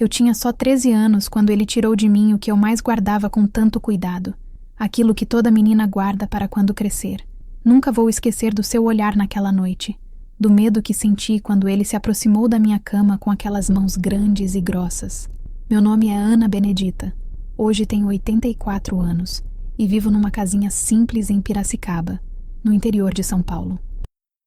Eu tinha só 13 anos quando ele tirou de mim o que eu mais guardava com tanto cuidado, aquilo que toda menina guarda para quando crescer. Nunca vou esquecer do seu olhar naquela noite, do medo que senti quando ele se aproximou da minha cama com aquelas mãos grandes e grossas. Meu nome é Ana Benedita. Hoje tenho 84 anos e vivo numa casinha simples em Piracicaba, no interior de São Paulo.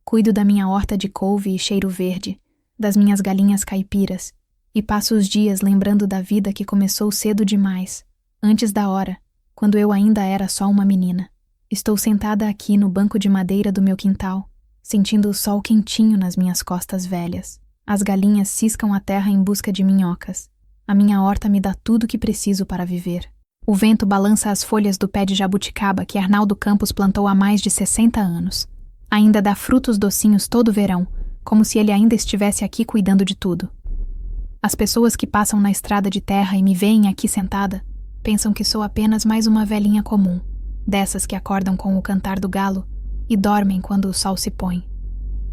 Cuido da minha horta de couve e cheiro verde, das minhas galinhas caipiras, e passo os dias lembrando da vida que começou cedo demais, antes da hora, quando eu ainda era só uma menina. Estou sentada aqui no banco de madeira do meu quintal, sentindo o sol quentinho nas minhas costas velhas. As galinhas ciscam a terra em busca de minhocas. A minha horta me dá tudo o que preciso para viver. O vento balança as folhas do pé de jabuticaba que Arnaldo Campos plantou há mais de 60 anos. Ainda dá frutos docinhos todo verão, como se ele ainda estivesse aqui cuidando de tudo. As pessoas que passam na estrada de terra e me veem aqui sentada, pensam que sou apenas mais uma velhinha comum, dessas que acordam com o cantar do galo e dormem quando o sol se põe.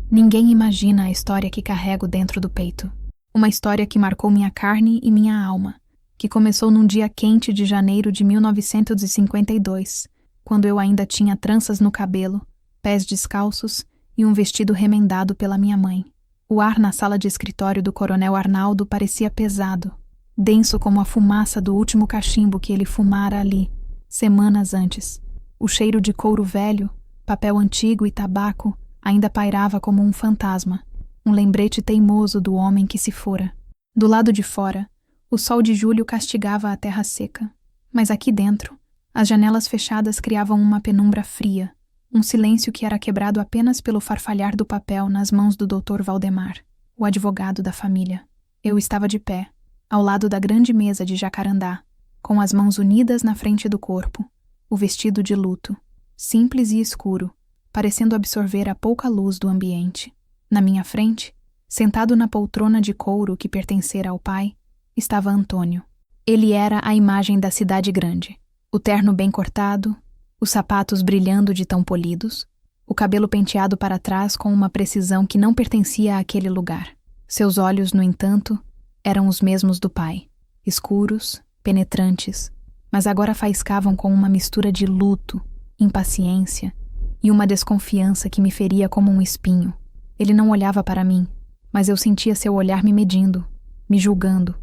Ninguém imagina a história que carrego dentro do peito. Uma história que marcou minha carne e minha alma, que começou num dia quente de janeiro de 1952, quando eu ainda tinha tranças no cabelo, pés descalços e um vestido remendado pela minha mãe. O ar na sala de escritório do coronel Arnaldo parecia pesado, denso como a fumaça do último cachimbo que ele fumara ali, semanas antes. O cheiro de couro velho, papel antigo e tabaco ainda pairava como um fantasma, um lembrete teimoso do homem que se fora. Do lado de fora, o sol de julho castigava a terra seca, mas aqui dentro, as janelas fechadas criavam uma penumbra fria, um silêncio que era quebrado apenas pelo farfalhar do papel nas mãos do Dr. Valdemar, o advogado da família. Eu estava de pé, ao lado da grande mesa de jacarandá, com as mãos unidas na frente do corpo, o vestido de luto, simples e escuro, parecendo absorver a pouca luz do ambiente. Na minha frente, sentado na poltrona de couro que pertencera ao pai, estava Antônio. Ele era a imagem da cidade grande. O terno bem cortado, os sapatos brilhando de tão polidos, o cabelo penteado para trás com uma precisão que não pertencia àquele lugar. Seus olhos, no entanto, eram os mesmos do pai, escuros, penetrantes, mas agora faiscavam com uma mistura de luto, impaciência e uma desconfiança que me feria como um espinho. Ele não olhava para mim, mas eu sentia seu olhar me medindo, me julgando,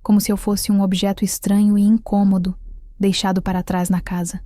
como se eu fosse um objeto estranho e incômodo, deixado para trás na casa.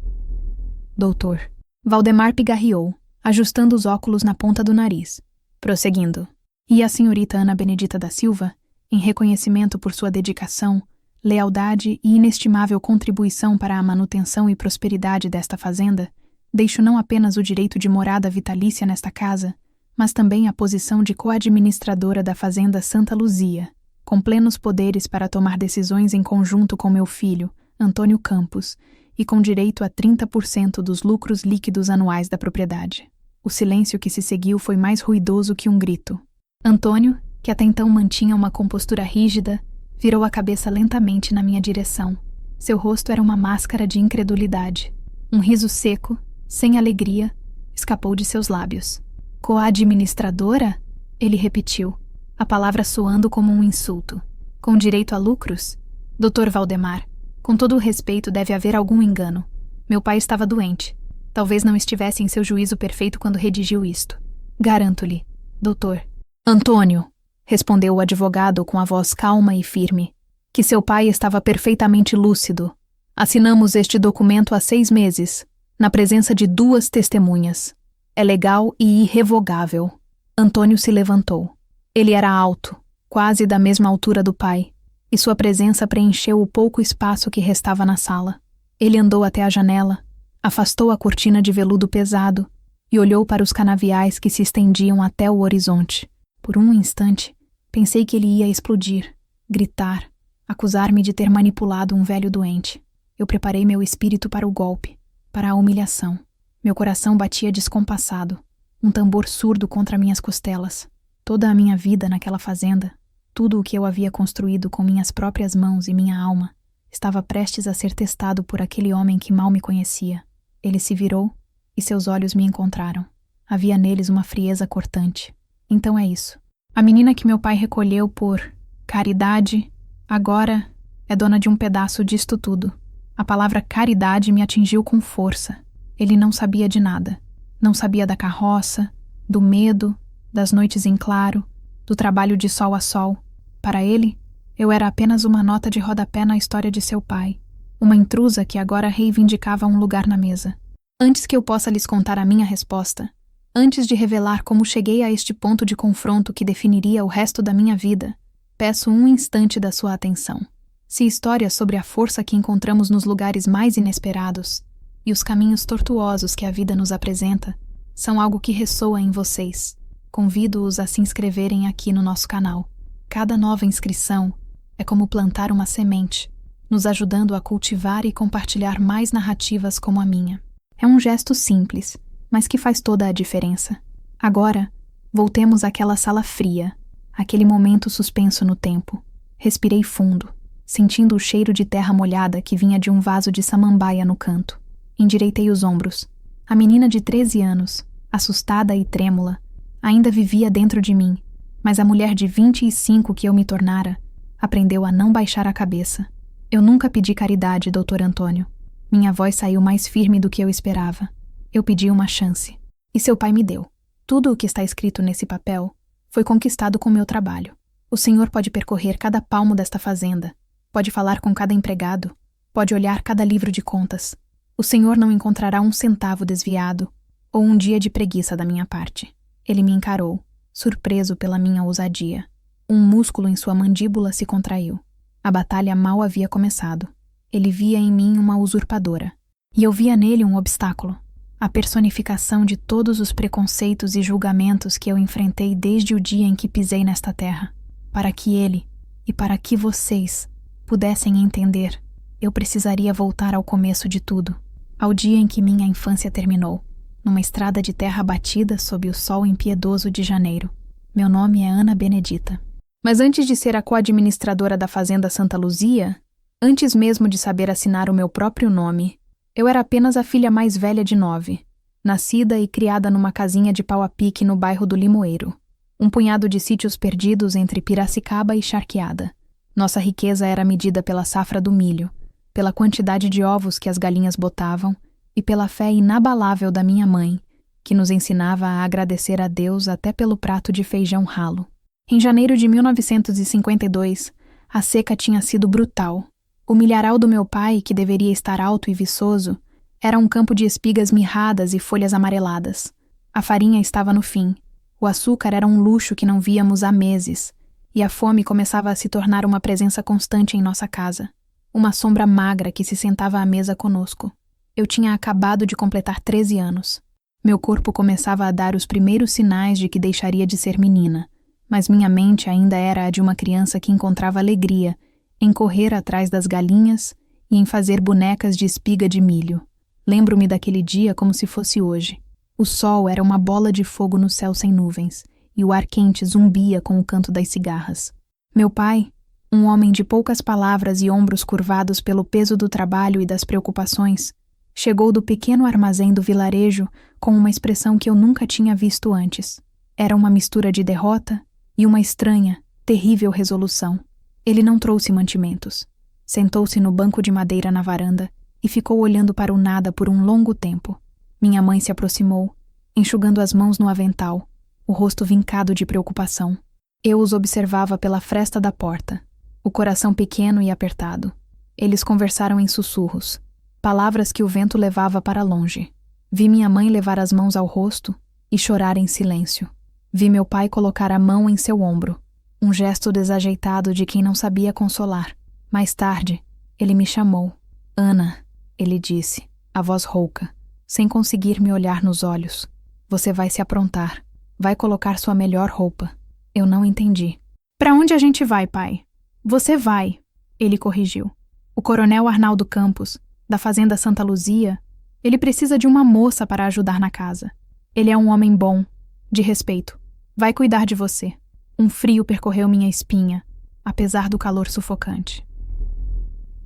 Doutor. Valdemar pigarreou, ajustando os óculos na ponta do nariz, prosseguindo. E a senhorita Ana Benedita da Silva, em reconhecimento por sua dedicação, lealdade e inestimável contribuição para a manutenção e prosperidade desta fazenda, deixo não apenas o direito de morada vitalícia nesta casa, mas também a posição de coadministradora da fazenda Santa Luzia, com plenos poderes para tomar decisões em conjunto com meu filho, Antônio Campos, e com direito a 30% dos lucros líquidos anuais da propriedade. O silêncio que se seguiu foi mais ruidoso que um grito. Antônio, que até então mantinha uma compostura rígida, virou a cabeça lentamente na minha direção. Seu rosto era uma máscara de incredulidade. Um riso seco, sem alegria, escapou de seus lábios. Coadministradora? Ele repetiu, a palavra soando como um insulto. Com direito a lucros? Dr. Valdemar, com todo o respeito, deve haver algum engano. Meu pai estava doente. Talvez não estivesse em seu juízo perfeito quando redigiu isto. Garanto-lhe, doutor. Antônio, respondeu o advogado com a voz calma e firme, que seu pai estava perfeitamente lúcido. Assinamos este documento há 6 meses, na presença de 2 testemunhas. É legal e irrevogável. Antônio se levantou. Ele era alto, quase da mesma altura do pai, e sua presença preencheu o pouco espaço que restava na sala. Ele andou até a janela, afastou a cortina de veludo pesado e olhou para os canaviais que se estendiam até o horizonte. Por um instante, pensei que ele ia explodir, gritar, acusar-me de ter manipulado um velho doente. Eu preparei meu espírito para o golpe, para a humilhação. Meu coração batia descompassado, um tambor surdo contra minhas costelas. Toda a minha vida naquela fazenda, tudo o que eu havia construído com minhas próprias mãos e minha alma, estava prestes a ser testado por aquele homem que mal me conhecia. Ele se virou e seus olhos me encontraram. Havia neles uma frieza cortante. Então é isso. A menina que meu pai recolheu por caridade, Agora é dona de um pedaço disto tudo. A palavra caridade me atingiu com força. Ele não sabia de nada. Não sabia da carroça, do medo, das noites em claro, do trabalho de sol a sol. Para ele, eu era apenas uma nota de rodapé na história de seu pai, uma intrusa que agora reivindicava um lugar na mesa. Antes que eu possa lhes contar a minha resposta, antes de revelar como cheguei a este ponto de confronto que definiria o resto da minha vida, peço um instante da sua atenção. Se histórias sobre a força que encontramos nos lugares mais inesperados e os caminhos tortuosos que a vida nos apresenta são algo que ressoa em vocês, convido-os a se inscreverem aqui no nosso canal. Cada nova inscrição é como plantar uma semente, nos ajudando a cultivar e compartilhar mais narrativas como a minha. É um gesto simples, mas que faz toda a diferença. Agora, voltemos àquela sala fria, aquele momento suspenso no tempo. Respirei fundo, sentindo o cheiro de terra molhada que vinha de um vaso de samambaia no canto. Endireitei os ombros. A menina de 13 anos, assustada e trêmula, ainda vivia dentro de mim, mas a mulher de 25 que eu me tornara aprendeu a não baixar a cabeça. Eu nunca pedi caridade, Dr. Antônio. Minha voz saiu mais firme do que eu esperava. Eu pedi uma chance. E seu pai me deu. Tudo o que está escrito nesse papel foi conquistado com meu trabalho. O senhor pode percorrer cada palmo desta fazenda, pode falar com cada empregado, pode olhar cada livro de contas. O senhor não encontrará um centavo desviado ou um dia de preguiça da minha parte. Ele me encarou, surpreso pela minha ousadia. Um músculo em sua mandíbula se contraiu. A batalha mal havia começado. Ele via em mim uma usurpadora. E eu via nele um obstáculo. A personificação de todos os preconceitos e julgamentos que eu enfrentei desde o dia em que pisei nesta terra. Para que ele, e para que vocês, pudessem entender, eu precisaria voltar ao começo de tudo. Ao dia em que minha infância terminou, numa estrada de terra batida sob o sol impiedoso de janeiro. Meu nome é Ana Benedita. Mas antes de ser a co-administradora da Fazenda Santa Luzia, antes mesmo de saber assinar o meu próprio nome, eu era apenas a filha mais velha de 9, nascida e criada numa casinha de pau a pique no bairro do Limoeiro, um punhado de sítios perdidos entre Piracicaba e Charqueada. Nossa riqueza era medida pela safra do milho, pela quantidade de ovos que as galinhas botavam e pela fé inabalável da minha mãe, que nos ensinava a agradecer a Deus até pelo prato de feijão ralo. Em janeiro de 1952, a seca tinha sido brutal. O milharal do meu pai, que deveria estar alto e viçoso, era um campo de espigas mirradas e folhas amareladas. A farinha estava no fim. O açúcar era um luxo que não víamos há meses, e a fome começava a se tornar uma presença constante em nossa casa. Uma sombra magra que se sentava à mesa conosco. Eu tinha acabado de completar 13 anos. Meu corpo começava a dar os primeiros sinais de que deixaria de ser menina, mas minha mente ainda era a de uma criança que encontrava alegria em correr atrás das galinhas e em fazer bonecas de espiga de milho. Lembro-me daquele dia como se fosse hoje. O sol era uma bola de fogo no céu sem nuvens, e o ar quente zumbia com o canto das cigarras. Meu pai, um homem de poucas palavras e ombros curvados pelo peso do trabalho e das preocupações, chegou do pequeno armazém do vilarejo com uma expressão que eu nunca tinha visto antes. Era uma mistura de derrota e uma estranha, terrível resolução. Ele não trouxe mantimentos. Sentou-se no banco de madeira na varanda e ficou olhando para o nada por um longo tempo. Minha mãe se aproximou, enxugando as mãos no avental, o rosto vincado de preocupação. Eu os observava pela fresta da porta, o coração pequeno e apertado. Eles conversaram em sussurros, palavras que o vento levava para longe. Vi minha mãe levar as mãos ao rosto e chorar em silêncio. Vi meu pai colocar a mão em seu ombro, um gesto desajeitado de quem não sabia consolar. Mais tarde, ele me chamou. Ana, ele disse, a voz rouca, sem conseguir me olhar nos olhos. Você vai se aprontar. Vai colocar sua melhor roupa. Eu não entendi. Para onde a gente vai, pai? Você vai, ele corrigiu. O coronel Arnaldo Campos, da Fazenda Santa Luzia, ele precisa de uma moça para ajudar na casa. Ele é um homem bom, de respeito. Vai cuidar de você. Um frio percorreu minha espinha, apesar do calor sufocante.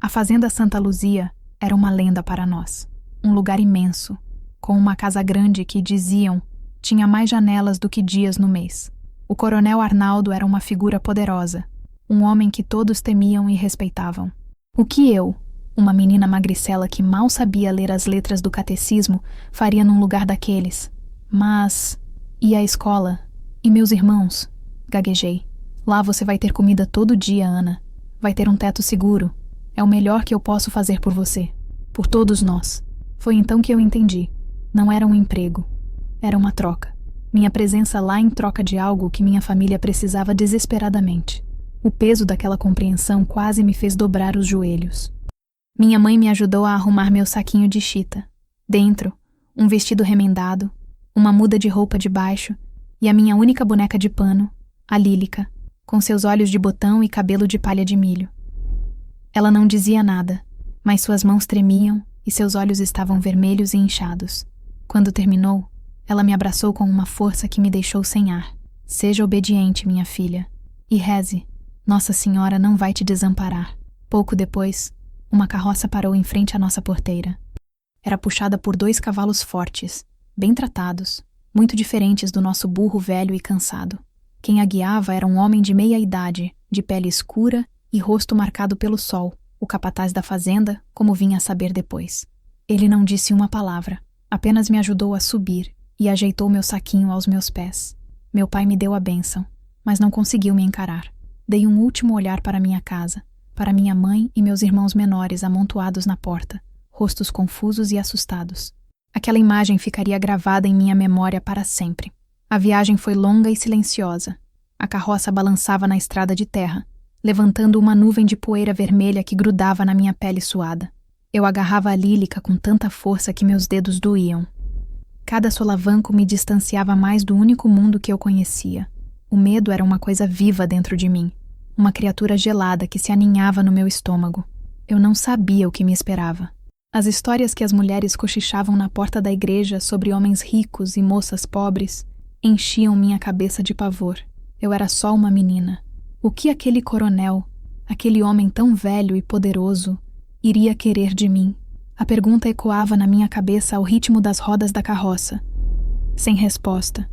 A Fazenda Santa Luzia era uma lenda para nós. Um lugar imenso, com uma casa grande que, diziam, tinha mais janelas do que dias no mês. O coronel Arnaldo era uma figura poderosa, um homem que todos temiam e respeitavam. O que eu, uma menina magricela que mal sabia ler as letras do catecismo, faria num lugar daqueles? Mas... e a escola? E meus irmãos? Gaguejei. Lá você vai ter comida todo dia, Ana. Vai ter um teto seguro. É o melhor que eu posso fazer por você. Por todos nós. Foi então que eu entendi. Não era um emprego. Era uma troca. Minha presença lá em troca de algo que minha família precisava desesperadamente. O peso daquela compreensão quase me fez dobrar os joelhos. Minha mãe me ajudou a arrumar meu saquinho de chita. Dentro, um vestido remendado, uma muda de roupa de baixo e a minha única boneca de pano, a Lílica, com seus olhos de botão e cabelo de palha de milho. Ela não dizia nada, mas suas mãos tremiam e seus olhos estavam vermelhos e inchados. Quando terminou, ela me abraçou com uma força que me deixou sem ar. Seja obediente, minha filha, e reze. Nossa Senhora não vai te desamparar. Pouco depois, uma carroça parou em frente à nossa porteira. Era puxada por 2 cavalos fortes, bem tratados, muito diferentes do nosso burro velho e cansado. Quem a guiava era um homem de meia idade, de pele escura e rosto marcado pelo sol, o capataz da fazenda, como vinha a saber depois. Ele não disse uma palavra, apenas me ajudou a subir e ajeitou meu saquinho aos meus pés. Meu pai me deu a bênção, mas não conseguiu me encarar. Dei um último olhar para minha casa, para minha mãe e meus irmãos menores amontoados na porta, rostos confusos e assustados. Aquela imagem ficaria gravada em minha memória para sempre. A viagem foi longa e silenciosa. A carroça balançava na estrada de terra, levantando uma nuvem de poeira vermelha que grudava na minha pele suada. Eu agarrava a Lílica com tanta força que meus dedos doíam. Cada solavanco me distanciava mais do único mundo que eu conhecia. O medo era uma coisa viva dentro de mim, uma criatura gelada que se aninhava no meu estômago. Eu não sabia o que me esperava. As histórias que as mulheres cochichavam na porta da igreja sobre homens ricos e moças pobres enchiam minha cabeça de pavor. Eu era só uma menina. O que aquele coronel, aquele homem tão velho e poderoso, iria querer de mim? A pergunta ecoava na minha cabeça ao ritmo das rodas da carroça. Sem resposta,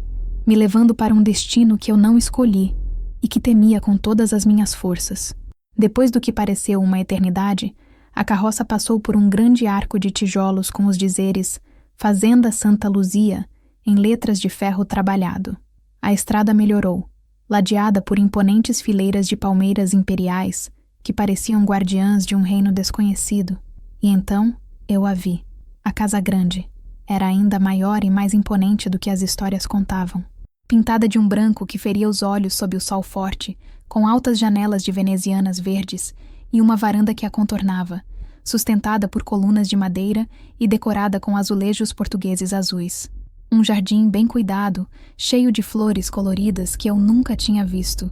me levando para um destino que eu não escolhi e que temia com todas as minhas forças. Depois do que pareceu uma eternidade, a carroça passou por um grande arco de tijolos com os dizeres Fazenda Santa Luzia em letras de ferro trabalhado. A estrada melhorou, ladeada por imponentes fileiras de palmeiras imperiais que pareciam guardiãs de um reino desconhecido. E então eu a vi. A casa grande era ainda maior e mais imponente do que as histórias contavam. Pintada de um branco que feria os olhos sob o sol forte, com altas janelas de venezianas verdes e uma varanda que a contornava, sustentada por colunas de madeira e decorada com azulejos portugueses azuis. Um jardim bem cuidado, cheio de flores coloridas que eu nunca tinha visto,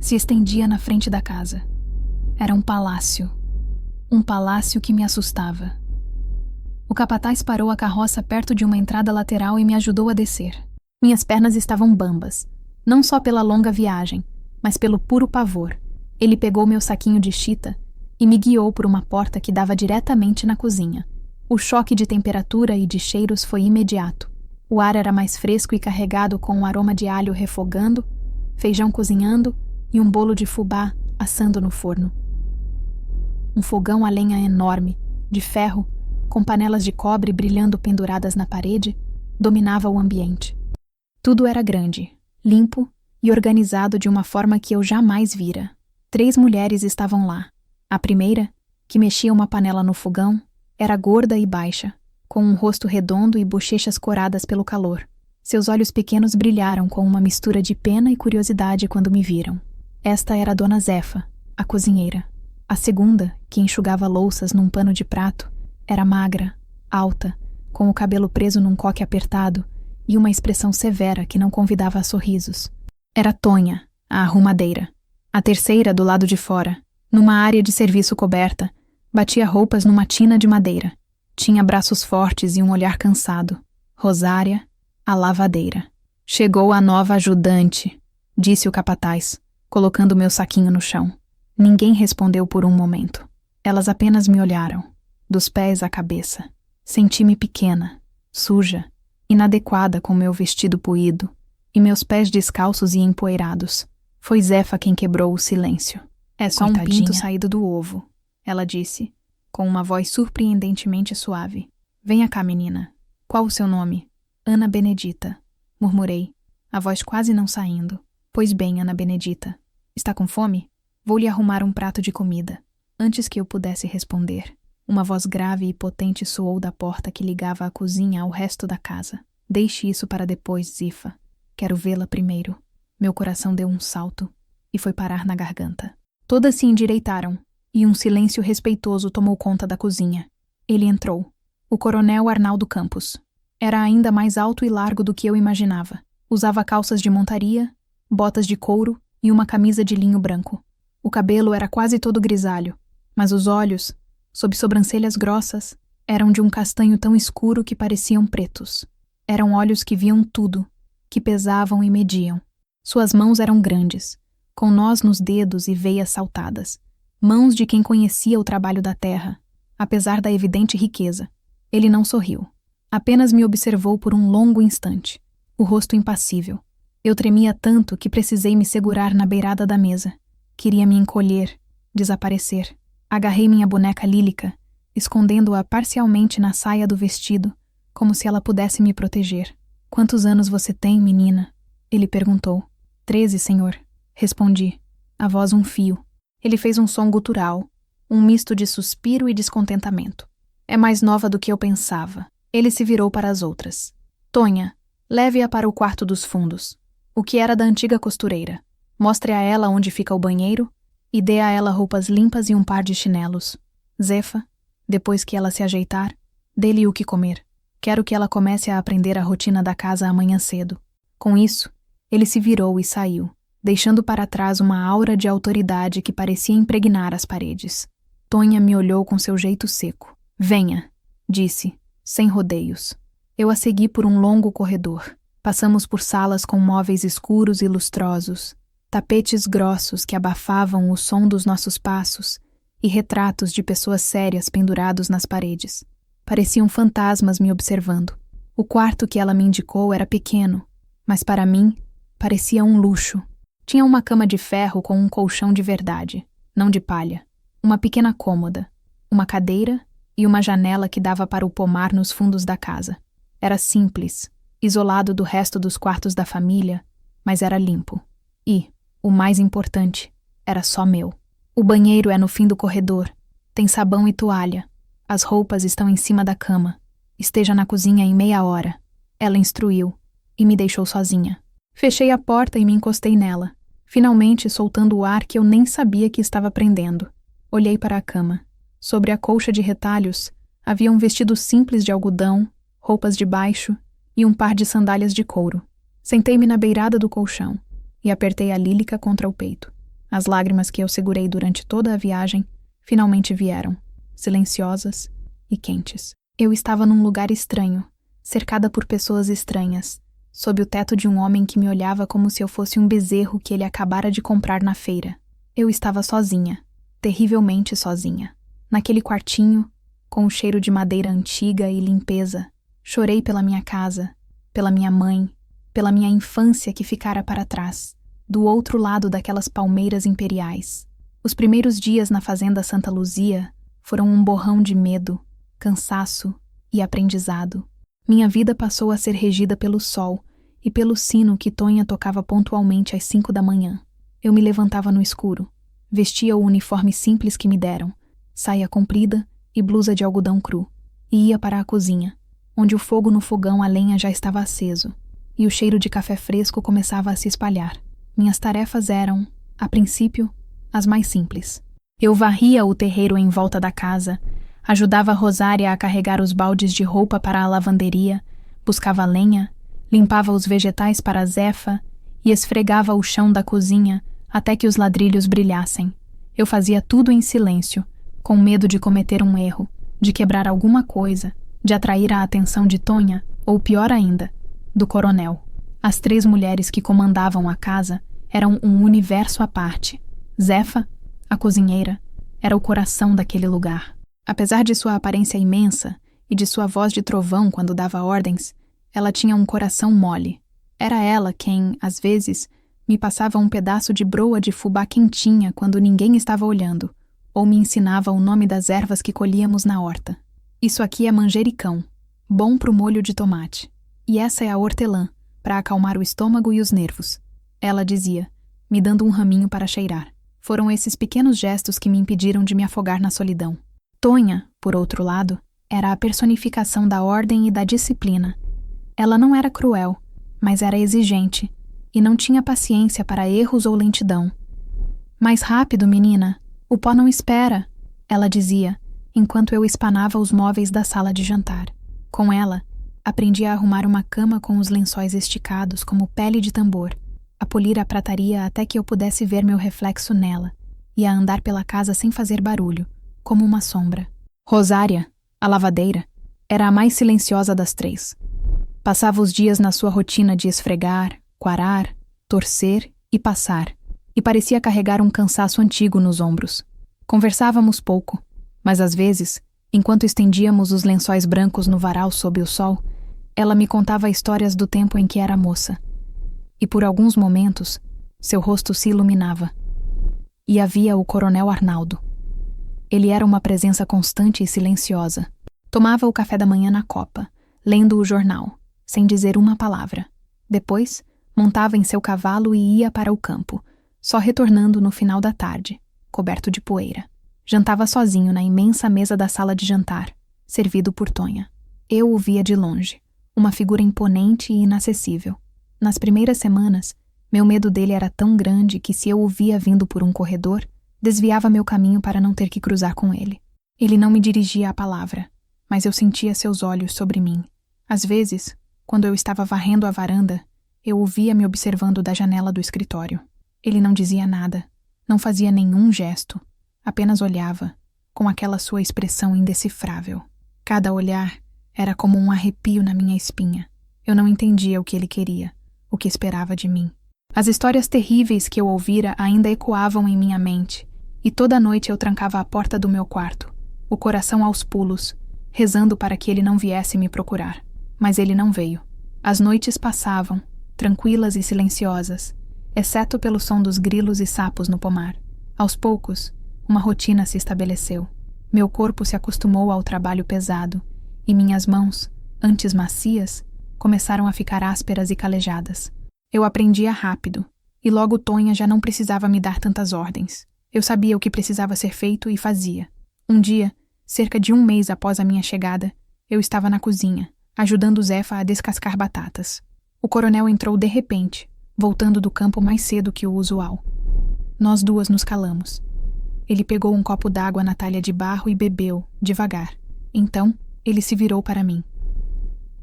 se estendia na frente da casa. Era um palácio que me assustava. O capataz parou a carroça perto de uma entrada lateral e me ajudou a descer. Minhas pernas estavam bambas, não só pela longa viagem, mas pelo puro pavor. Ele pegou meu saquinho de chita e me guiou por uma porta que dava diretamente na cozinha. O choque de temperatura e de cheiros foi imediato. O ar era mais fresco e carregado com um aroma de alho refogando, feijão cozinhando e um bolo de fubá assando no forno. Um fogão a lenha enorme, de ferro, com panelas de cobre brilhando penduradas na parede, dominava o ambiente. Tudo era grande, limpo e organizado de uma forma que eu jamais vira. 3 mulheres estavam lá. A primeira, que mexia uma panela no fogão, era gorda e baixa, com um rosto redondo e bochechas coradas pelo calor. Seus olhos pequenos brilharam com uma mistura de pena e curiosidade quando me viram. Esta era a Dona Zefa, a cozinheira. A segunda, que enxugava louças num pano de prato, era magra, alta, com o cabelo preso num coque apertado e uma expressão severa que não convidava a sorrisos. Era Tonha, a arrumadeira. A terceira, do lado de fora, numa área de serviço coberta, batia roupas numa tina de madeira. Tinha braços fortes e um olhar cansado. Rosária, a lavadeira. Chegou a nova ajudante, disse o capataz, colocando meu saquinho no chão. Ninguém respondeu por um momento. Elas apenas me olharam, dos pés à cabeça. Senti-me pequena, suja, inadequada com meu vestido puído e meus pés descalços e empoeirados. Foi Zefa quem quebrou o silêncio. É só um Coitadinha. pinto saído do ovo, ela disse, com uma voz surpreendentemente suave. Venha cá, menina. Qual o seu nome? Ana Benedita, murmurei, a voz quase não saindo. Pois bem, Ana Benedita. Está com fome? Vou lhe arrumar um prato de comida. Antes que eu pudesse responder, uma voz grave e potente soou da porta que ligava a cozinha ao resto da casa. Deixe isso para depois, Zifa. Quero vê-la primeiro. Meu coração deu um salto e foi parar na garganta. Todas se endireitaram e um silêncio respeitoso tomou conta da cozinha. Ele entrou. O coronel Arnaldo Campos. Era ainda mais alto e largo do que eu imaginava. Usava calças de montaria, botas de couro e uma camisa de linho branco. O cabelo era quase todo grisalho, mas os olhos, sob sobrancelhas grossas, eram de um castanho tão escuro que pareciam pretos. Eram olhos que viam tudo, que pesavam e mediam. Suas mãos eram grandes, com nós nos dedos e veias saltadas. Mãos de quem conhecia o trabalho da terra, apesar da evidente riqueza. Ele não sorriu. Apenas me observou por um longo instante, o rosto impassível. Eu tremia tanto que precisei me segurar na beirada da mesa. Queria me encolher, desaparecer. Agarrei minha boneca lílica, escondendo-a parcialmente na saia do vestido, como se ela pudesse me proteger. Quantos anos você tem, menina? Ele perguntou. 13, senhor. Respondi, a voz um fio. Ele fez um som gutural, um misto de suspiro e descontentamento. É mais nova do que eu pensava. Ele se virou para as outras. Tonha, leve-a para o quarto dos fundos, o que era da antiga costureira. Mostre a ela onde fica o banheiro e dê a ela roupas limpas e um par de chinelos. Zefa, depois que ela se ajeitar, dê-lhe o que comer. Quero que ela comece a aprender a rotina da casa amanhã cedo. Com isso, ele se virou e saiu, deixando para trás uma aura de autoridade que parecia impregnar as paredes. Tonha me olhou com seu jeito seco. Venha, disse, sem rodeios. Eu a segui por um longo corredor. Passamos por salas com móveis escuros e lustrosos, tapetes grossos que abafavam o som dos nossos passos e retratos de pessoas sérias pendurados nas paredes. Pareciam fantasmas me observando. O quarto que ela me indicou era pequeno, mas para mim parecia um luxo. Tinha uma cama de ferro com um colchão de verdade, não de palha, uma pequena cômoda, uma cadeira e uma janela que dava para o pomar nos fundos da casa. Era simples, isolado do resto dos quartos da família, mas era limpo. E, o mais importante, era só meu. O banheiro é no fim do corredor. Tem sabão e toalha. As roupas estão em cima da cama. Esteja na cozinha em meia hora. Ela instruiu e me deixou sozinha. Fechei a porta e me encostei nela, finalmente soltando o ar que eu nem sabia que estava prendendo. Olhei para a cama. Sobre a colcha de retalhos, havia um vestido simples de algodão, roupas de baixo e um par de sandálias de couro. Sentei-me na beirada do colchão e apertei a Lílica contra o peito. As lágrimas que eu segurei durante toda a viagem finalmente vieram, silenciosas e quentes. Eu estava num lugar estranho, cercada por pessoas estranhas, sob o teto de um homem que me olhava como se eu fosse um bezerro que ele acabara de comprar na feira. Eu estava sozinha, terrivelmente sozinha. Naquele quartinho, com o cheiro de madeira antiga e limpeza, chorei pela minha casa, pela minha mãe, pela minha infância que ficara para trás, do outro lado daquelas palmeiras imperiais. Os primeiros dias na fazenda Santa Luzia foram um borrão de medo, cansaço e aprendizado. Minha vida passou a ser regida pelo sol e pelo sino que Tonha tocava pontualmente às 5 da manhã. Eu me levantava no escuro, vestia o uniforme simples que me deram, saia comprida e blusa de algodão cru, e ia para a cozinha, onde o fogo no fogão a lenha já estava aceso, e o cheiro de café fresco começava a se espalhar. Minhas tarefas eram, a princípio, as mais simples. Eu varria o terreiro em volta da casa, ajudava a Rosária a carregar os baldes de roupa para a lavanderia, buscava lenha, limpava os vegetais para a Zefa e esfregava o chão da cozinha até que os ladrilhos brilhassem. Eu fazia tudo em silêncio, com medo de cometer um erro, de quebrar alguma coisa, de atrair a atenção de Tonha, ou pior ainda, do coronel. As 3 mulheres que comandavam a casa eram um universo à parte. Zefa, a cozinheira, era o coração daquele lugar. Apesar de sua aparência imensa e de sua voz de trovão quando dava ordens, ela tinha um coração mole. Era ela quem, às vezes, Me passava um pedaço de broa de fubá quentinha quando ninguém estava olhando, ou me ensinava o nome das ervas que colhíamos na horta. Isso aqui é manjericão, bom pro molho de tomate. E essa é a hortelã, para acalmar o estômago e os nervos. Ela dizia, me dando um raminho para cheirar. Foram esses pequenos gestos que me impediram de me afogar na solidão. Tonha, por outro lado, era a personificação da ordem e da disciplina. Ela não era cruel, mas era exigente, e não tinha paciência para erros ou lentidão. Mais rápido, menina, o pó não espera, ela dizia, enquanto eu espanava os móveis da sala de jantar. Com ela, aprendi a arrumar uma cama com os lençóis esticados como pele de tambor, a polir a prataria até que eu pudesse ver meu reflexo nela, e a andar pela casa sem fazer barulho, como uma sombra. Rosária, a lavadeira, era a mais silenciosa das três. Passava os dias na sua rotina de esfregar, quarar, torcer e passar, e parecia carregar um cansaço antigo nos ombros. Conversávamos pouco, mas às vezes, enquanto estendíamos os lençóis brancos no varal sob o sol, ela me contava histórias do tempo em que era moça. E por alguns momentos, seu rosto se iluminava. E havia o coronel Arnaldo. Ele era uma presença constante e silenciosa. Tomava o café da manhã na copa, lendo o jornal, sem dizer uma palavra. Depois, montava em seu cavalo e ia para o campo, só retornando no final da tarde, coberto de poeira. Jantava sozinho na imensa mesa da sala de jantar, servido por Tonha. Eu o via de longe, uma figura imponente e inacessível. Nas primeiras semanas, meu medo dele era tão grande que se eu o via vindo por um corredor, desviava meu caminho para não ter que cruzar com ele. Ele não me dirigia a palavra, mas eu sentia seus olhos sobre mim. Às vezes, quando eu estava varrendo a varanda, eu o via me observando da janela do escritório. Ele não dizia nada, não fazia nenhum gesto, apenas olhava, com aquela sua expressão indecifrável. Cada olhar era como um arrepio na minha espinha. Eu não entendia o que ele queria, o que esperava de mim. As histórias terríveis que eu ouvira ainda ecoavam em minha mente, e toda noite eu trancava a porta do meu quarto, o coração aos pulos, rezando para que ele não viesse me procurar. Mas ele não veio. As noites passavam, tranquilas e silenciosas, exceto pelo som dos grilos e sapos no pomar. Aos poucos, uma rotina se estabeleceu. Meu corpo se acostumou ao trabalho pesado, e minhas mãos, antes macias, começaram a ficar ásperas e calejadas. Eu aprendia rápido, e logo Tonha já não precisava me dar tantas ordens. Eu sabia o que precisava ser feito e fazia. Um dia, cerca de um mês após a minha chegada, eu estava na cozinha, ajudando Zefa a descascar batatas. O coronel entrou de repente, voltando do campo mais cedo que o usual. Nós duas nos calamos. Ele pegou um copo d'água na talha de barro e bebeu, devagar. Então, ele se virou para mim.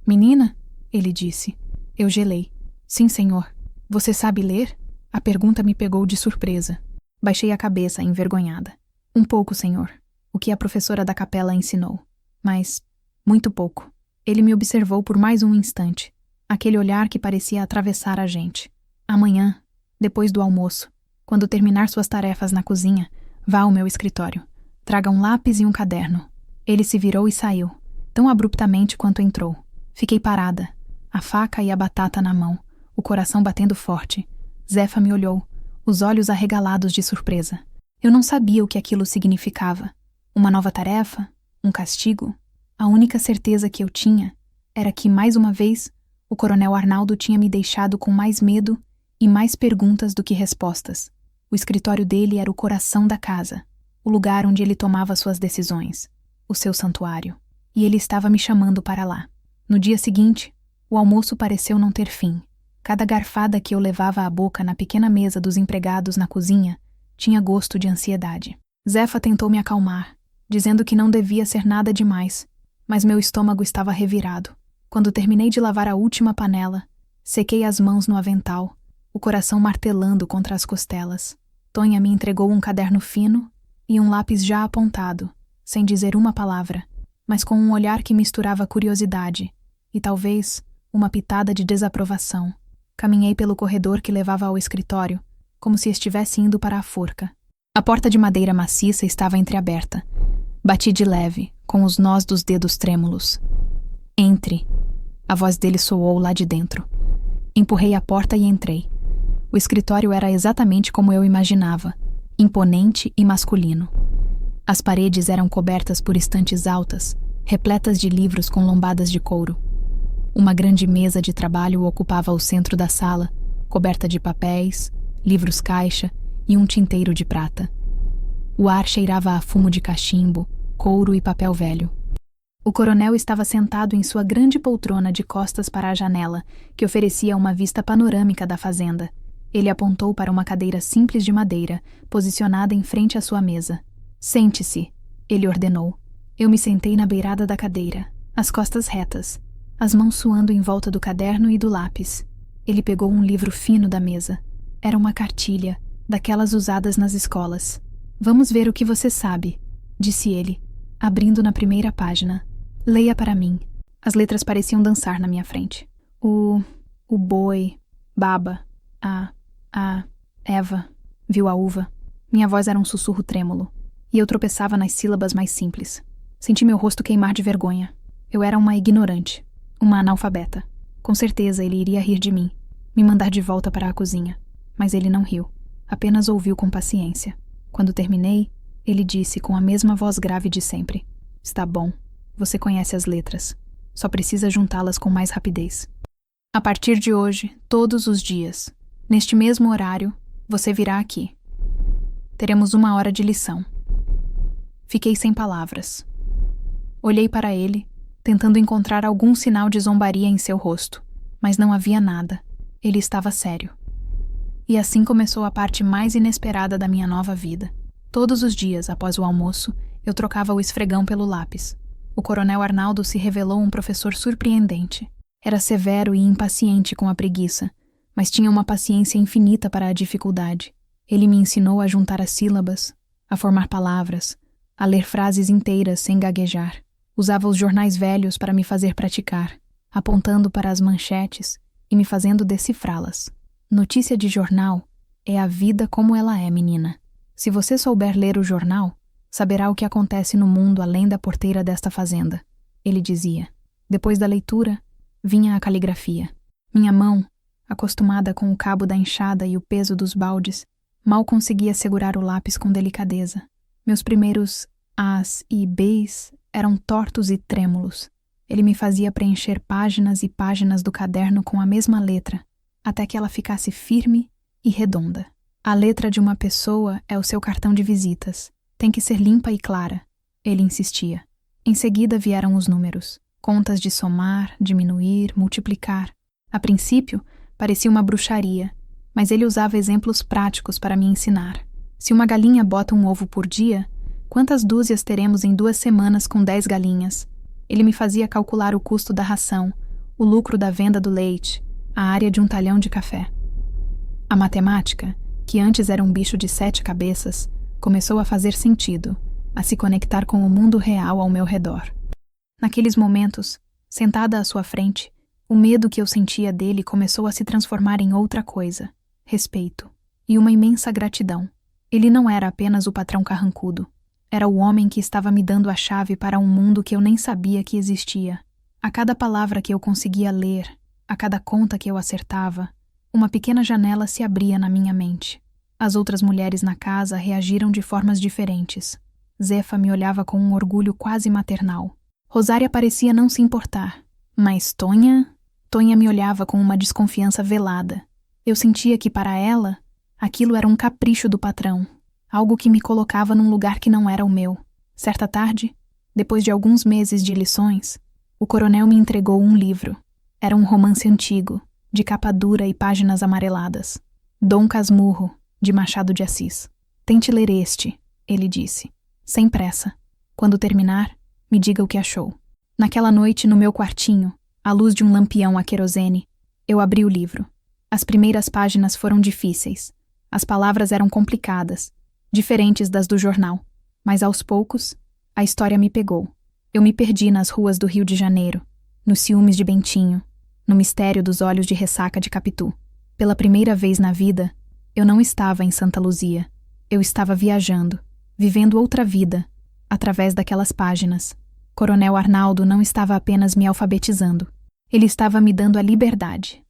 "Menina?" ele disse. Eu gelei. "Sim, senhor. Você sabe ler?" A pergunta me pegou de surpresa. Baixei a cabeça, envergonhada. "Um pouco, senhor. O que a professora da capela ensinou. Mas, muito pouco." Ele me observou por mais um instante. Aquele olhar que parecia atravessar a gente. "Amanhã, depois do almoço, quando terminar suas tarefas na cozinha, vá ao meu escritório. Traga um lápis e um caderno." Ele se virou e saiu, tão abruptamente quanto entrou. Fiquei parada, a faca e a batata na mão, o coração batendo forte. Zefa me olhou, os olhos arregalados de surpresa. Eu não sabia o que aquilo significava. Uma nova tarefa? Um castigo? A única certeza que eu tinha era que, mais uma vez, o coronel Arnaldo tinha me deixado com mais medo e mais perguntas do que respostas. O escritório dele era o coração da casa, o lugar onde ele tomava suas decisões, o seu santuário. E ele estava me chamando para lá. No dia seguinte, o almoço pareceu não ter fim. Cada garfada que eu levava à boca na pequena mesa dos empregados na cozinha tinha gosto de ansiedade. Zefa tentou me acalmar, dizendo que não devia ser nada demais, mas meu estômago estava revirado. Quando terminei de lavar a última panela, sequei as mãos no avental, o coração martelando contra as costelas. Tonha me entregou um caderno fino e um lápis já apontado, sem dizer uma palavra, mas com um olhar que misturava curiosidade e talvez uma pitada de desaprovação. Caminhei pelo corredor que levava ao escritório, como se estivesse indo para a forca. A porta de madeira maciça estava entreaberta. Bati de leve, com os nós dos dedos trêmulos. "Entre." A voz dele soou lá de dentro. Empurrei a porta e entrei. O O escritório era exatamente como eu imaginava, imponente e masculino. As paredes eram cobertas por estantes altas, repletas de livros com lombadas de couro. Uma grande mesa de trabalho ocupava o centro da sala, coberta de papéis, livros-caixa e um tinteiro de prata. O ar cheirava a fumo de cachimbo, couro e papel velho. O coronel estava sentado em sua grande poltrona de costas para a janela, que oferecia uma vista panorâmica da fazenda. Ele apontou para uma cadeira simples de madeira, posicionada em frente à sua mesa. "Sente-se", ele ordenou. Eu me sentei na beirada da cadeira, as costas retas, as mãos suando em volta do caderno e do lápis. Ele pegou um livro fino da mesa. Era uma cartilha, daquelas usadas nas escolas. "Vamos ver o que você sabe", disse ele, abrindo na primeira página. "Leia para mim." As letras pareciam dançar na minha frente. O boi, baba, Eva, viu a uva. Minha voz era um sussurro trêmulo, e eu tropeçava nas sílabas mais simples. Senti meu rosto queimar de vergonha. Eu era uma ignorante, uma analfabeta. Com certeza ele iria rir de mim, me mandar de volta para a cozinha. Mas ele não riu, apenas ouviu com paciência. Quando terminei, ele disse com a mesma voz grave de sempre: "Está bom, você conhece as letras. Só precisa juntá-las com mais rapidez. A partir de hoje, todos os dias, neste mesmo horário, você virá aqui. Teremos 1 hora de lição." Fiquei sem palavras. Olhei para ele, tentando encontrar algum sinal de zombaria em seu rosto, mas não havia nada. Ele estava sério. E assim começou a parte mais inesperada da minha nova vida. Todos os dias, após o almoço, eu trocava o esfregão pelo lápis. O coronel Arnaldo se revelou um professor surpreendente. Era severo e impaciente com a preguiça, mas tinha uma paciência infinita para a dificuldade. Ele me ensinou a juntar as sílabas, a formar palavras, a ler frases inteiras sem gaguejar. Usava os jornais velhos para me fazer praticar, apontando para as manchetes e me fazendo decifrá-las. Notícia de jornal é a vida como ela é, menina. Se você souber ler o jornal, saberá o que acontece no mundo além da porteira desta fazenda, ele dizia. Depois da leitura, vinha a caligrafia. Minha mão, acostumada com o cabo da enxada e o peso dos baldes, mal conseguia segurar o lápis com delicadeza. Meus primeiros As e Bs eram tortos e trêmulos. Ele me fazia preencher páginas e páginas do caderno com a mesma letra, até que ela ficasse firme e redonda. A letra de uma pessoa é o seu cartão de visitas. Tem que ser limpa e clara, ele insistia. Em seguida vieram os números. Contas de somar, diminuir, multiplicar. A princípio, parecia uma bruxaria, mas ele usava exemplos práticos para me ensinar. Se uma galinha bota um ovo por dia, quantas dúzias teremos em 2 semanas com 10 galinhas? Ele me fazia calcular o custo da ração, o lucro da venda do leite, a área de um talhão de café. A matemática, que antes era um bicho de 7 cabeças, começou a fazer sentido, a se conectar com o mundo real ao meu redor. Naqueles momentos, sentada à sua frente, o medo que eu sentia dele começou a se transformar em outra coisa: respeito e uma imensa gratidão. Ele não era apenas o patrão carrancudo. Era o homem que estava me dando a chave para um mundo que eu nem sabia que existia. A cada palavra que eu conseguia ler, a cada conta que eu acertava, uma pequena janela se abria na minha mente. As outras mulheres na casa reagiram de formas diferentes. Zefa me olhava com um orgulho quase maternal. Rosária parecia não se importar, mas Tonha me olhava com uma desconfiança velada. Eu sentia que, para ela, aquilo era um capricho do patrão, algo que me colocava num lugar que não era o meu. Certa tarde, depois de alguns meses de lições, o coronel me entregou um livro. Era um romance antigo, de capa dura e páginas amareladas. Dom Casmurro, de Machado de Assis. "Tente ler este", ele disse, sem pressa. "Quando terminar, me diga o que achou." Naquela noite, no meu quartinho, à luz de um lampião a querosene, eu abri o livro. As primeiras páginas foram difíceis. As palavras eram complicadas, diferentes das do jornal. Mas aos poucos, a história me pegou. Eu me perdi nas ruas do Rio de Janeiro, nos ciúmes de Bentinho, no mistério dos olhos de ressaca de Capitu. Pela primeira vez na vida, eu não estava em Santa Luzia. Eu estava viajando, vivendo outra vida, através daquelas páginas. Coronel Arnaldo não estava apenas me alfabetizando. Ele estava me dando a liberdade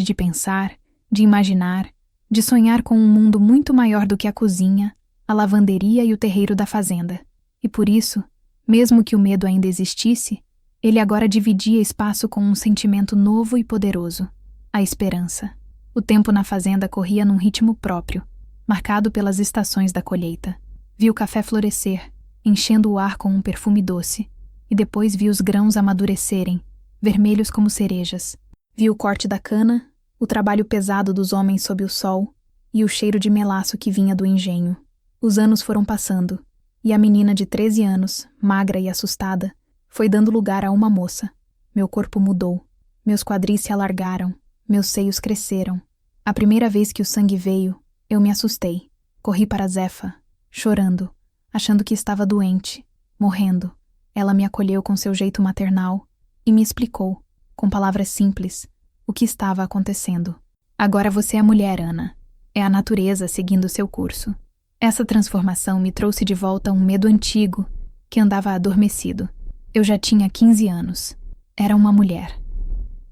de pensar, de imaginar, de sonhar com um mundo muito maior do que a cozinha, a lavanderia e o terreiro da fazenda. E por isso, mesmo que o medo ainda existisse, ele agora dividia espaço com um sentimento novo e poderoso: a esperança. O tempo na fazenda corria num ritmo próprio, marcado pelas estações da colheita. Vi o café florescer, enchendo o ar com um perfume doce, e depois vi os grãos amadurecerem, vermelhos como cerejas. Vi o corte da cana, o trabalho pesado dos homens sob o sol e o cheiro de melaço que vinha do engenho. Os anos foram passando, e a menina de 13 anos, magra e assustada, foi dando lugar a uma moça. Meu corpo mudou, meus quadris se alargaram, meus seios cresceram. A primeira vez que o sangue veio, eu me assustei. Corri para Zefa, chorando, achando que estava doente, morrendo. Ela me acolheu com seu jeito maternal e me explicou, com palavras simples, o que estava acontecendo. Agora você é mulher, Ana. É a natureza seguindo seu curso. Essa transformação me trouxe de volta um medo antigo que andava adormecido. Eu já tinha 15 anos. Era uma mulher.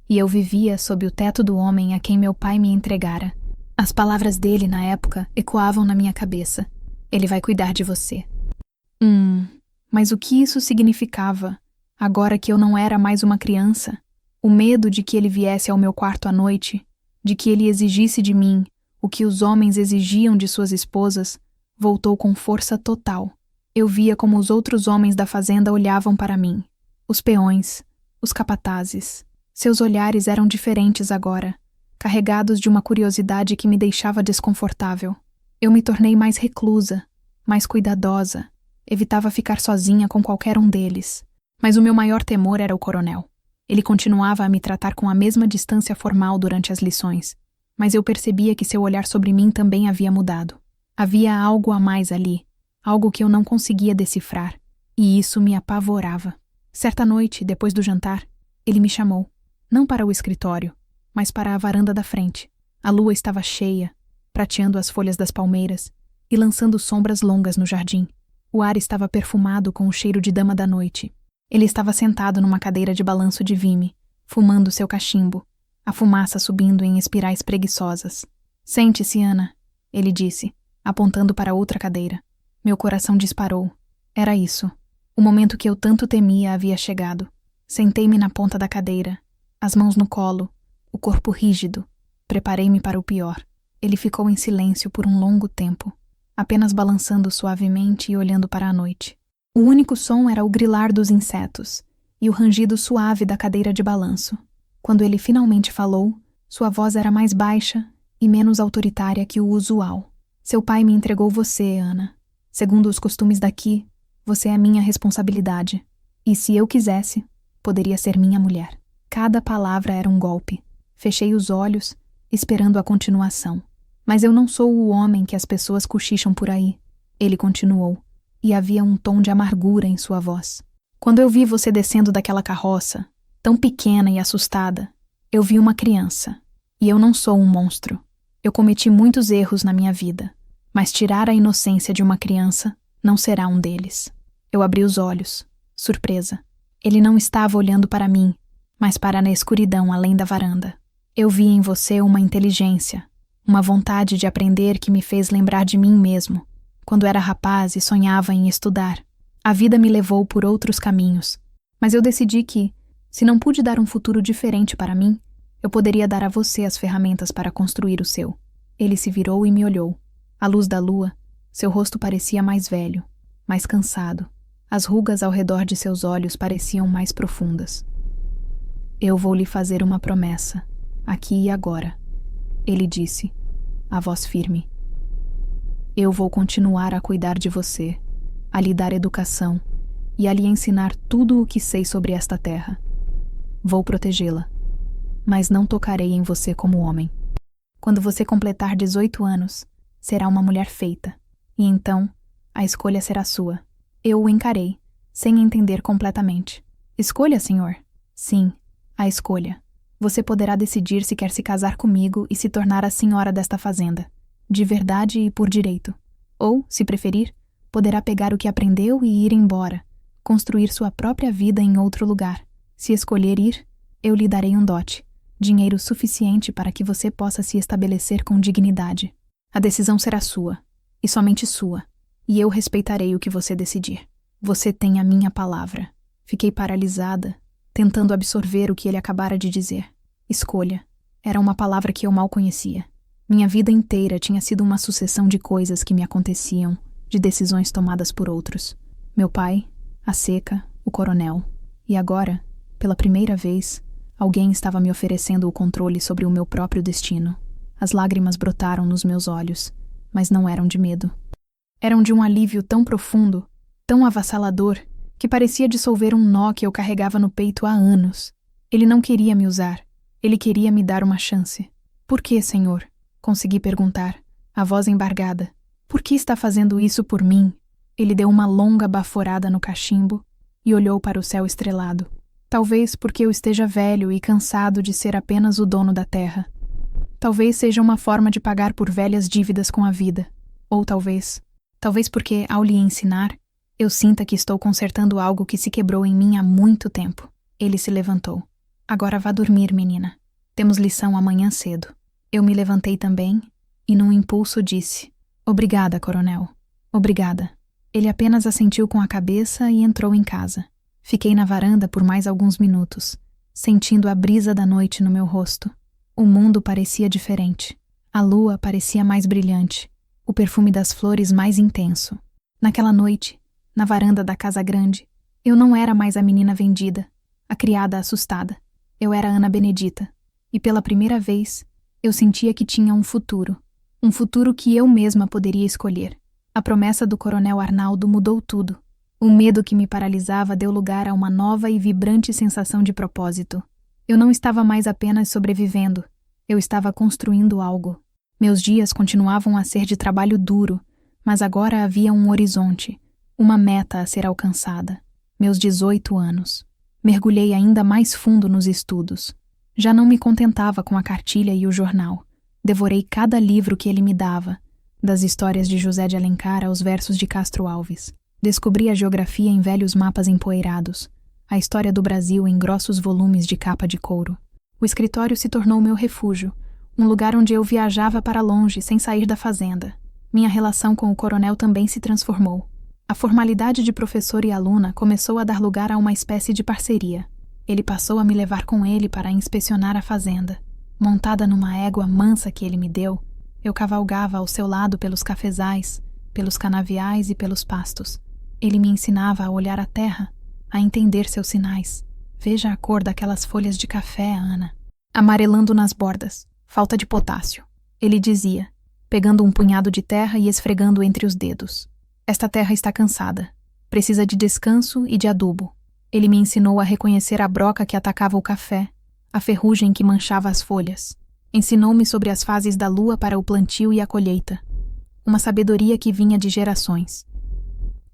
E eu vivia sob o teto do homem a quem meu pai me entregara. As palavras dele, na época, ecoavam na minha cabeça. Ele vai cuidar de você. Mas o que isso significava, agora que eu não era mais uma criança? O medo de que ele viesse ao meu quarto à noite, de que ele exigisse de mim o que os homens exigiam de suas esposas, voltou com força total. Eu via como os outros homens da fazenda olhavam para mim. Os peões, os capatazes. Seus olhares eram diferentes agora, carregados de uma curiosidade que me deixava desconfortável. Eu me tornei mais reclusa, mais cuidadosa, evitava ficar sozinha com qualquer um deles. Mas o meu maior temor era o coronel. Ele continuava a me tratar com a mesma distância formal durante as lições, mas eu percebia que seu olhar sobre mim também havia mudado. Havia algo a mais ali, algo que eu não conseguia decifrar, e isso me apavorava. Certa noite, depois do jantar, ele me chamou. Não para o escritório, mas para a varanda da frente. A lua estava cheia, prateando as folhas das palmeiras e lançando sombras longas no jardim. O ar estava perfumado com o cheiro de dama da noite. Ele estava sentado numa cadeira de balanço de vime, fumando seu cachimbo, a fumaça subindo em espirais preguiçosas. Sente-se, Ana, ele disse, apontando para outra cadeira. Meu coração disparou. Era isso. O momento que eu tanto temia havia chegado. Sentei-me na ponta da cadeira, as mãos no colo, o corpo rígido. Preparei-me para o pior. Ele ficou em silêncio por um longo tempo, apenas balançando suavemente e olhando para a noite. O único som era o grilar dos insetos e o rangido suave da cadeira de balanço. Quando ele finalmente falou, sua voz era mais baixa e menos autoritária que o usual. Seu pai me entregou você, Ana. Segundo os costumes daqui, você é minha responsabilidade. E se eu quisesse, poderia ser minha mulher. Cada palavra era um golpe. Fechei os olhos, esperando a continuação. Mas eu não sou o homem que as pessoas cochicham por aí. Ele continuou, e havia um tom de amargura em sua voz. Quando eu vi você descendo daquela carroça, tão pequena e assustada, eu vi uma criança. E eu não sou um monstro. Eu cometi muitos erros na minha vida, mas tirar a inocência de uma criança não será um deles. Eu abri os olhos, surpresa. Ele não estava olhando para mim, mas para na escuridão além da varanda. Eu vi em você uma inteligência, uma vontade de aprender que me fez lembrar de mim mesmo, quando era rapaz e sonhava em estudar. A vida me levou por outros caminhos, mas eu decidi que, se não pude dar um futuro diferente para mim, eu poderia dar a você as ferramentas para construir o seu. Ele se virou e me olhou. À luz da lua, seu rosto parecia mais velho, mais cansado. As rugas ao redor de seus olhos pareciam mais profundas. Eu vou lhe fazer uma promessa, aqui e agora, ele disse, a voz firme. Eu vou continuar a cuidar de você, a lhe dar educação e a lhe ensinar tudo o que sei sobre esta terra. Vou protegê-la, mas não tocarei em você como homem. Quando você completar 18 anos, será uma mulher feita, e então a escolha será sua. Eu o encarei, sem entender completamente. Escolha, senhor? Sim, a escolha. Você poderá decidir se quer se casar comigo e se tornar a senhora desta fazenda, de verdade e por direito. Ou, se preferir, poderá pegar o que aprendeu e ir embora, construir sua própria vida em outro lugar. Se escolher ir, eu lhe darei um dote, dinheiro suficiente para que você possa se estabelecer com dignidade. A decisão será sua, e somente sua, e eu respeitarei o que você decidir. Você tem a minha palavra. Fiquei paralisada, tentando absorver o que ele acabara de dizer. Escolha. Era uma palavra que eu mal conhecia. Minha vida inteira tinha sido uma sucessão de coisas que me aconteciam, de decisões tomadas por outros. Meu pai, a seca, o coronel. E agora, pela primeira vez, alguém estava me oferecendo o controle sobre o meu próprio destino. As lágrimas brotaram nos meus olhos, mas não eram de medo. Eram de um alívio tão profundo, tão avassalador, que parecia dissolver um nó que eu carregava no peito há anos. Ele não queria me usar. Ele queria me dar uma chance. Por que, Senhor? Consegui perguntar, a voz embargada. Por que está fazendo isso por mim? Ele deu uma longa baforada no cachimbo e olhou para o céu estrelado. Talvez porque eu esteja velho e cansado de ser apenas o dono da terra. Talvez seja uma forma de pagar por velhas dívidas com a vida. Ou talvez porque, ao lhe ensinar, eu sinta que estou consertando algo que se quebrou em mim há muito tempo. Ele se levantou. Agora vá dormir, menina. Temos lição amanhã cedo. Eu me levantei também e, num impulso, disse: Obrigada, coronel. Obrigada. Ele apenas assentiu com a cabeça e entrou em casa. Fiquei na varanda por mais alguns minutos, sentindo a brisa da noite no meu rosto. O mundo parecia diferente. A lua parecia mais brilhante. O perfume das flores mais intenso. Naquela noite, na varanda da casa grande, eu não era mais a menina vendida, a criada assustada. Eu era Ana Benedita. E pela primeira vez, eu sentia que tinha um futuro que eu mesma poderia escolher. A promessa do coronel Arnaldo mudou tudo. O medo que me paralisava deu lugar a uma nova e vibrante sensação de propósito. Eu não estava mais apenas sobrevivendo, eu estava construindo algo. Meus dias continuavam a ser de trabalho duro, mas agora havia um horizonte, uma meta a ser alcançada. Meus 18 anos. Mergulhei ainda mais fundo nos estudos. Já não me contentava com a cartilha e o jornal. Devorei cada livro que ele me dava, das histórias de José de Alencar aos versos de Castro Alves. Descobri a geografia em velhos mapas empoeirados, a história do Brasil em grossos volumes de capa de couro. O escritório se tornou meu refúgio, um lugar onde eu viajava para longe sem sair da fazenda. Minha relação com o coronel também se transformou. A formalidade de professor e aluna começou a dar lugar a uma espécie de parceria. Ele passou a me levar com ele para inspecionar a fazenda. Montada numa égua mansa que ele me deu, eu cavalgava ao seu lado pelos cafezais, pelos canaviais e pelos pastos. Ele me ensinava a olhar a terra, a entender seus sinais. Veja a cor daquelas folhas de café, Ana. Amarelando nas bordas. Falta de potássio. Ele dizia, pegando um punhado de terra e esfregando entre os dedos. Esta terra está cansada. Precisa de descanso e de adubo. Ele me ensinou a reconhecer a broca que atacava o café, a ferrugem que manchava as folhas. Ensinou-me sobre as fases da lua para o plantio e a colheita. Uma sabedoria que vinha de gerações.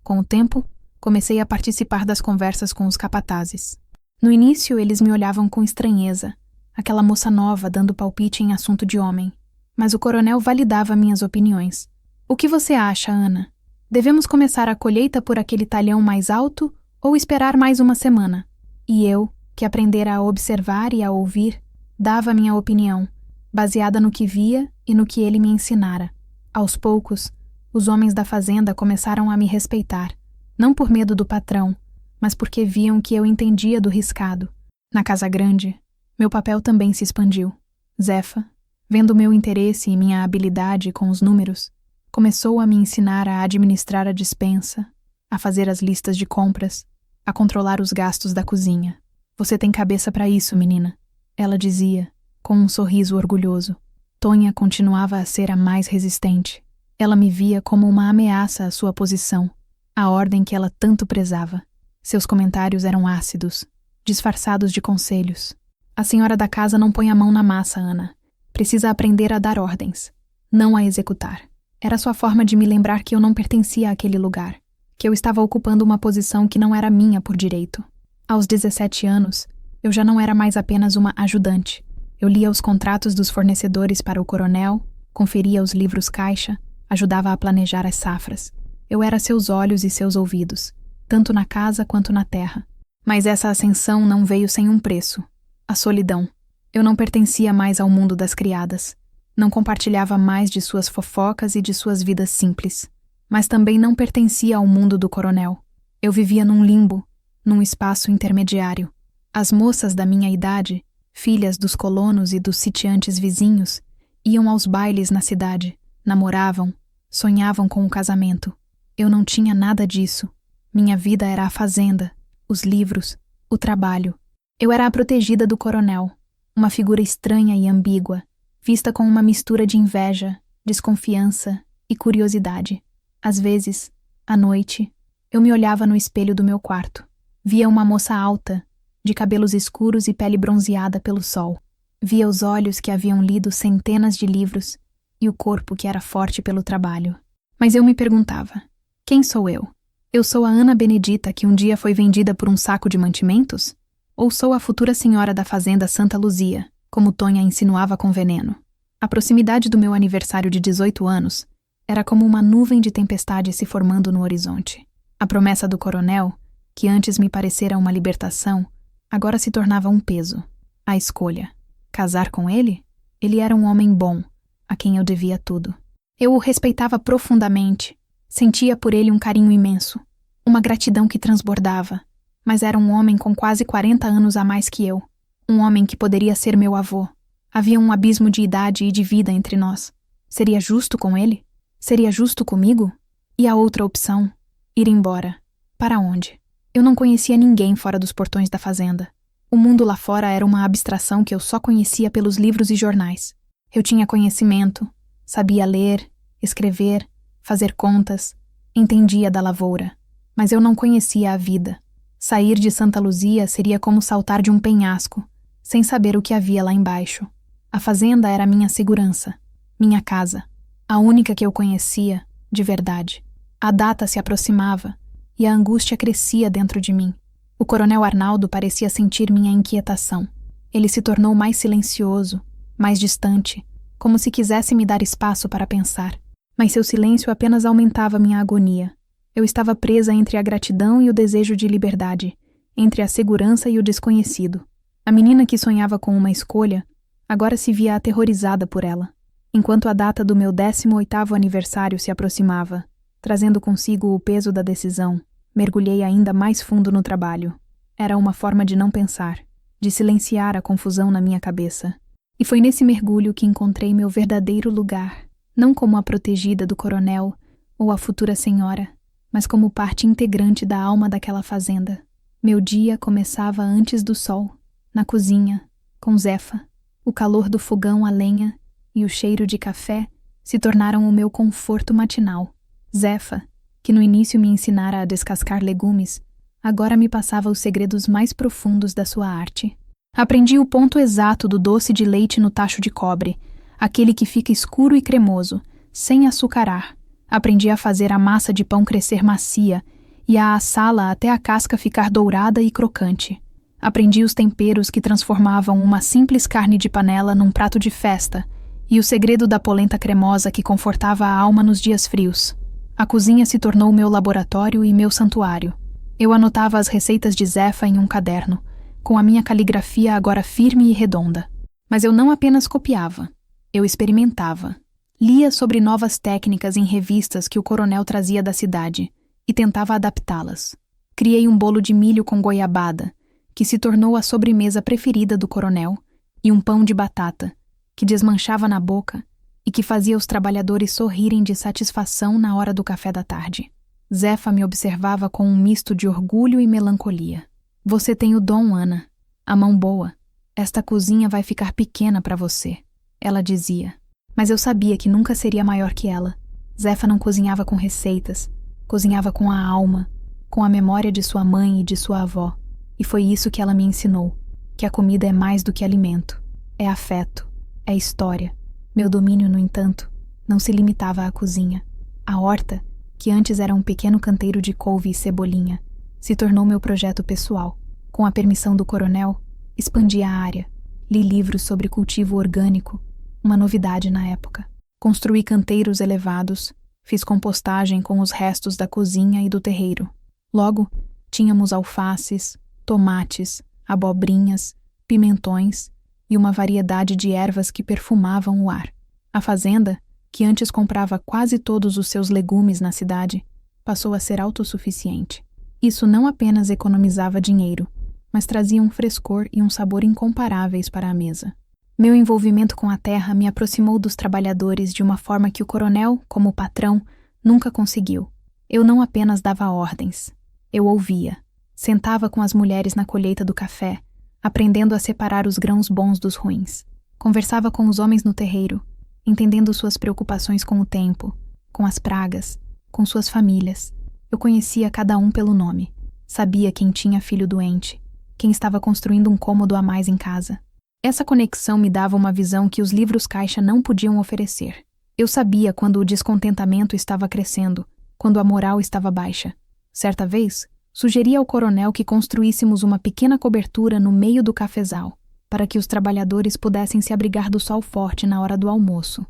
Com o tempo, comecei a participar das conversas com os capatazes. No início, eles me olhavam com estranheza, aquela moça nova dando palpite em assunto de homem. Mas o coronel validava minhas opiniões. O que você acha, Ana? Devemos começar a colheita por aquele talhão mais alto ou esperar mais uma semana? E eu, que aprendera a observar e a ouvir, dava minha opinião, baseada no que via e no que ele me ensinara. Aos poucos, os homens da fazenda começaram a me respeitar, não por medo do patrão, mas porque viam que eu entendia do riscado. Na casa grande, meu papel também se expandiu. Zefa, vendo meu interesse e minha habilidade com os números, começou a me ensinar a administrar a despensa, a fazer as listas de compras, a controlar os gastos da cozinha. Você tem cabeça para isso, menina, ela dizia, com um sorriso orgulhoso. Tonha continuava a ser a mais resistente. Ela me via como uma ameaça à sua posição, à ordem que ela tanto prezava. Seus comentários eram ácidos, disfarçados de conselhos. A senhora da casa não põe a mão na massa, Ana. Precisa aprender a dar ordens, não a executar. Era sua forma de me lembrar que eu não pertencia àquele lugar, que eu estava ocupando uma posição que não era minha por direito. Aos 17 anos, eu já não era mais apenas uma ajudante. Eu lia os contratos dos fornecedores para o coronel, conferia os livros caixa, ajudava a planejar as safras. Eu era seus olhos e seus ouvidos, tanto na casa quanto na terra. Mas essa ascensão não veio sem um preço: a solidão. Eu não pertencia mais ao mundo das criadas. Não compartilhava mais de suas fofocas e de suas vidas simples. Mas também não pertencia ao mundo do coronel. Eu vivia num limbo, num espaço intermediário. As moças da minha idade, filhas dos colonos e dos sitiantes vizinhos, iam aos bailes na cidade, namoravam, sonhavam com o casamento. Eu não tinha nada disso. Minha vida era a fazenda, os livros, o trabalho. Eu era a protegida do coronel, uma figura estranha e ambígua, vista com uma mistura de inveja, desconfiança e curiosidade. Às vezes, à noite, eu me olhava no espelho do meu quarto. Via uma moça alta, de cabelos escuros e pele bronzeada pelo sol. Via os olhos que haviam lido centenas de livros e o corpo que era forte pelo trabalho. Mas eu me perguntava, quem sou eu? Eu sou a Ana Benedita que um dia foi vendida por um saco de mantimentos? Ou sou a futura senhora da fazenda Santa Luzia, como Tonha insinuava com veneno? A proximidade do meu aniversário de 18 anos era como uma nuvem de tempestade se formando no horizonte. A promessa do coronel, que antes me parecera uma libertação, agora se tornava um peso. A escolha. Casar com ele? Ele era um homem bom, a quem eu devia tudo. Eu o respeitava profundamente, sentia por ele um carinho imenso, uma gratidão que transbordava, mas era um homem com quase 40 anos a mais que eu, um homem que poderia ser meu avô. Havia um abismo de idade e de vida entre nós. Seria justo com ele? Seria justo comigo? E a outra opção? Ir embora. Para onde? Eu não conhecia ninguém fora dos portões da fazenda. O mundo lá fora era uma abstração que eu só conhecia pelos livros e jornais. Eu tinha conhecimento, sabia ler, escrever, fazer contas, entendia da lavoura, mas eu não conhecia a vida. Sair de Santa Luzia seria como saltar de um penhasco, sem saber o que havia lá embaixo. A fazenda era minha segurança, minha casa, a única que eu conhecia, de verdade. A data se aproximava e a angústia crescia dentro de mim. O coronel Arnaldo parecia sentir minha inquietação. Ele se tornou mais silencioso, mais distante, como se quisesse me dar espaço para pensar. Mas seu silêncio apenas aumentava minha agonia. Eu estava presa entre a gratidão e o desejo de liberdade, entre a segurança e o desconhecido. A menina que sonhava com uma escolha, agora se via aterrorizada por ela. Enquanto a data do meu 18º aniversário se aproximava, trazendo consigo o peso da decisão, mergulhei ainda mais fundo no trabalho. Era uma forma de não pensar, de silenciar a confusão na minha cabeça. E foi nesse mergulho que encontrei meu verdadeiro lugar, não como a protegida do coronel ou a futura senhora, mas como parte integrante da alma daquela fazenda. Meu dia começava antes do sol, na cozinha, com Zefa. O calor do fogão a lenha e o cheiro de café se tornaram o meu conforto matinal. Zefa, que no início me ensinara a descascar legumes, agora me passava os segredos mais profundos da sua arte. Aprendi o ponto exato do doce de leite no tacho de cobre, aquele que fica escuro e cremoso, sem açucarar. Aprendi a fazer a massa de pão crescer macia e a assá-la até a casca ficar dourada e crocante. Aprendi os temperos que transformavam uma simples carne de panela num prato de festa e o segredo da polenta cremosa que confortava a alma nos dias frios. A cozinha se tornou meu laboratório e meu santuário. Eu anotava as receitas de Zefa em um caderno, com a minha caligrafia agora firme e redonda. Mas eu não apenas copiava, eu experimentava. Lia sobre novas técnicas em revistas que o coronel trazia da cidade e tentava adaptá-las. Criei um bolo de milho com goiabada, que se tornou a sobremesa preferida do coronel, e um pão de batata, que desmanchava na boca e que fazia os trabalhadores sorrirem de satisfação na hora do café da tarde. Zefa me observava com um misto de orgulho e melancolia. Você tem o dom, Ana, a mão boa. Esta cozinha vai ficar pequena para você, ela dizia. Mas eu sabia que nunca seria maior que ela. Zefa não cozinhava com receitas, cozinhava com a alma, com a memória de sua mãe e de sua avó. E foi isso que ela me ensinou, que a comida é mais do que alimento, é afeto, é história. Meu domínio, no entanto, não se limitava à cozinha. A horta, que antes era um pequeno canteiro de couve e cebolinha, se tornou meu projeto pessoal. Com a permissão do coronel, expandi a área, li livros sobre cultivo orgânico, uma novidade na época. Construí canteiros elevados, fiz compostagem com os restos da cozinha e do terreiro. Logo, tínhamos alfaces, tomates, abobrinhas, pimentões e uma variedade de ervas que perfumavam o ar. A fazenda, que antes comprava quase todos os seus legumes na cidade, passou a ser autossuficiente. Isso não apenas economizava dinheiro, mas trazia um frescor e um sabor incomparáveis para a mesa. Meu envolvimento com a terra me aproximou dos trabalhadores de uma forma que o coronel, como patrão, nunca conseguiu. Eu não apenas dava ordens, eu ouvia. Sentava com as mulheres na colheita do café, aprendendo a separar os grãos bons dos ruins. Conversava com os homens no terreiro, entendendo suas preocupações com o tempo, com as pragas, com suas famílias. Eu conhecia cada um pelo nome. Sabia quem tinha filho doente, quem estava construindo um cômodo a mais em casa. Essa conexão me dava uma visão que os livros-caixa não podiam oferecer. Eu sabia quando o descontentamento estava crescendo, quando a moral estava baixa. Certa vez, sugeri ao coronel que construíssemos uma pequena cobertura no meio do cafezal, para que os trabalhadores pudessem se abrigar do sol forte na hora do almoço.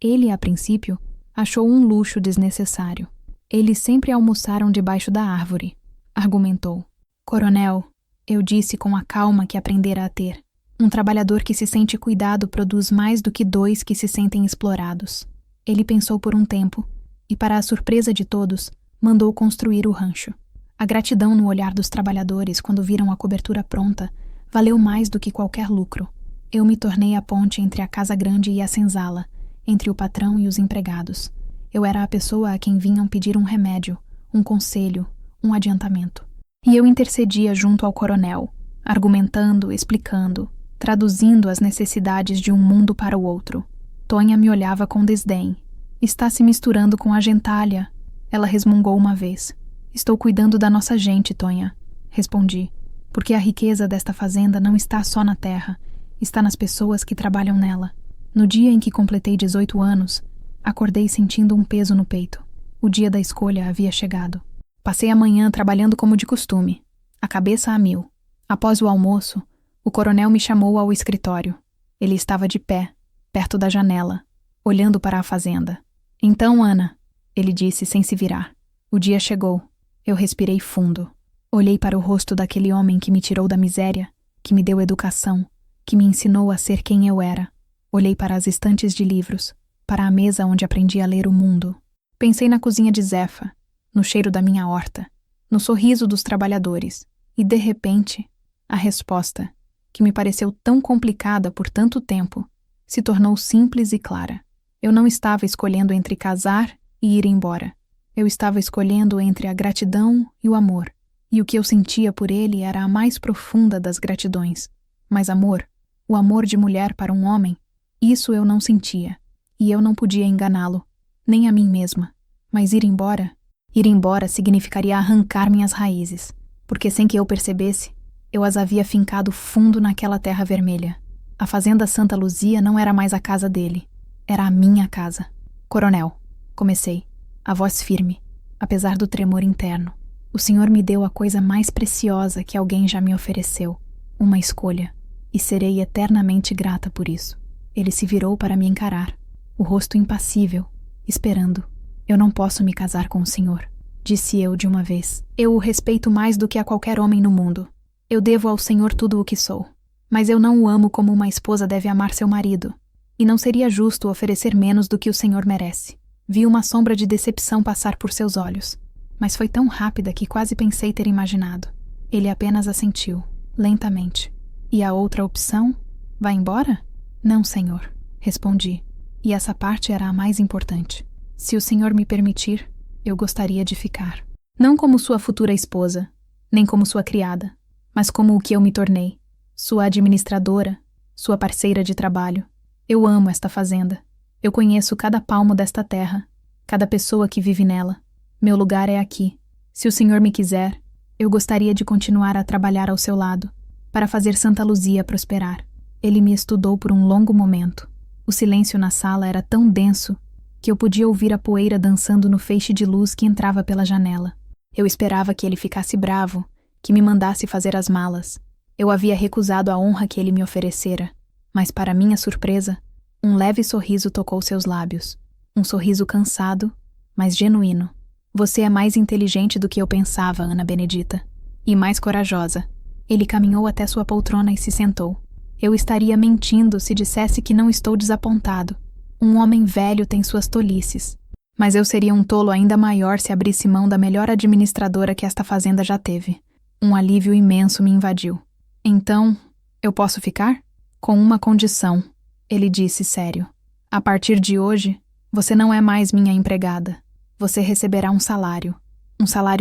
Ele, a princípio, achou um luxo desnecessário. Eles sempre almoçaram debaixo da árvore, argumentou. Coronel, eu disse com a calma que aprendera a ter. Um trabalhador que se sente cuidado produz mais do que dois que se sentem explorados. Ele pensou por um tempo e, para a surpresa de todos, mandou construir o rancho. A gratidão no olhar dos trabalhadores quando viram a cobertura pronta valeu mais do que qualquer lucro. Eu me tornei a ponte entre a casa grande e a senzala, entre o patrão e os empregados. Eu era a pessoa a quem vinham pedir um remédio, um conselho, um adiantamento. E eu intercedia junto ao coronel, argumentando, explicando, traduzindo as necessidades de um mundo para o outro. Tonha me olhava com desdém. Está se misturando com a gentalha. Ela resmungou uma vez. Estou cuidando da nossa gente, Tonha. Respondi. Porque a riqueza desta fazenda não está só na terra, está nas pessoas que trabalham nela. No dia em que completei 18 anos, acordei sentindo um peso no peito. O dia da escolha havia chegado. Passei a manhã trabalhando como de costume, a cabeça a mil. Após o almoço, o coronel me chamou ao escritório. Ele estava de pé, perto da janela, olhando para a fazenda. Então, Ana, ele disse sem se virar. O dia chegou. Eu respirei fundo. Olhei para o rosto daquele homem que me tirou da miséria, que me deu educação, que me ensinou a ser quem eu era. Olhei para as estantes de livros, para a mesa onde aprendi a ler o mundo. Pensei na cozinha de Zefa, no cheiro da minha horta, no sorriso dos trabalhadores, e de repente, a resposta, que me pareceu tão complicada por tanto tempo, se tornou simples e clara. Eu não estava escolhendo entre casar e ir embora. Eu estava escolhendo entre a gratidão e o amor, e o que eu sentia por ele era a mais profunda das gratidões. Mas amor, o amor de mulher para um homem, isso eu não sentia, e eu não podia enganá-lo, nem a mim mesma. Mas ir embora significaria arrancar minhas raízes, porque sem que eu percebesse, eu as havia fincado fundo naquela terra vermelha. A fazenda Santa Luzia não era mais a casa dele, era a minha casa. Coronel, comecei, a voz firme, apesar do tremor interno. O senhor me deu a coisa mais preciosa que alguém já me ofereceu, uma escolha, e serei eternamente grata por isso. Ele se virou para me encarar, o rosto impassível, esperando. Eu não posso me casar com o senhor, disse eu de uma vez. Eu o respeito mais do que a qualquer homem no mundo. Eu devo ao senhor tudo o que sou. Mas eu não o amo como uma esposa deve amar seu marido. E não seria justo oferecer menos do que o senhor merece. Vi uma sombra de decepção passar por seus olhos. Mas foi tão rápida que quase pensei ter imaginado. Ele apenas assentiu, lentamente. E a outra opção? Vai embora? Não, senhor, respondi. E essa parte era a mais importante. Se o senhor me permitir, eu gostaria de ficar. Não como sua futura esposa, nem como sua criada, mas como o que eu me tornei. Sua administradora, sua parceira de trabalho. Eu amo esta fazenda. Eu conheço cada palmo desta terra, cada pessoa que vive nela. Meu lugar é aqui. Se o senhor me quiser, eu gostaria de continuar a trabalhar ao seu lado, para fazer Santa Luzia prosperar. Ele me estudou por um longo momento. O silêncio na sala era tão denso que eu podia ouvir a poeira dançando no feixe de luz que entrava pela janela. Eu esperava que ele ficasse bravo, que me mandasse fazer as malas. Eu havia recusado a honra que ele me oferecera, mas para minha surpresa, um leve sorriso tocou seus lábios. Um sorriso cansado, mas genuíno. Você é mais inteligente do que eu pensava, Ana Benedita, e mais corajosa. Ele caminhou até sua poltrona e se sentou. Eu estaria mentindo se dissesse que não estou desapontado. Um homem velho tem suas tolices. Mas eu seria um tolo ainda maior se abrisse mão da melhor administradora que esta fazenda já teve. Um alívio imenso me invadiu. Então, eu posso ficar? Com uma condição, ele disse sério. A partir de hoje, você não é mais minha empregada. Você receberá um salário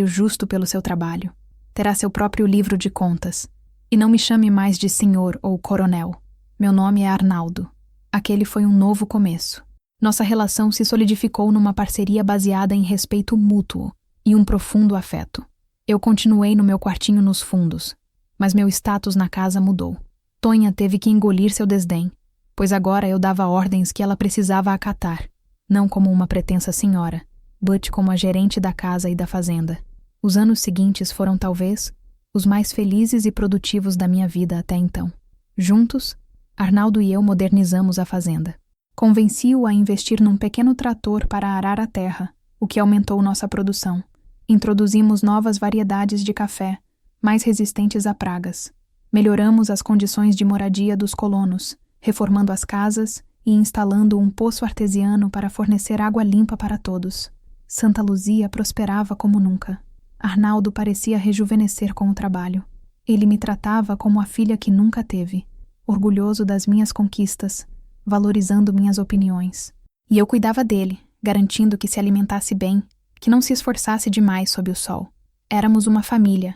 justo pelo seu trabalho. Terá seu próprio livro de contas. E não me chame mais de senhor ou coronel. Meu nome é Arnaldo. Aquele foi um novo começo. Nossa relação se solidificou numa parceria baseada em respeito mútuo e um profundo afeto. Eu continuei no meu quartinho nos fundos, mas meu status na casa mudou. Tonha teve que engolir seu desdém, pois agora eu dava ordens que ela precisava acatar, não como uma pretensa senhora, but como a gerente da casa e da fazenda. Os anos seguintes foram, talvez, os mais felizes e produtivos da minha vida até então. Juntos, Arnaldo e eu modernizamos a fazenda. Convenci-o a investir num pequeno trator para arar a terra, o que aumentou nossa produção. Introduzimos novas variedades de café, mais resistentes a pragas. Melhoramos as condições de moradia dos colonos, reformando as casas e instalando um poço artesiano para fornecer água limpa para todos. Santa Luzia prosperava como nunca. Arnaldo parecia rejuvenescer com o trabalho. Ele me tratava como a filha que nunca teve, orgulhoso das minhas conquistas, valorizando minhas opiniões. E eu cuidava dele, garantindo que se alimentasse bem, que não se esforçasse demais sob o sol. Éramos uma família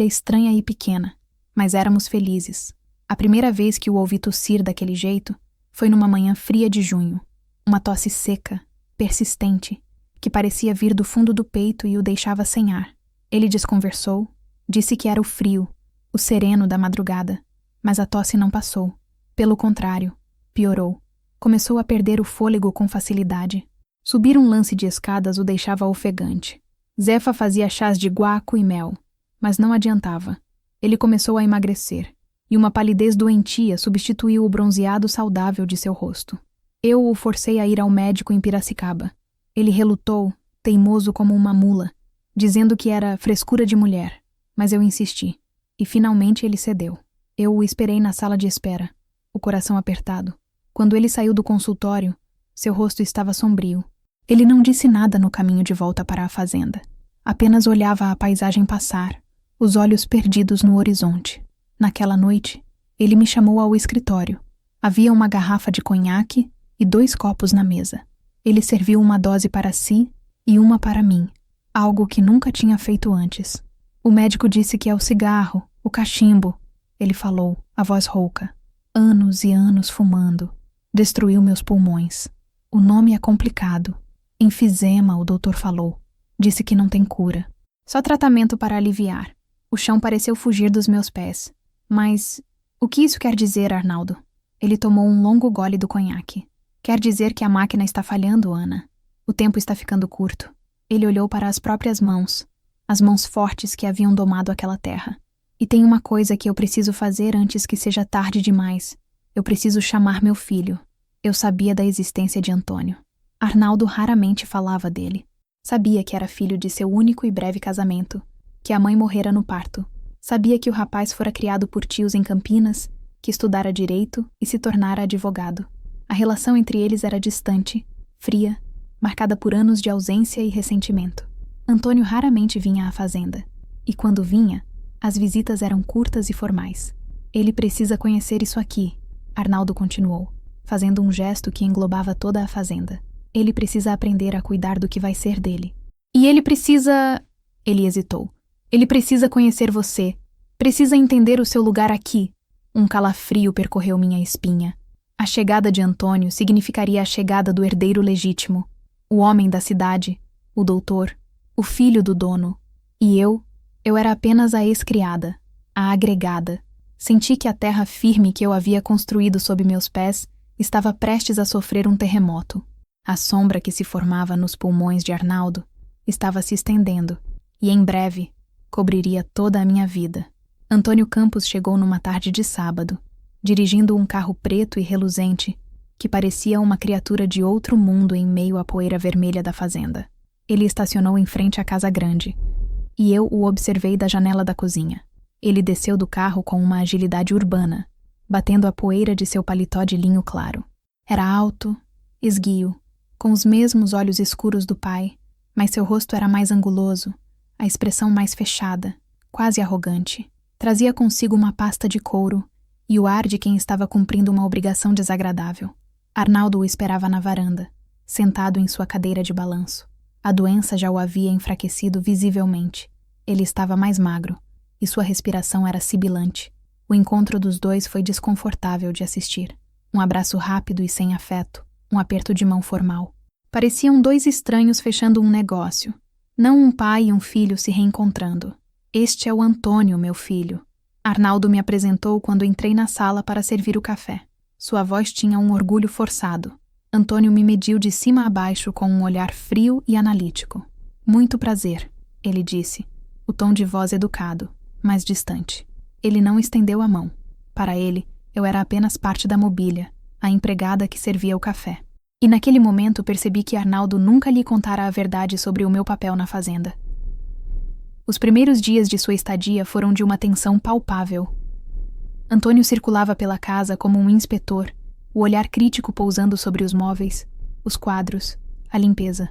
estranha e pequena, mas éramos felizes. A primeira vez que o ouvi tossir daquele jeito foi numa manhã fria de junho, uma tosse seca, persistente, que parecia vir do fundo do peito e o deixava sem ar. Ele desconversou, disse que era o frio, o sereno da madrugada, mas a tosse não passou. Pelo contrário, piorou. Começou a perder o fôlego com facilidade. Subir um lance de escadas o deixava ofegante. Zefa fazia chás de guaco e mel, mas não adiantava. Ele começou a emagrecer, e uma palidez doentia substituiu o bronzeado saudável de seu rosto. Eu o forcei a ir ao médico em Piracicaba. Ele relutou, teimoso como uma mula, dizendo que era frescura de mulher, mas eu insisti, e finalmente ele cedeu. Eu o esperei na sala de espera, o coração apertado. Quando ele saiu do consultório, seu rosto estava sombrio. Ele não disse nada no caminho de volta para a fazenda. Apenas olhava a paisagem passar, os olhos perdidos no horizonte. Naquela noite, ele me chamou ao escritório. Havia uma garrafa de conhaque e 2 copos na mesa. Ele serviu uma dose para si e uma para mim, algo que nunca tinha feito antes. O médico disse que é o cigarro, o cachimbo, ele falou, a voz rouca. Anos e anos fumando. Destruiu meus pulmões. O nome é complicado. Enfisema, o doutor falou. Disse que não tem cura. Só tratamento para aliviar. O chão pareceu fugir dos meus pés. Mas o que isso quer dizer, Arnaldo? Ele tomou um longo gole do conhaque. Quer dizer que a máquina está falhando, Ana. O tempo está ficando curto. Ele olhou para as próprias mãos, as mãos fortes que haviam domado aquela terra. E tem uma coisa que eu preciso fazer antes que seja tarde demais. Eu preciso chamar meu filho. Eu sabia da existência de Antônio. Arnaldo raramente falava dele. Sabia que era filho de seu único e breve casamento, que a mãe morrera no parto. Sabia que o rapaz fora criado por tios em Campinas, que estudara direito e se tornara advogado. A relação entre eles era distante, fria, marcada por anos de ausência e ressentimento. Antônio raramente vinha à fazenda, e quando vinha, as visitas eram curtas e formais. Ele precisa conhecer isso aqui, Arnaldo continuou, fazendo um gesto que englobava toda a fazenda. Ele precisa aprender a cuidar do que vai ser dele. E ele precisa... Ele hesitou. Ele precisa conhecer você. Precisa entender o seu lugar aqui. Um calafrio percorreu minha espinha. A chegada de Antônio significaria a chegada do herdeiro legítimo, o homem da cidade, o doutor, o filho do dono. E eu era apenas a ex-criada, a agregada. Senti que a terra firme que eu havia construído sob meus pés estava prestes a sofrer um terremoto. A sombra que se formava nos pulmões de Arnaldo estava se estendendo, e em breve cobriria toda a minha vida. Antônio Campos chegou numa tarde de sábado, dirigindo um carro preto e reluzente, que parecia uma criatura de outro mundo em meio à poeira vermelha da fazenda. Ele estacionou em frente à casa grande, e eu o observei da janela da cozinha. Ele desceu do carro com uma agilidade urbana, batendo a poeira de seu paletó de linho claro. Era alto, esguio, com os mesmos olhos escuros do pai, mas seu rosto era mais anguloso, a expressão mais fechada, quase arrogante. Trazia consigo uma pasta de couro e o ar de quem estava cumprindo uma obrigação desagradável. Arnaldo o esperava na varanda, sentado em sua cadeira de balanço. A doença já o havia enfraquecido visivelmente. Ele estava mais magro, e sua respiração era sibilante. O encontro dos dois foi desconfortável de assistir. Um abraço rápido e sem afeto, um aperto de mão formal. Pareciam dois estranhos fechando um negócio, não um pai e um filho se reencontrando. Este é o Antônio, meu filho. Arnaldo me apresentou quando entrei na sala para servir o café. Sua voz tinha um orgulho forçado. Antônio me mediu de cima a baixo com um olhar frio e analítico. Muito prazer, ele disse, o tom de voz educado, mas distante. Ele não estendeu a mão. Para ele, eu era apenas parte da mobília, a empregada que servia o café. E naquele momento percebi que Arnaldo nunca lhe contara a verdade sobre o meu papel na fazenda. Os primeiros dias de sua estadia foram de uma tensão palpável. Antônio circulava pela casa como um inspetor, o olhar crítico pousando sobre os móveis, os quadros, a limpeza.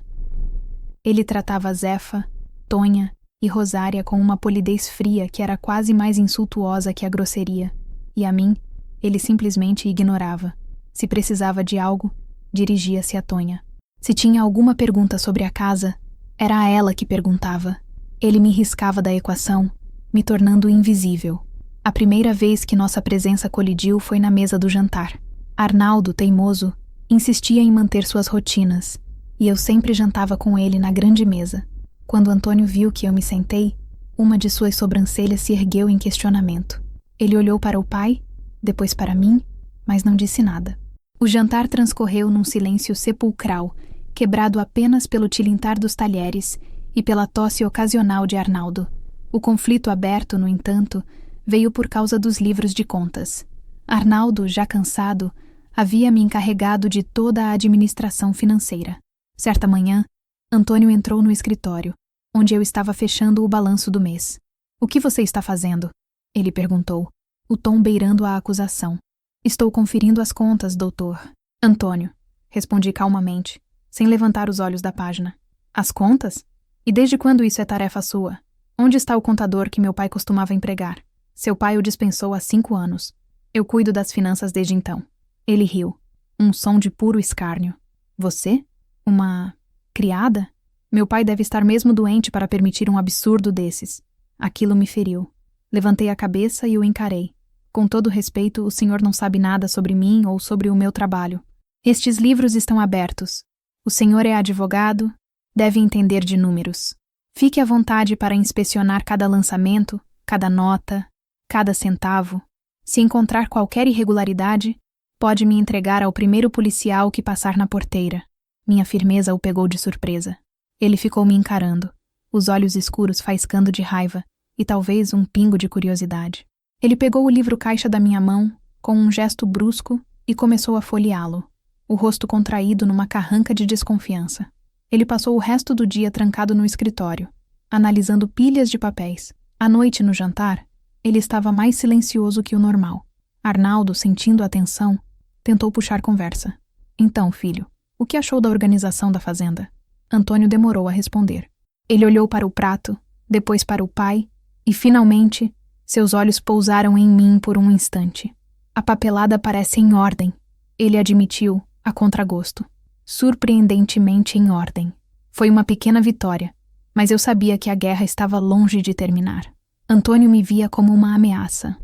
Ele tratava Zefa, Tonha e Rosária com uma polidez fria que era quase mais insultuosa que a grosseria, e a mim, ele simplesmente ignorava. Se precisava de algo, dirigia-se a Tonha. Se tinha alguma pergunta sobre a casa, era a ela que perguntava. Ele me riscava da equação, me tornando invisível. A primeira vez que nossa presença colidiu foi na mesa do jantar. Arnaldo, teimoso, insistia em manter suas rotinas, e eu sempre jantava com ele na grande mesa. Quando Antônio viu que eu me sentei, uma de suas sobrancelhas se ergueu em questionamento. Ele olhou para o pai, depois para mim, mas não disse nada. O jantar transcorreu num silêncio sepulcral, quebrado apenas pelo tilintar dos talheres e pela tosse ocasional de Arnaldo. O conflito aberto, no entanto, veio por causa dos livros de contas. Arnaldo, já cansado, havia me encarregado de toda a administração financeira. Certa manhã, Antônio entrou no escritório, onde eu estava fechando o balanço do mês. "O que você está fazendo?" ele perguntou, o tom beirando a acusação. "Estou conferindo as contas, doutor." "Antônio", respondi calmamente, sem levantar os olhos da página. "As contas? E desde quando isso é tarefa sua? Onde está o contador que meu pai costumava empregar? Seu pai o dispensou há 5 anos. Eu cuido das finanças desde então." Ele riu, um som de puro escárnio. "Você? Uma criada? Meu pai deve estar mesmo doente para permitir um absurdo desses." Aquilo me feriu. Levantei a cabeça e o encarei. "Com todo respeito, o senhor não sabe nada sobre mim ou sobre o meu trabalho. Estes livros estão abertos. O senhor é advogado, deve entender de números. Fique à vontade para inspecionar cada lançamento, cada nota, cada centavo. Se encontrar qualquer irregularidade, pode me entregar ao primeiro policial que passar na porteira." Minha firmeza o pegou de surpresa. Ele ficou me encarando, os olhos escuros faiscando de raiva e talvez um pingo de curiosidade. Ele pegou o livro-caixa da minha mão, com um gesto brusco, e começou a folheá-lo, o rosto contraído numa carranca de desconfiança. Ele passou o resto do dia trancado no escritório, analisando pilhas de papéis. À noite, no jantar, ele estava mais silencioso que o normal. Arnaldo, sentindo a tensão, tentou puxar conversa. "Então, filho, o que achou da organização da fazenda?" Antônio demorou a responder. Ele olhou para o prato, depois para o pai, e, finalmente, seus olhos pousaram em mim por um instante. "A papelada parece em ordem", ele admitiu, a contragosto. "Surpreendentemente em ordem. Foi uma pequena vitória, mas eu sabia que a guerra estava longe de terminar." Antônio me via como uma ameaça,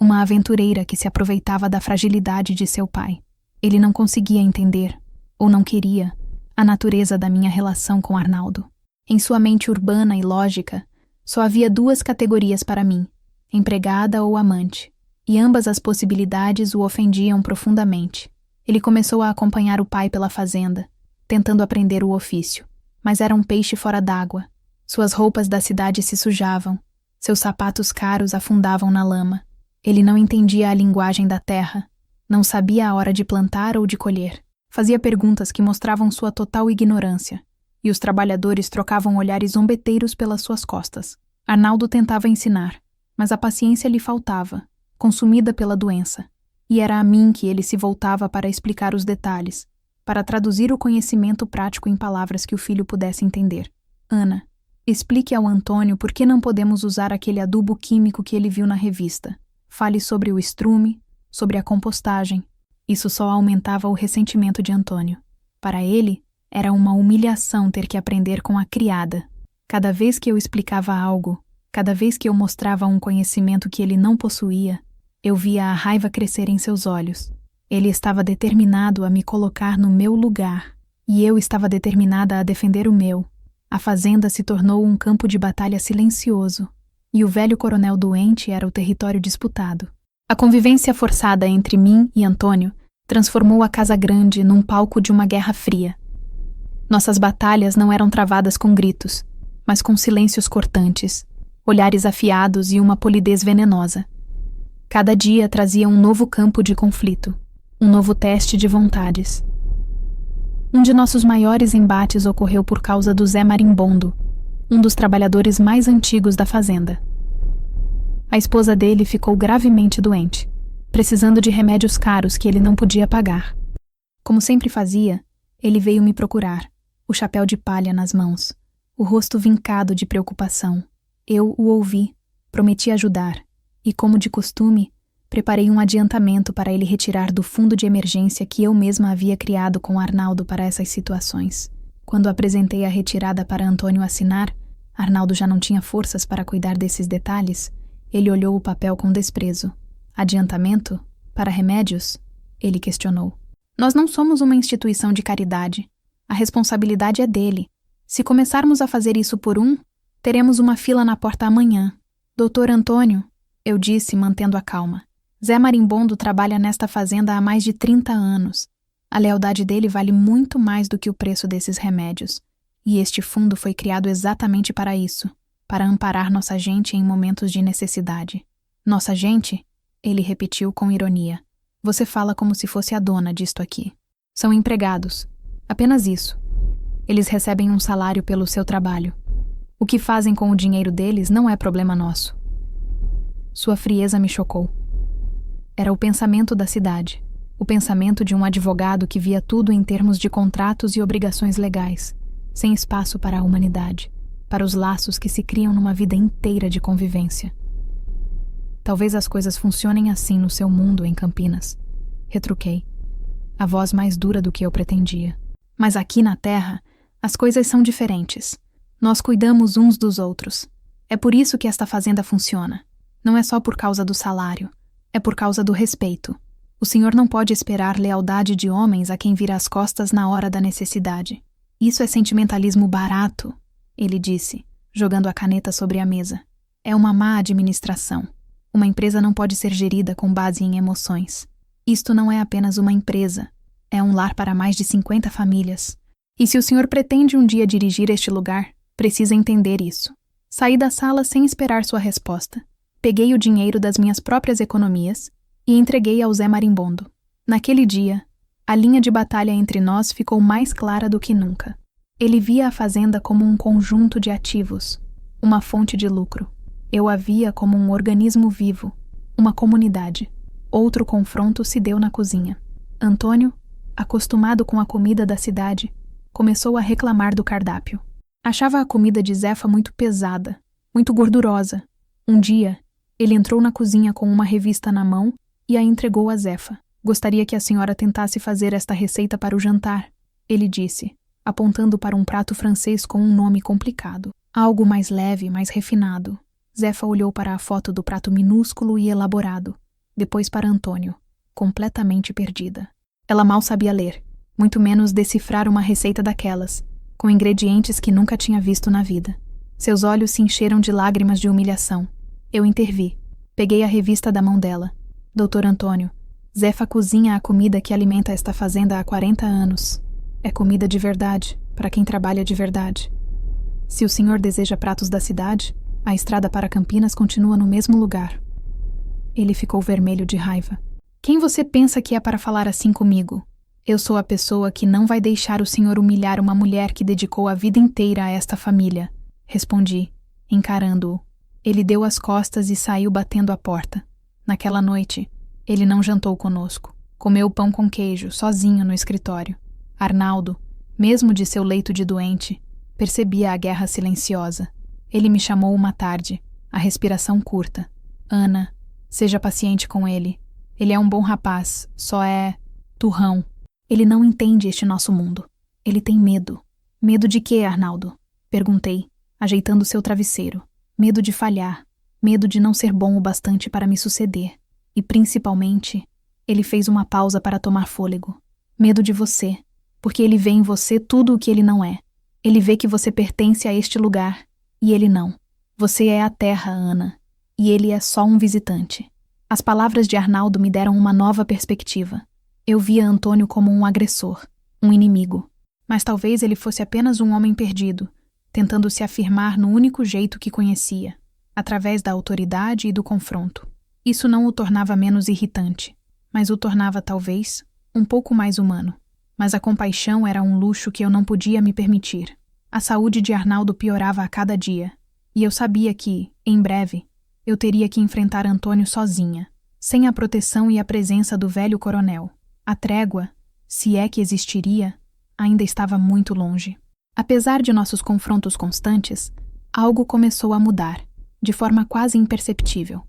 uma aventureira que se aproveitava da fragilidade de seu pai. Ele não conseguia entender, ou não queria, a natureza da minha relação com Arnaldo. Em sua mente urbana e lógica, só havia 2 categorias para mim, empregada ou amante, e ambas as possibilidades o ofendiam profundamente. Ele começou a acompanhar o pai pela fazenda, tentando aprender o ofício, mas era um peixe fora d'água. Suas roupas da cidade se sujavam, seus sapatos caros afundavam na lama. Ele não entendia a linguagem da terra, não sabia a hora de plantar ou de colher. Fazia perguntas que mostravam sua total ignorância, e os trabalhadores trocavam olhares zombeteiros pelas suas costas. Arnaldo tentava ensinar, mas a paciência lhe faltava, consumida pela doença. E era a mim que ele se voltava para explicar os detalhes, para traduzir o conhecimento prático em palavras que o filho pudesse entender. Ana, explique ao Antônio por que não podemos usar aquele adubo químico que ele viu na revista. Fale sobre o estrume, sobre a compostagem. Isso só aumentava o ressentimento de Antônio. Para ele, era uma humilhação ter que aprender com a criada. Cada vez que eu explicava algo, cada vez que eu mostrava um conhecimento que ele não possuía, eu via a raiva crescer em seus olhos. Ele estava determinado a me colocar no meu lugar, e eu estava determinada a defender o meu. A fazenda se tornou um campo de batalha silencioso, e o velho coronel doente era o território disputado. A convivência forçada entre mim e Antônio transformou a Casa Grande num palco de uma guerra fria. Nossas batalhas não eram travadas com gritos, mas com silêncios cortantes, olhares afiados e uma polidez venenosa. Cada dia trazia um novo campo de conflito, um novo teste de vontades. Um de nossos maiores embates ocorreu por causa do Zé Marimbondo, um dos trabalhadores mais antigos da fazenda. A esposa dele ficou gravemente doente, precisando de remédios caros que ele não podia pagar. Como sempre fazia, ele veio me procurar, o chapéu de palha nas mãos, o rosto vincado de preocupação. Eu o ouvi, prometi ajudar, e, como de costume, preparei um adiantamento para ele retirar do fundo de emergência que eu mesma havia criado com Arnaldo para essas situações. Quando apresentei a retirada para Antônio assinar, Arnaldo já não tinha forças para cuidar desses detalhes. Ele olhou o papel com desprezo. Adiantamento? Para remédios? Ele questionou. Nós não somos uma instituição de caridade. A responsabilidade é dele. Se começarmos a fazer isso por um, teremos uma fila na porta amanhã. Doutor Antônio, eu disse, mantendo a calma. Zé Marimbondo trabalha nesta fazenda há mais de 30 anos. A lealdade dele vale muito mais do que o preço desses remédios. E este fundo foi criado exatamente para isso, para amparar nossa gente em momentos de necessidade. Nossa gente? Ele repetiu com ironia. Você fala como se fosse a dona disto aqui. São empregados. Apenas isso. Eles recebem um salário pelo seu trabalho. O que fazem com o dinheiro deles não é problema nosso. Sua frieza me chocou. Era o pensamento da cidade, o pensamento de um advogado que via tudo em termos de contratos e obrigações legais, sem espaço para a humanidade, para os laços que se criam numa vida inteira de convivência. Talvez as coisas funcionem assim no seu mundo em Campinas. Retruquei, a voz mais dura do que eu pretendia. Mas aqui na Terra, as coisas são diferentes. Nós cuidamos uns dos outros. É por isso que esta fazenda funciona. Não é só por causa do salário. É por causa do respeito. O senhor não pode esperar lealdade de homens a quem vira as costas na hora da necessidade. Isso é sentimentalismo barato, ele disse, jogando a caneta sobre a mesa. É uma má administração. Uma empresa não pode ser gerida com base em emoções. Isto não é apenas uma empresa. É um lar para mais de 50 famílias. E se o senhor pretende um dia dirigir este lugar, precisa entender isso. Saí da sala sem esperar sua resposta. Peguei o dinheiro das minhas próprias economias e entreguei ao Zé Marimbondo. Naquele dia, a linha de batalha entre nós ficou mais clara do que nunca. Ele via a fazenda como um conjunto de ativos, uma fonte de lucro. Eu a via como um organismo vivo, uma comunidade. Outro confronto se deu na cozinha. Antônio, acostumado com a comida da cidade, começou a reclamar do cardápio. Achava a comida de Zefa muito pesada, muito gordurosa. Um dia, ele entrou na cozinha com uma revista na mão e a entregou a Zefa. Gostaria que a senhora tentasse fazer esta receita para o jantar, ele disse, apontando para um prato francês com um nome complicado. Algo mais leve, mais refinado. Zefa olhou para a foto do prato minúsculo e elaborado, depois para Antônio, completamente perdida. Ela mal sabia ler, muito menos decifrar uma receita daquelas, com ingredientes que nunca tinha visto na vida. Seus olhos se encheram de lágrimas de humilhação. Eu intervi. Peguei a revista da mão dela. Doutor Antônio, Zefa cozinha a comida que alimenta esta fazenda há 40 anos. É comida de verdade, para quem trabalha de verdade. Se o senhor deseja pratos da cidade, a estrada para Campinas continua no mesmo lugar. Ele ficou vermelho de raiva. Quem você pensa que é para falar assim comigo? Eu sou a pessoa que não vai deixar o senhor humilhar uma mulher que dedicou a vida inteira a esta família. Respondi, encarando-o. Ele deu as costas e saiu batendo a porta. Naquela noite, Ele não jantou conosco. Comeu pão com queijo, sozinho no escritório. Arnaldo, mesmo de seu leito de doente, percebia a guerra silenciosa. Ele me chamou uma tarde, a respiração curta. Ana, seja paciente com ele. Ele é um bom rapaz, só é... turrão. Ele não entende este nosso mundo. Ele tem medo. Medo de quê, Arnaldo? Perguntei, ajeitando seu travesseiro. Medo de falhar. Medo de não ser bom o bastante para me suceder. E, principalmente, ele fez uma pausa para tomar fôlego. Medo de você, porque ele vê em você tudo o que ele não é. Ele vê que você pertence a este lugar, e ele não. Você é a terra, Ana, e ele é só um visitante. As palavras de Arnaldo me deram uma nova perspectiva. Eu via Antônio como um agressor, um inimigo. Mas talvez ele fosse apenas um homem perdido, tentando se afirmar no único jeito que conhecia, através da autoridade e do confronto. Isso não o tornava menos irritante, mas o tornava, talvez, um pouco mais humano. Mas a compaixão era um luxo que eu não podia me permitir. A saúde de Arnaldo piorava a cada dia, e eu sabia que, em breve, eu teria que enfrentar Antônio sozinha, sem a proteção e a presença do velho coronel. A trégua, se é que existiria, ainda estava muito longe. Apesar de nossos confrontos constantes, algo começou a mudar, de forma quase imperceptível.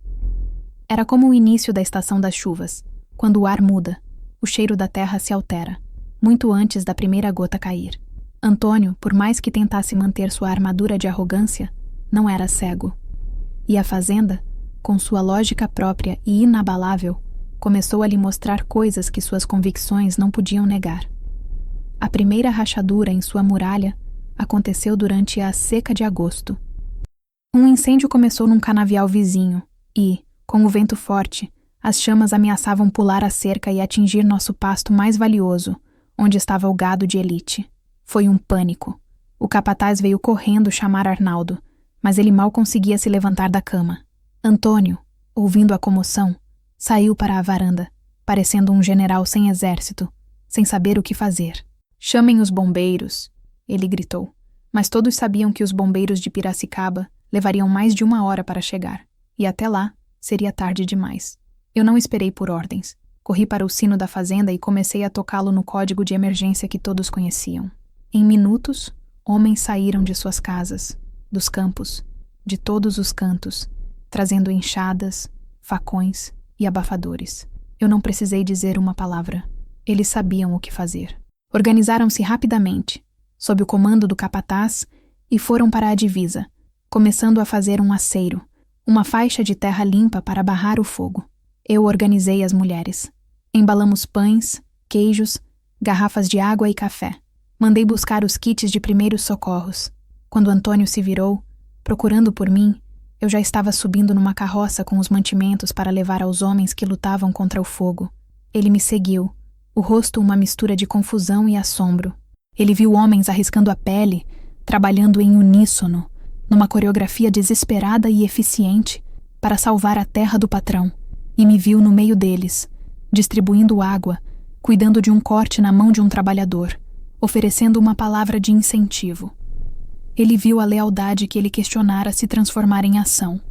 Era como o início da estação das chuvas, quando o ar muda, o cheiro da terra se altera, muito antes da primeira gota cair. Antônio, por mais que tentasse manter sua armadura de arrogância, não era cego. E a fazenda, com sua lógica própria e inabalável, começou a lhe mostrar coisas que suas convicções não podiam negar. A primeira rachadura em sua muralha aconteceu durante a seca de agosto. Um incêndio começou num canavial vizinho e, com o vento forte, as chamas ameaçavam pular a cerca e atingir nosso pasto mais valioso, onde estava o gado de elite. Foi um pânico. O capataz veio correndo chamar Arnaldo, mas ele mal conseguia se levantar da cama. Antônio, ouvindo a comoção, saiu para a varanda, parecendo um general sem exército, sem saber o que fazer. "Chamem os bombeiros", ele gritou, mas todos sabiam que os bombeiros de Piracicaba levariam mais de 1 hora para chegar, e até lá seria tarde demais. Eu não esperei por ordens. Corri para o sino da fazenda e comecei a tocá-lo no código de emergência que todos conheciam. Em minutos, homens saíram de suas casas, dos campos, de todos os cantos, trazendo enxadas, facões e abafadores. Eu não precisei dizer uma palavra. Eles sabiam o que fazer. Organizaram-se rapidamente, sob o comando do capataz, e foram para a divisa, começando a fazer um aceiro, uma faixa de terra limpa para barrar o fogo. Eu organizei as mulheres. Embalamos pães, queijos, garrafas de água e café. Mandei buscar os kits de primeiros socorros. Quando Antônio se virou, procurando por mim, eu já estava subindo numa carroça com os mantimentos para levar aos homens que lutavam contra o fogo. Ele me seguiu, o rosto uma mistura de confusão e assombro. Ele viu homens arriscando a pele, trabalhando em uníssono, numa coreografia desesperada e eficiente, para salvar a terra do patrão, e me viu no meio deles, distribuindo água, cuidando de um corte na mão de um trabalhador, oferecendo uma palavra de incentivo. Ele viu a lealdade que ele questionara se transformar em ação.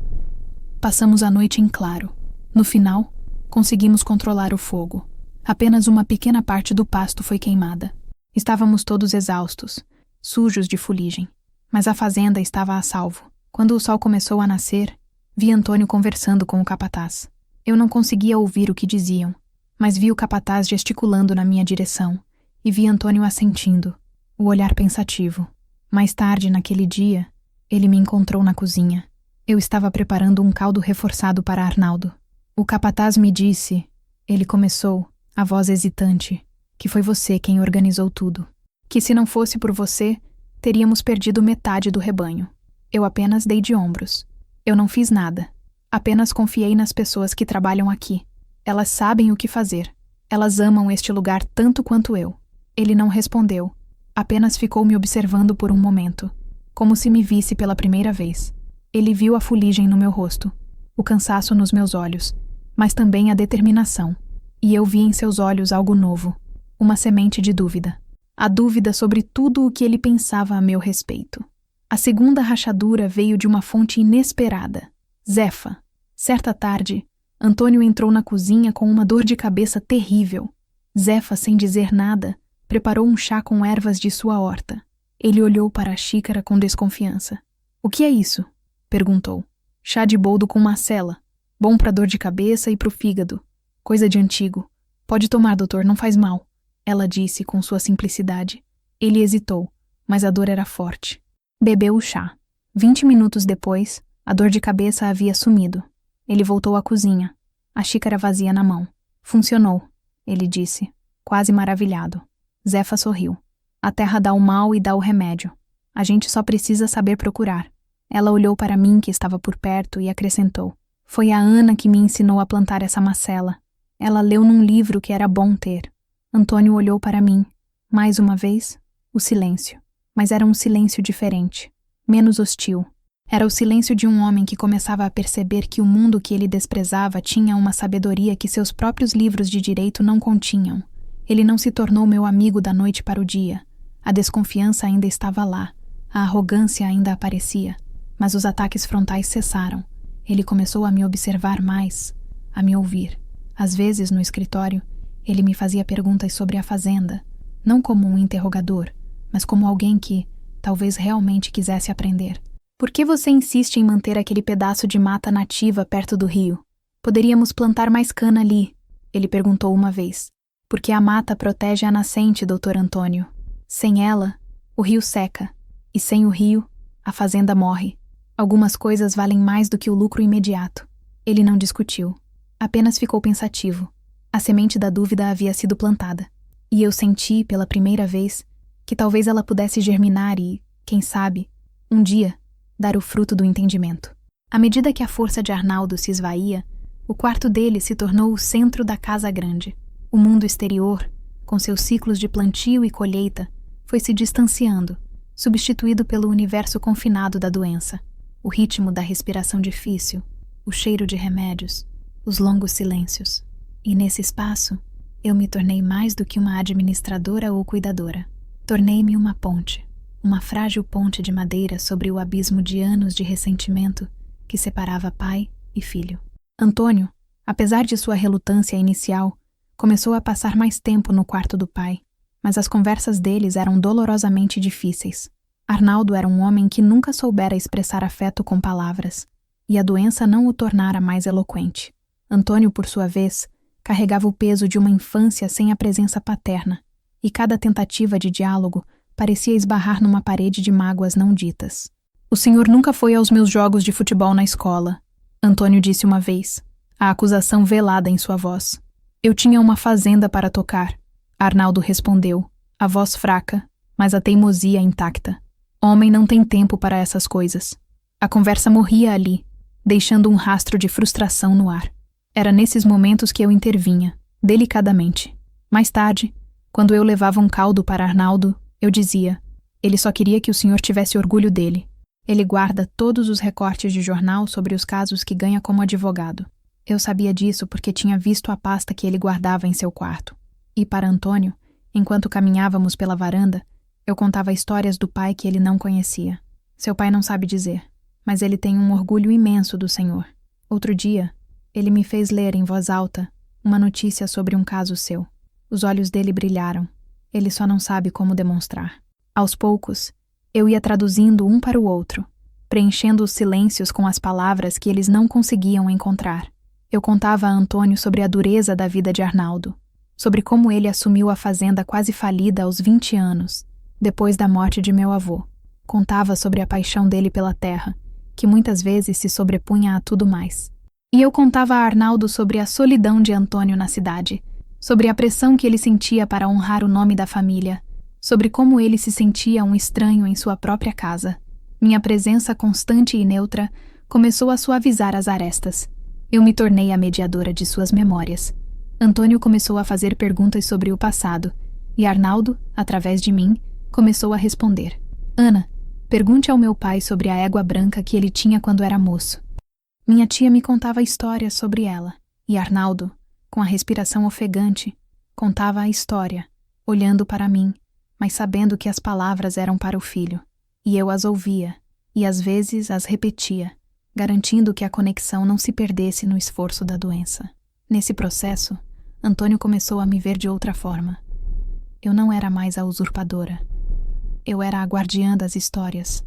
Passamos a noite em claro. No final, conseguimos controlar o fogo. Apenas uma pequena parte do pasto foi queimada. Estávamos todos exaustos, sujos de fuligem, mas a fazenda estava a salvo. Quando o sol começou a nascer, vi Antônio conversando com o capataz. Eu não conseguia ouvir o que diziam, mas vi o capataz gesticulando na minha direção e vi Antônio assentindo, o olhar pensativo. Mais tarde, naquele dia, ele me encontrou na cozinha. Eu estava preparando um caldo reforçado para Arnaldo. "O capataz me disse", ele começou, a voz hesitante, "que foi você quem organizou tudo. Que se não fosse por você, teríamos perdido metade do rebanho. Eu apenas dei de ombros. Eu não fiz nada. Apenas confiei nas pessoas que trabalham aqui. Elas sabem o que fazer. Elas amam este lugar tanto quanto eu." Ele não respondeu. Apenas ficou me observando por um momento, como se me visse pela primeira vez. Ele viu a fuligem no meu rosto, o cansaço nos meus olhos, mas também a determinação. E eu vi em seus olhos algo novo, uma semente de dúvida. A dúvida sobre tudo o que ele pensava a meu respeito. A segunda rachadura veio de uma fonte inesperada. Zefa. Certa tarde, Antônio entrou na cozinha com uma dor de cabeça terrível. Zefa, sem dizer nada, preparou um chá com ervas de sua horta. Ele olhou para a xícara com desconfiança. "O que é isso?" perguntou. "Chá de boldo com macela. Bom para dor de cabeça e para o fígado. Coisa de antigo. Pode tomar, doutor, não faz mal", ela disse com sua simplicidade. Ele hesitou, mas a dor era forte. Bebeu o chá. 20 minutos depois, a dor de cabeça havia sumido. Ele voltou à cozinha, a xícara vazia na mão. "Funcionou", ele disse, quase maravilhado. Zefa sorriu. "A terra dá o mal e dá o remédio. A gente só precisa saber procurar." Ela olhou para mim, que estava por perto, e acrescentou: "Foi a Ana que me ensinou a plantar essa macela. Ela leu num livro que era bom ter." Antônio olhou para mim. Mais uma vez, o silêncio. Mas era um silêncio diferente, menos hostil. Era o silêncio de um homem que começava a perceber que o mundo que ele desprezava tinha uma sabedoria que seus próprios livros de direito não continham. Ele não se tornou meu amigo da noite para o dia. A desconfiança ainda estava lá. A arrogância ainda aparecia. Mas os ataques frontais cessaram. Ele começou a me observar mais, a me ouvir. Às vezes, no escritório, ele me fazia perguntas sobre a fazenda, não como um interrogador, mas como alguém que, talvez realmente quisesse aprender. "Por que você insiste em manter aquele pedaço de mata nativa perto do rio? Poderíamos plantar mais cana ali", ele perguntou uma vez. "Porque a mata protege a nascente, Dr. Antônio. Sem ela, o rio seca. E sem o rio, a fazenda morre. Algumas coisas valem mais do que o lucro imediato." Ele não discutiu. Apenas ficou pensativo. A semente da dúvida havia sido plantada. E eu senti, pela primeira vez, que talvez ela pudesse germinar e, quem sabe, um dia, dar o fruto do entendimento. À medida que a força de Arnaldo se esvaía, o quarto dele se tornou o centro da casa grande. O mundo exterior, com seus ciclos de plantio e colheita, foi se distanciando, substituído pelo universo confinado da doença, o ritmo da respiração difícil, o cheiro de remédios, os longos silêncios. E nesse espaço, eu me tornei mais do que uma administradora ou cuidadora. Tornei-me uma ponte, uma frágil ponte de madeira sobre o abismo de anos de ressentimento que separava pai e filho. Antônio, apesar de sua relutância inicial, começou a passar mais tempo no quarto do pai, mas as conversas deles eram dolorosamente difíceis. Arnaldo era um homem que nunca soubera expressar afeto com palavras, e a doença não o tornara mais eloquente. Antônio, por sua vez, carregava o peso de uma infância sem a presença paterna, e cada tentativa de diálogo parecia esbarrar numa parede de mágoas não ditas. "O senhor nunca foi aos meus jogos de futebol na escola", Antônio disse uma vez, a acusação velada em sua voz. "Eu tinha uma fazenda para tocar", Arnaldo respondeu, a voz fraca, mas a teimosia intacta. "Homem não tem tempo para essas coisas." A conversa morria ali, deixando um rastro de frustração no ar. Era nesses momentos que eu intervinha, delicadamente. Mais tarde, quando eu levava um caldo para Arnaldo, eu dizia: "Ele só queria que o senhor tivesse orgulho dele. Ele guarda todos os recortes de jornal sobre os casos que ganha como advogado." Eu sabia disso porque tinha visto a pasta que ele guardava em seu quarto. E para Antônio, enquanto caminhávamos pela varanda, eu contava histórias do pai que ele não conhecia. Seu pai não sabe dizer, mas ele tem um orgulho imenso do senhor. Outro dia, ele me fez ler em voz alta uma notícia sobre um caso seu. Os olhos dele brilharam. Ele só não sabe como demonstrar. Aos poucos, eu ia traduzindo um para o outro, preenchendo os silêncios com as palavras que eles não conseguiam encontrar. Eu contava a Antônio sobre a dureza da vida de Arnaldo, sobre como ele assumiu a fazenda quase falida aos 20 anos, depois da morte de meu avô. Contava sobre a paixão dele pela terra, que muitas vezes se sobrepunha a tudo mais. E eu contava a Arnaldo sobre a solidão de Antônio na cidade, sobre a pressão que ele sentia para honrar o nome da família, sobre como ele se sentia um estranho em sua própria casa. Minha presença constante e neutra começou a suavizar as arestas. Eu me tornei a mediadora de suas memórias. Antônio começou a fazer perguntas sobre o passado, e Arnaldo, através de mim, começou a responder. "Ana, pergunte ao meu pai sobre a égua branca que ele tinha quando era moço." Minha tia me contava histórias sobre ela, e Arnaldo, com a respiração ofegante, contava a história, olhando para mim, mas sabendo que as palavras eram para o filho. E eu as ouvia, e às vezes as repetia, garantindo que a conexão não se perdesse no esforço da doença. Nesse processo, Antônio começou a me ver de outra forma. Eu não era mais a usurpadora. Eu era a guardiã das histórias,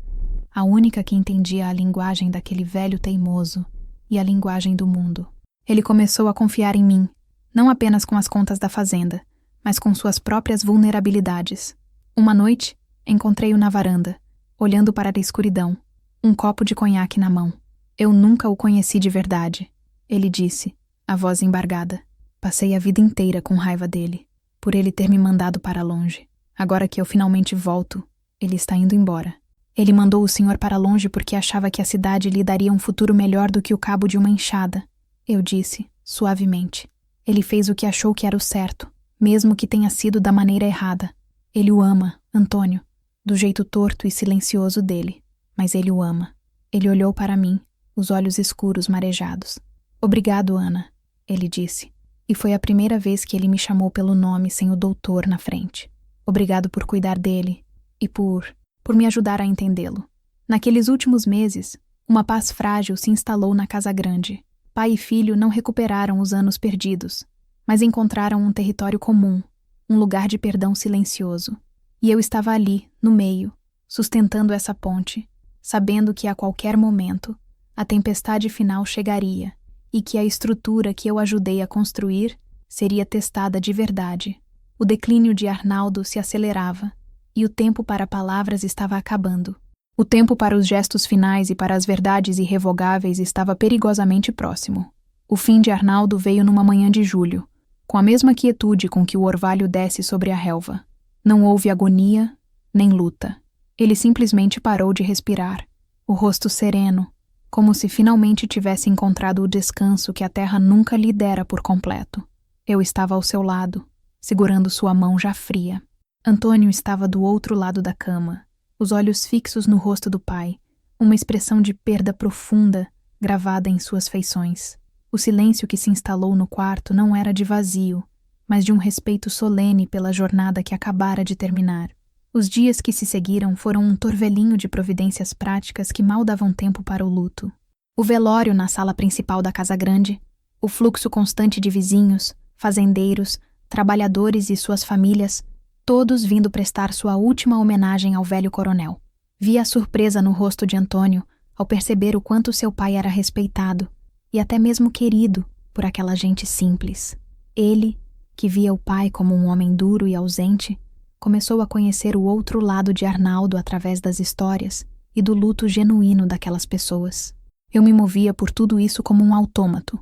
a única que entendia a linguagem daquele velho teimoso e a linguagem do mundo. Ele começou a confiar em mim, não apenas com as contas da fazenda, mas com suas próprias vulnerabilidades. Uma noite, encontrei-o na varanda, olhando para a escuridão, um copo de conhaque na mão. Eu nunca o conheci de verdade, ele disse, a voz embargada. Passei a vida inteira com raiva dele, por ele ter me mandado para longe. Agora que eu finalmente volto, ele está indo embora. Ele mandou o senhor para longe porque achava que a cidade lhe daria um futuro melhor do que o cabo de uma enxada, eu disse, suavemente. Ele fez o que achou que era o certo, mesmo que tenha sido da maneira errada. Ele o ama, Antônio, do jeito torto e silencioso dele, mas ele o ama. Ele olhou para mim, os olhos escuros marejados. Obrigado, Ana, ele disse, e foi a primeira vez que ele me chamou pelo nome sem o doutor na frente. Obrigado por cuidar dele e por me ajudar a entendê-lo. Naqueles últimos meses, uma paz frágil se instalou na casa grande. Pai e filho não recuperaram os anos perdidos, mas encontraram um território comum, um lugar de perdão silencioso. E eu estava ali, no meio, sustentando essa ponte, sabendo que a qualquer momento a tempestade final chegaria e que a estrutura que eu ajudei a construir seria testada de verdade. O declínio de Arnaldo se acelerava e o tempo para palavras estava acabando. O tempo para os gestos finais e para as verdades irrevogáveis estava perigosamente próximo. O fim de Arnaldo veio numa manhã de julho, com a mesma quietude com que o orvalho desce sobre a relva. Não houve agonia, nem luta. Ele simplesmente parou de respirar, o rosto sereno, como se finalmente tivesse encontrado o descanso que a terra nunca lhe dera por completo. Eu estava ao seu lado, segurando sua mão já fria. Antônio estava do outro lado da cama, os olhos fixos no rosto do pai, uma expressão de perda profunda gravada em suas feições. O silêncio que se instalou no quarto não era de vazio, mas de um respeito solene pela jornada que acabara de terminar. Os dias que se seguiram foram um torvelinho de providências práticas que mal davam tempo para o luto. O velório na sala principal da casa grande, o fluxo constante de vizinhos, fazendeiros, trabalhadores e suas famílias, todos vindo prestar sua última homenagem ao velho coronel. Vi a surpresa no rosto de Antônio ao perceber o quanto seu pai era respeitado e até mesmo querido por aquela gente simples. Ele, que via o pai como um homem duro e ausente, começou a conhecer o outro lado de Arnaldo através das histórias e do luto genuíno daquelas pessoas. Eu me movia por tudo isso como um autômato,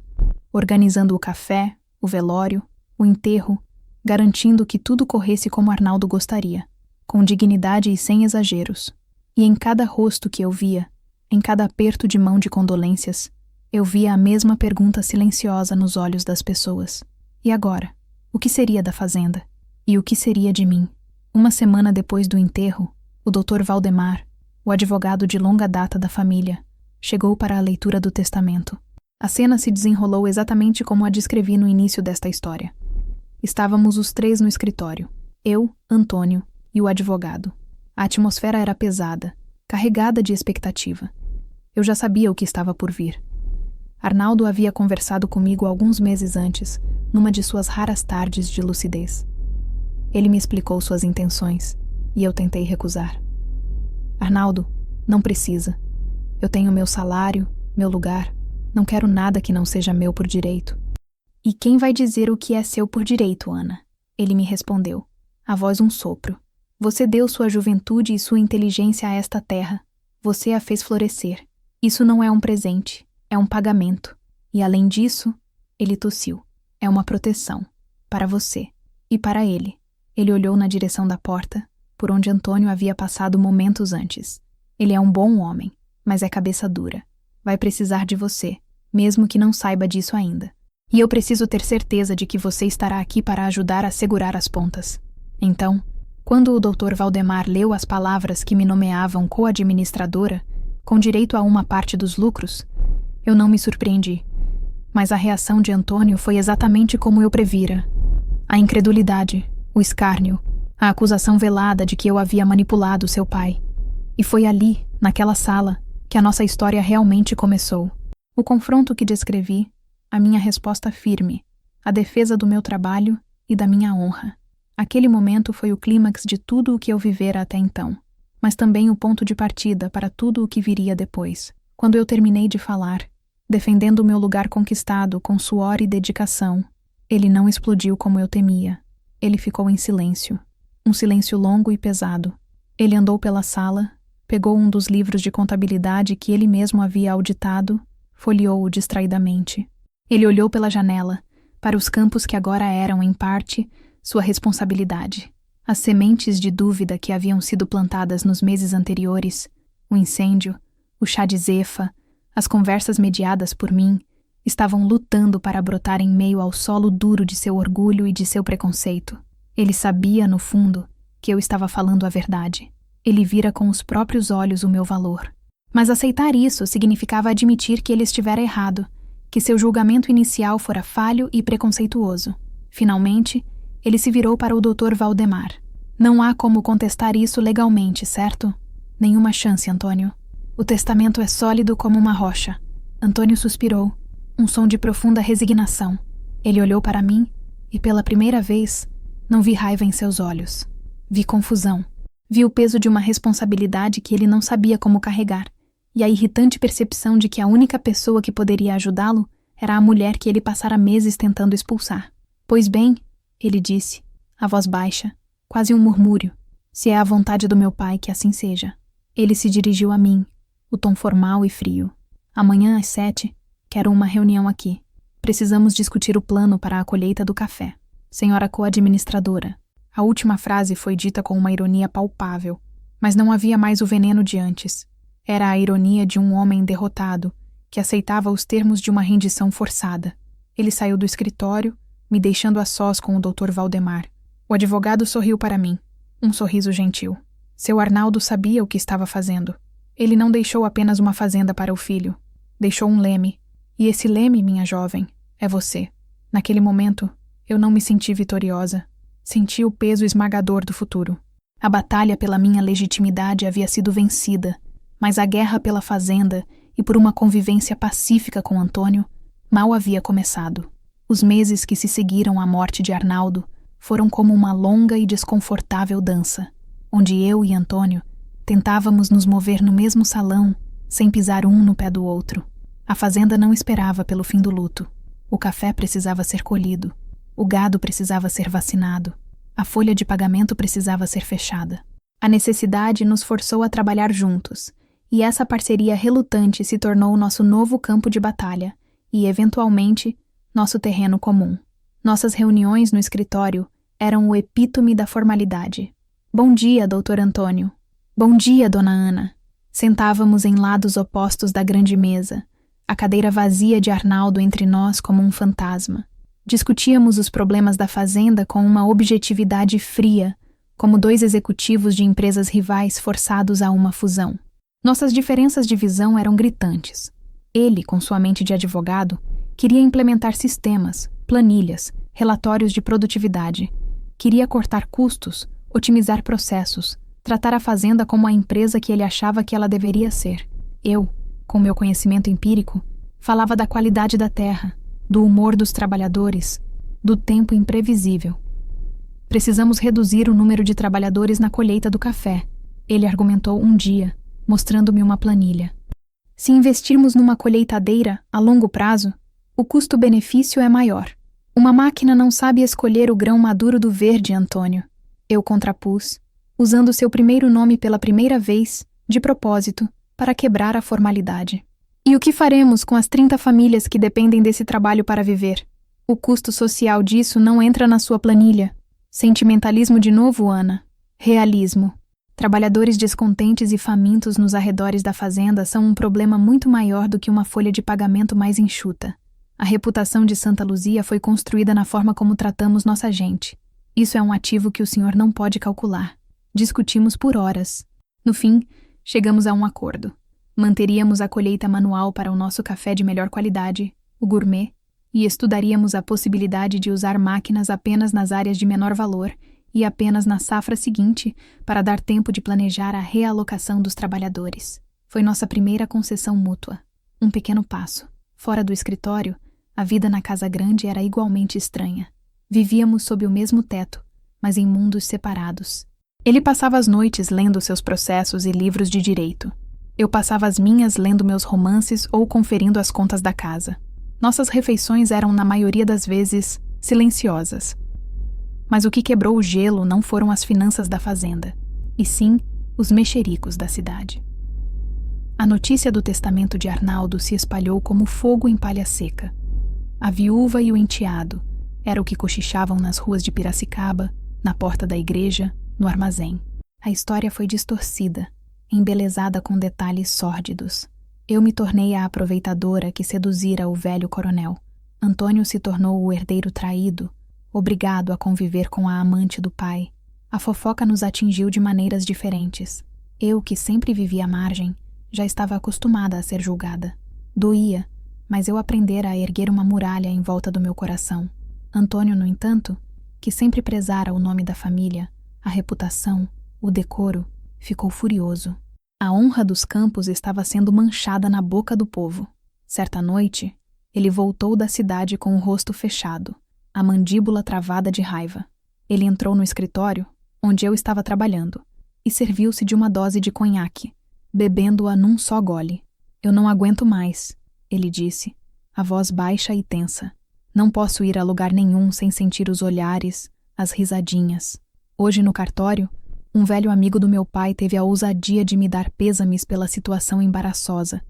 organizando o café, o velório, o enterro, garantindo que tudo corresse como Arnaldo gostaria, com dignidade e sem exageros. E em cada rosto que eu via, em cada aperto de mão de condolências, eu via a mesma pergunta silenciosa nos olhos das pessoas. E agora? O que seria da fazenda? E o que seria de mim? Uma semana depois do enterro, o Dr. Valdemar, o advogado de longa data da família, chegou para a leitura do testamento. A cena se desenrolou exatamente como a descrevi no início desta história. Estávamos os três no escritório, eu, Antônio e o advogado. A atmosfera era pesada, carregada de expectativa. Eu já sabia o que estava por vir. Arnaldo havia conversado comigo alguns meses antes, numa de suas raras tardes de lucidez. Ele me explicou suas intenções, e eu tentei recusar. Arnaldo, não precisa. Eu tenho meu salário, meu lugar. Não quero nada que não seja meu por direito. E quem vai dizer o que é seu por direito, Ana? Ele me respondeu, a voz um sopro. Você deu sua juventude e sua inteligência a esta terra. Você a fez florescer. Isso não é um presente, é um pagamento. E além disso, ele tossiu. É uma proteção. Para você. E para ele. Ele olhou na direção da porta, por onde Antônio havia passado momentos antes. Ele é um bom homem, mas é cabeça dura. Vai precisar de você, mesmo que não saiba disso ainda. E eu preciso ter certeza de que você estará aqui para ajudar a segurar as pontas. Então, quando o Dr. Valdemar leu as palavras que me nomeavam co-administradora, com direito a uma parte dos lucros, eu não me surpreendi. Mas a reação de Antônio foi exatamente como eu previra. A incredulidade, o escárnio, a acusação velada de que eu havia manipulado seu pai. E foi ali, naquela sala, que que a nossa história realmente começou. O confronto que descrevi, a minha resposta firme, a defesa do meu trabalho e da minha honra. Aquele momento foi o clímax de tudo o que eu vivera até então, mas também o ponto de partida para tudo o que viria depois. Quando eu terminei de falar, defendendo o meu lugar conquistado com suor e dedicação, ele não explodiu como eu temia. Ele ficou em silêncio, um silêncio longo e pesado. Ele andou pela sala, pegou um dos livros de contabilidade que ele mesmo havia auditado, folheou-o distraidamente. Ele olhou pela janela, para os campos que agora eram, em parte, sua responsabilidade. As sementes de dúvida que haviam sido plantadas nos meses anteriores, o incêndio, o chá de Zefa, as conversas mediadas por mim, estavam lutando para brotar em meio ao solo duro de seu orgulho e de seu preconceito. Ele sabia, no fundo, que eu estava falando a verdade. Ele vira com os próprios olhos o meu valor. Mas aceitar isso significava admitir que ele estivera errado, que seu julgamento inicial fora falho e preconceituoso. Finalmente, ele se virou para o Dr. Valdemar. Não há como contestar isso legalmente, certo? Nenhuma chance, Antônio. O testamento é sólido como uma rocha. Antônio suspirou, um som de profunda resignação. Ele olhou para mim e, pela primeira vez, não vi raiva em seus olhos. Vi confusão. Vi o peso de uma responsabilidade que ele não sabia como carregar, e a irritante percepção de que a única pessoa que poderia ajudá-lo era a mulher que ele passara meses tentando expulsar. Pois bem, ele disse, a voz baixa, quase um murmúrio, se é a vontade do meu pai que assim seja. Ele se dirigiu a mim, o tom formal e frio. Amanhã às 7, quero uma reunião aqui. Precisamos discutir o plano para a colheita do café. Senhora co-administradora. A última frase foi dita com uma ironia palpável, mas não havia mais o veneno de antes. Era a ironia de um homem derrotado, que aceitava os termos de uma rendição forçada. Ele saiu do escritório, me deixando a sós com o Dr. Valdemar. O advogado sorriu para mim, um sorriso gentil. Seu Arnaldo sabia o que estava fazendo. Ele não deixou apenas uma fazenda para o filho. Deixou um leme. E esse leme, minha jovem, é você. Naquele momento, eu não me senti vitoriosa. Senti o peso esmagador do futuro. A batalha pela minha legitimidade havia sido vencida, mas a guerra pela fazenda e por uma convivência pacífica com Antônio mal havia começado. Os meses que se seguiram à morte de Arnaldo foram como uma longa e desconfortável dança, onde eu e Antônio tentávamos nos mover no mesmo salão, sem pisar um no pé do outro. A fazenda não esperava pelo fim do luto. O café precisava ser colhido. O gado precisava ser vacinado. A folha de pagamento precisava ser fechada. A necessidade nos forçou a trabalhar juntos, e essa parceria relutante se tornou nosso novo campo de batalha e, eventualmente, nosso terreno comum. Nossas reuniões no escritório eram o epítome da formalidade. Bom dia, doutor Antônio. Bom dia, dona Ana. Sentávamos em lados opostos da grande mesa, a cadeira vazia de Arnaldo entre nós como um fantasma. Discutíamos os problemas da fazenda com uma objetividade fria, como dois executivos de empresas rivais forçados a uma fusão. Nossas diferenças de visão eram gritantes. Ele, com sua mente de advogado, queria implementar sistemas, planilhas, relatórios de produtividade. Queria cortar custos, otimizar processos, tratar a fazenda como a empresa que ele achava que ela deveria ser. Eu, com meu conhecimento empírico, falava da qualidade da terra, do humor dos trabalhadores, do tempo imprevisível. Precisamos reduzir o número de trabalhadores na colheita do café, ele argumentou um dia, mostrando-me uma planilha. Se investirmos numa colheitadeira a longo prazo, o custo-benefício é maior. Uma máquina não sabe escolher o grão maduro do verde, Antônio. Eu contrapus, usando seu primeiro nome pela primeira vez, de propósito, para quebrar a formalidade. E o que faremos com as 30 famílias que dependem desse trabalho para viver? O custo social disso não entra na sua planilha. Sentimentalismo de novo, Ana. Realismo. Trabalhadores descontentes e famintos nos arredores da fazenda são um problema muito maior do que uma folha de pagamento mais enxuta. A reputação de Santa Luzia foi construída na forma como tratamos nossa gente. Isso é um ativo que o senhor não pode calcular. Discutimos por horas. No fim, chegamos a um acordo. Manteríamos a colheita manual para o nosso café de melhor qualidade, o gourmet, e estudaríamos a possibilidade de usar máquinas apenas nas áreas de menor valor e apenas na safra seguinte para dar tempo de planejar a realocação dos trabalhadores. Foi nossa primeira concessão mútua. Um pequeno passo. Fora do escritório, a vida na casa grande era igualmente estranha. Vivíamos sob o mesmo teto, mas em mundos separados. Ele passava as noites lendo seus processos e livros de direito. Eu passava as minhas lendo meus romances ou conferindo as contas da casa. Nossas refeições eram, na maioria das vezes, silenciosas. Mas o que quebrou o gelo não foram as finanças da fazenda, e sim os mexericos da cidade. A notícia do testamento de Arnaldo se espalhou como fogo em palha seca. A viúva e o enteado era o que cochichavam nas ruas de Piracicaba, na porta da igreja, no armazém. A história foi distorcida, embelezada com detalhes sórdidos. Eu me tornei a aproveitadora que seduzira o velho coronel. Antônio se tornou o herdeiro traído, obrigado a conviver com a amante do pai. A fofoca nos atingiu de maneiras diferentes. Eu, que sempre vivia à margem, já estava acostumada a ser julgada. Doía, mas eu aprendera a erguer uma muralha em volta do meu coração. Antônio, no entanto, que sempre prezara o nome da família, a reputação, o decoro, ficou furioso. A honra dos campos estava sendo manchada na boca do povo. Certa noite, ele voltou da cidade com o rosto fechado, a mandíbula travada de raiva. Ele entrou no escritório, onde eu estava trabalhando, e serviu-se de uma dose de conhaque, bebendo-a num só gole. "Eu não aguento mais", ele disse, a voz baixa e tensa. "Não posso ir a lugar nenhum sem sentir os olhares, as risadinhas. Hoje, no cartório, um velho amigo do meu pai teve a ousadia de me dar pêsames pela situação embaraçosa.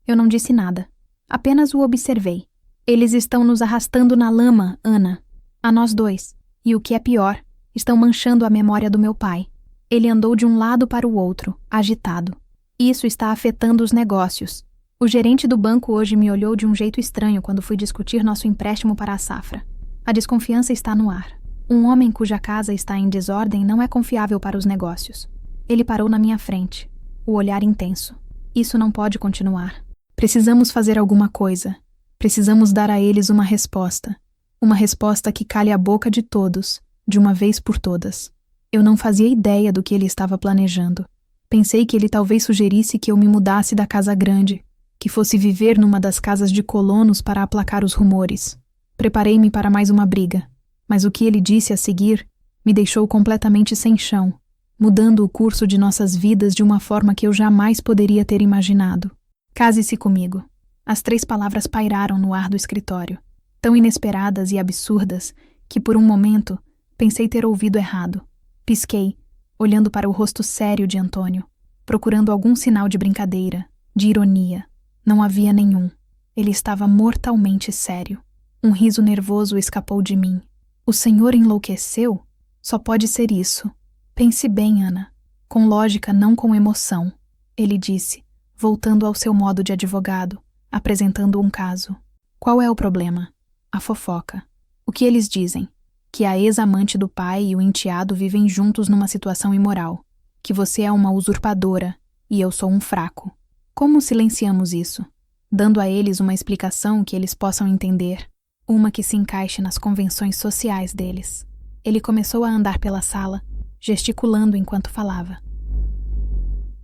Eu não disse nada, apenas o observei. Eles estão nos arrastando na lama, Ana. A nós dois. E o que é pior, estão manchando a memória do meu pai. Ele andou de um lado para o outro, agitado. Isso está afetando os negócios. O gerente do banco hoje me olhou de um jeito estranho quando fui discutir nosso empréstimo para a safra. A desconfiança está no ar. Um homem cuja casa está em desordem não é confiável para os negócios. Ele parou na minha frente, o olhar intenso. Isso não pode continuar. Precisamos fazer alguma coisa. Precisamos dar a eles uma resposta. Uma resposta que cale a boca de todos, de uma vez por todas. Eu não fazia ideia do que ele estava planejando. Pensei que ele talvez sugerisse que eu me mudasse da casa grande, que fosse viver numa das casas de colonos para aplacar os rumores. Preparei-me para mais uma briga, mas o que ele disse a seguir me deixou completamente sem chão, mudando o curso de nossas vidas de uma forma que eu jamais poderia ter imaginado. "Case-se comigo." As 3 palavras pairaram no ar do escritório, tão inesperadas e absurdas que por um momento pensei ter ouvido errado. Pisquei, olhando para o rosto sério de Antônio, procurando algum sinal de brincadeira, de ironia. Não havia nenhum. Ele estava mortalmente sério. Um riso nervoso escapou de mim. "O senhor enlouqueceu? Só pode ser isso. Pense bem, Ana. Com lógica, não com emoção", ele disse, voltando ao seu modo de advogado, apresentando um caso. "Qual é o problema?" "A fofoca. O que eles dizem? Que a ex-amante do pai e o enteado vivem juntos numa situação imoral. Que você é uma usurpadora e eu sou um fraco. Como silenciamos isso? Dando a eles uma explicação que eles possam entender, uma que se encaixe nas convenções sociais deles." Ele começou a andar pela sala, gesticulando enquanto falava.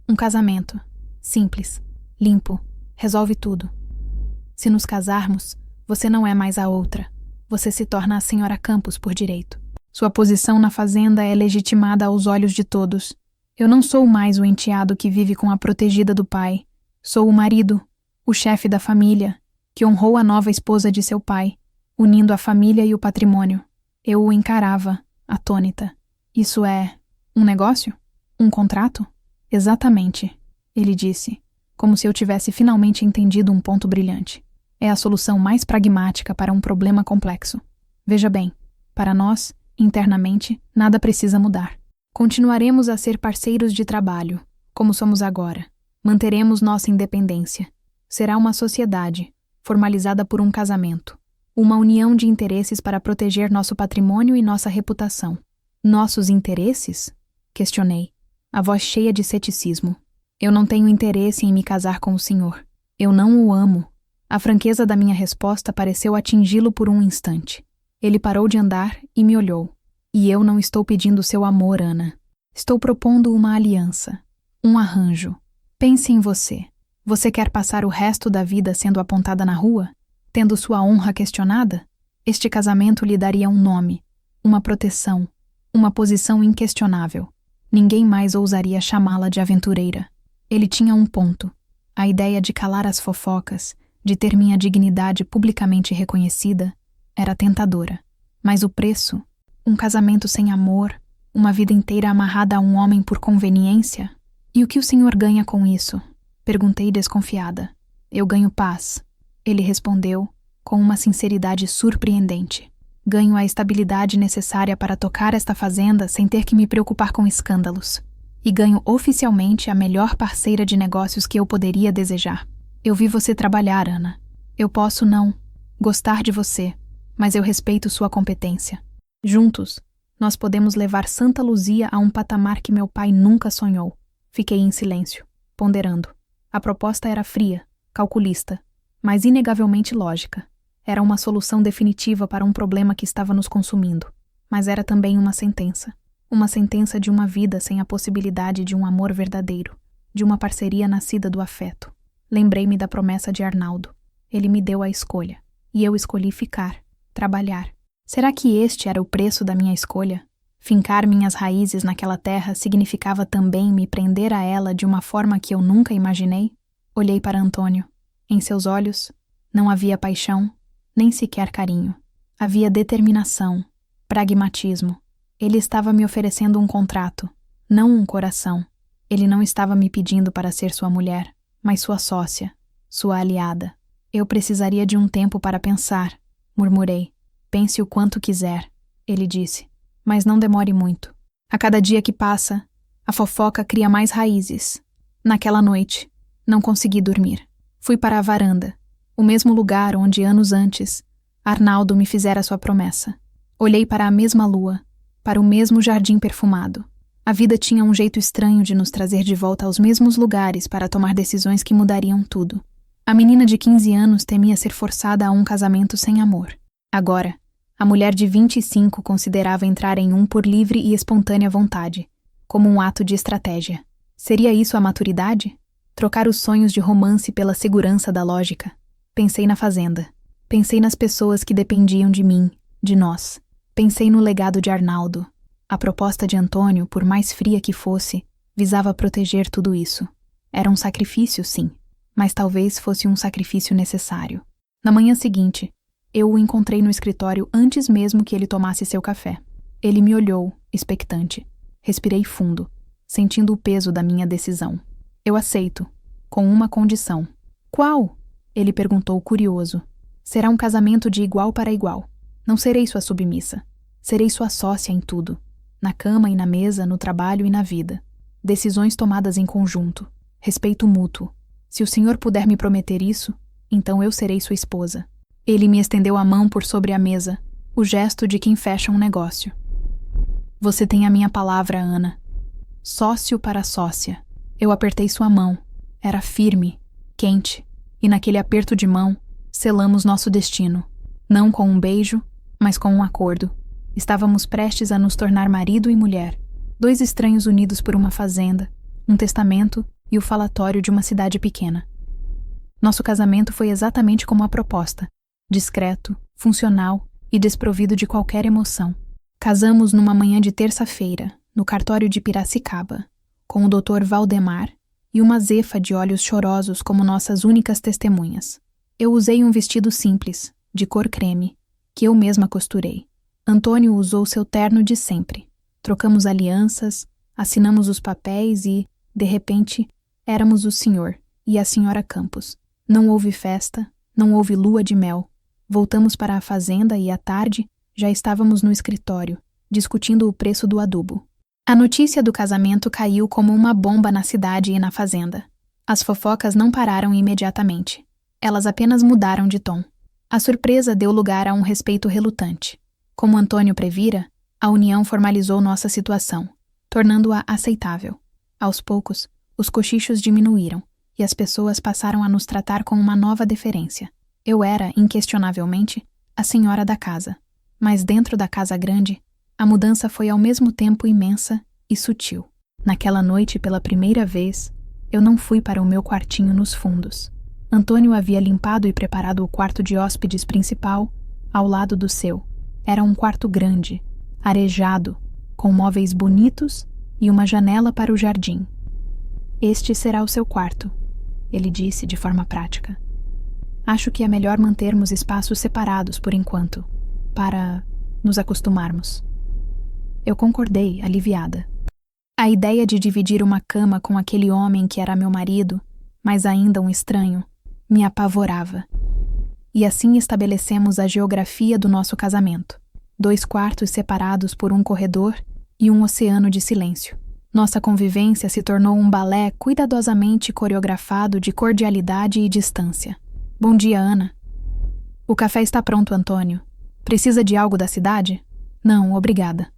"Um casamento. Simples. Limpo. Resolve tudo. Se nos casarmos, você não é mais a outra. Você se torna a senhora Campos por direito. Sua posição na fazenda é legitimada aos olhos de todos. Eu não sou mais o enteado que vive com a protegida do pai. Sou o marido, o chefe da família, que honrou a nova esposa de seu pai, unindo a família e o patrimônio. Eu o encarava, atônita. Isso é um negócio? Um contrato?" "Exatamente", ele disse, como se eu tivesse finalmente entendido um ponto brilhante. "É a solução mais pragmática para um problema complexo. Veja bem, para nós, internamente, nada precisa mudar. Continuaremos a ser parceiros de trabalho, como somos agora. Manteremos nossa independência. Será uma sociedade, formalizada por um casamento. Uma união de interesses para proteger nosso patrimônio e nossa reputação." "Nossos interesses?" questionei, a voz cheia de ceticismo. "Eu não tenho interesse em me casar com o senhor. Eu não o amo." A franqueza da minha resposta pareceu atingi-lo por um instante. Ele parou de andar e me olhou. "E eu não estou pedindo seu amor, Ana. Estou propondo uma aliança, um arranjo. Pense em você. Você quer passar o resto da vida sendo apontada na rua? Tendo sua honra questionada? Este casamento lhe daria um nome, uma proteção, uma posição inquestionável. Ninguém mais ousaria chamá-la de aventureira. Ele tinha um ponto. A ideia de calar as fofocas, de ter minha dignidade publicamente reconhecida, era tentadora. Mas o preço? Um casamento sem amor, uma vida inteira amarrada a um homem por conveniência? E o que o senhor ganha com isso? Perguntei desconfiada. Eu ganho paz. Ele respondeu, com uma sinceridade surpreendente. Ganho a estabilidade necessária para tocar esta fazenda sem ter que me preocupar com escândalos. E ganho oficialmente a melhor parceira de negócios que eu poderia desejar. Eu vi você trabalhar, Ana. Eu posso não gostar de você, mas eu respeito sua competência. Juntos, nós podemos levar Santa Luzia a um patamar que meu pai nunca sonhou. Fiquei em silêncio, ponderando. A proposta era fria, calculista, mas inegavelmente lógica. Era uma solução definitiva para um problema que estava nos consumindo, mas era também uma sentença. Uma sentença de uma vida sem a possibilidade de um amor verdadeiro, de uma parceria nascida do afeto. Lembrei-me da promessa de Arnaldo. Ele me deu a escolha, e eu escolhi ficar, trabalhar. Será que este era o preço da minha escolha? Fincar minhas raízes naquela terra significava também me prender a ela de uma forma que eu nunca imaginei? Olhei para Antônio. Em seus olhos, não havia paixão, nem sequer carinho. Havia determinação, pragmatismo. Ele estava me oferecendo um contrato, não um coração. Ele não estava me pedindo para ser sua mulher, mas sua sócia, sua aliada. Eu precisaria de um tempo para pensar, murmurei. Pense o quanto quiser, ele disse. Mas não demore muito. A cada dia que passa, a fofoca cria mais raízes. Naquela noite, não consegui dormir. Fui para a varanda, o mesmo lugar onde, anos antes, Arnaldo me fizera sua promessa. Olhei para a mesma lua, para o mesmo jardim perfumado. A vida tinha um jeito estranho de nos trazer de volta aos mesmos lugares para tomar decisões que mudariam tudo. A menina de 15 anos temia ser forçada a um casamento sem amor. Agora, a mulher de 25 considerava entrar em um por livre e espontânea vontade, como um ato de estratégia. Seria isso a maturidade? Trocar os sonhos de romance pela segurança da lógica? Pensei na fazenda. Pensei nas pessoas que dependiam de mim, de nós. Pensei no legado de Arnaldo. A proposta de Antônio, por mais fria que fosse, visava proteger tudo isso. Era um sacrifício, sim, mas talvez fosse um sacrifício necessário. Na manhã seguinte, eu o encontrei no escritório antes mesmo que ele tomasse seu café. Ele me olhou, expectante. Respirei fundo, sentindo o peso da minha decisão. Eu aceito, com uma condição. Qual? Ele perguntou curioso. Será um casamento de igual para igual. Não serei sua submissa. Serei sua sócia em tudo. Na cama e na mesa, no trabalho e na vida. Decisões tomadas em conjunto. Respeito mútuo. Se o senhor puder me prometer isso, então eu serei sua esposa. Ele me estendeu a mão por sobre a mesa, o gesto de quem fecha um negócio. Você tem a minha palavra, Ana. Sócio para sócia. Eu apertei sua mão. Era firme, quente, e naquele aperto de mão, selamos nosso destino. Não com um beijo, mas com um acordo. Estávamos prestes a nos tornar marido e mulher. Dois estranhos unidos por uma fazenda, um testamento e o falatório de uma cidade pequena. Nosso casamento foi exatamente como a proposta. Discreto, funcional e desprovido de qualquer emoção. Casamos numa manhã de terça-feira, no cartório de Piracicaba, com o Dr. Valdemar e uma zefa de olhos chorosos como nossas únicas testemunhas. Eu usei um vestido simples, de cor creme, que eu mesma costurei. Antônio usou seu terno de sempre. Trocamos alianças, assinamos os papéis e, de repente, éramos o senhor e a senhora Campos. Não houve festa, não houve lua de mel. Voltamos para a fazenda e, à tarde, já estávamos no escritório, discutindo o preço do adubo. A notícia do casamento caiu como uma bomba na cidade e na fazenda. As fofocas não pararam imediatamente. Elas apenas mudaram de tom. A surpresa deu lugar a um respeito relutante. Como Antônio previra, a união formalizou nossa situação, tornando-a aceitável. Aos poucos, os cochichos diminuíram e as pessoas passaram a nos tratar com uma nova deferência. Eu era, inquestionavelmente, a senhora da casa. Mas dentro da casa grande, a mudança foi ao mesmo tempo imensa e sutil. Naquela noite, pela primeira vez, Eu não fui para o meu quartinho nos fundos. Antônio havia limpado e preparado o quarto de hóspedes principal, ao lado do seu. Era um quarto grande, arejado, com móveis bonitos e uma janela para o jardim. Este será o seu quarto, ele disse de forma prática. Acho que é melhor mantermos espaços separados por enquanto, para nos acostumarmos. Eu concordei, aliviada. A ideia de dividir uma cama com aquele homem que era meu marido, mas ainda um estranho, me apavorava. E assim estabelecemos a geografia do nosso casamento. 2 quartos separados por um corredor e um oceano de silêncio. Nossa convivência se tornou um balé cuidadosamente coreografado de cordialidade e distância. Bom dia, Ana. O café está pronto, Antônio. Precisa de algo da cidade? Não, obrigada.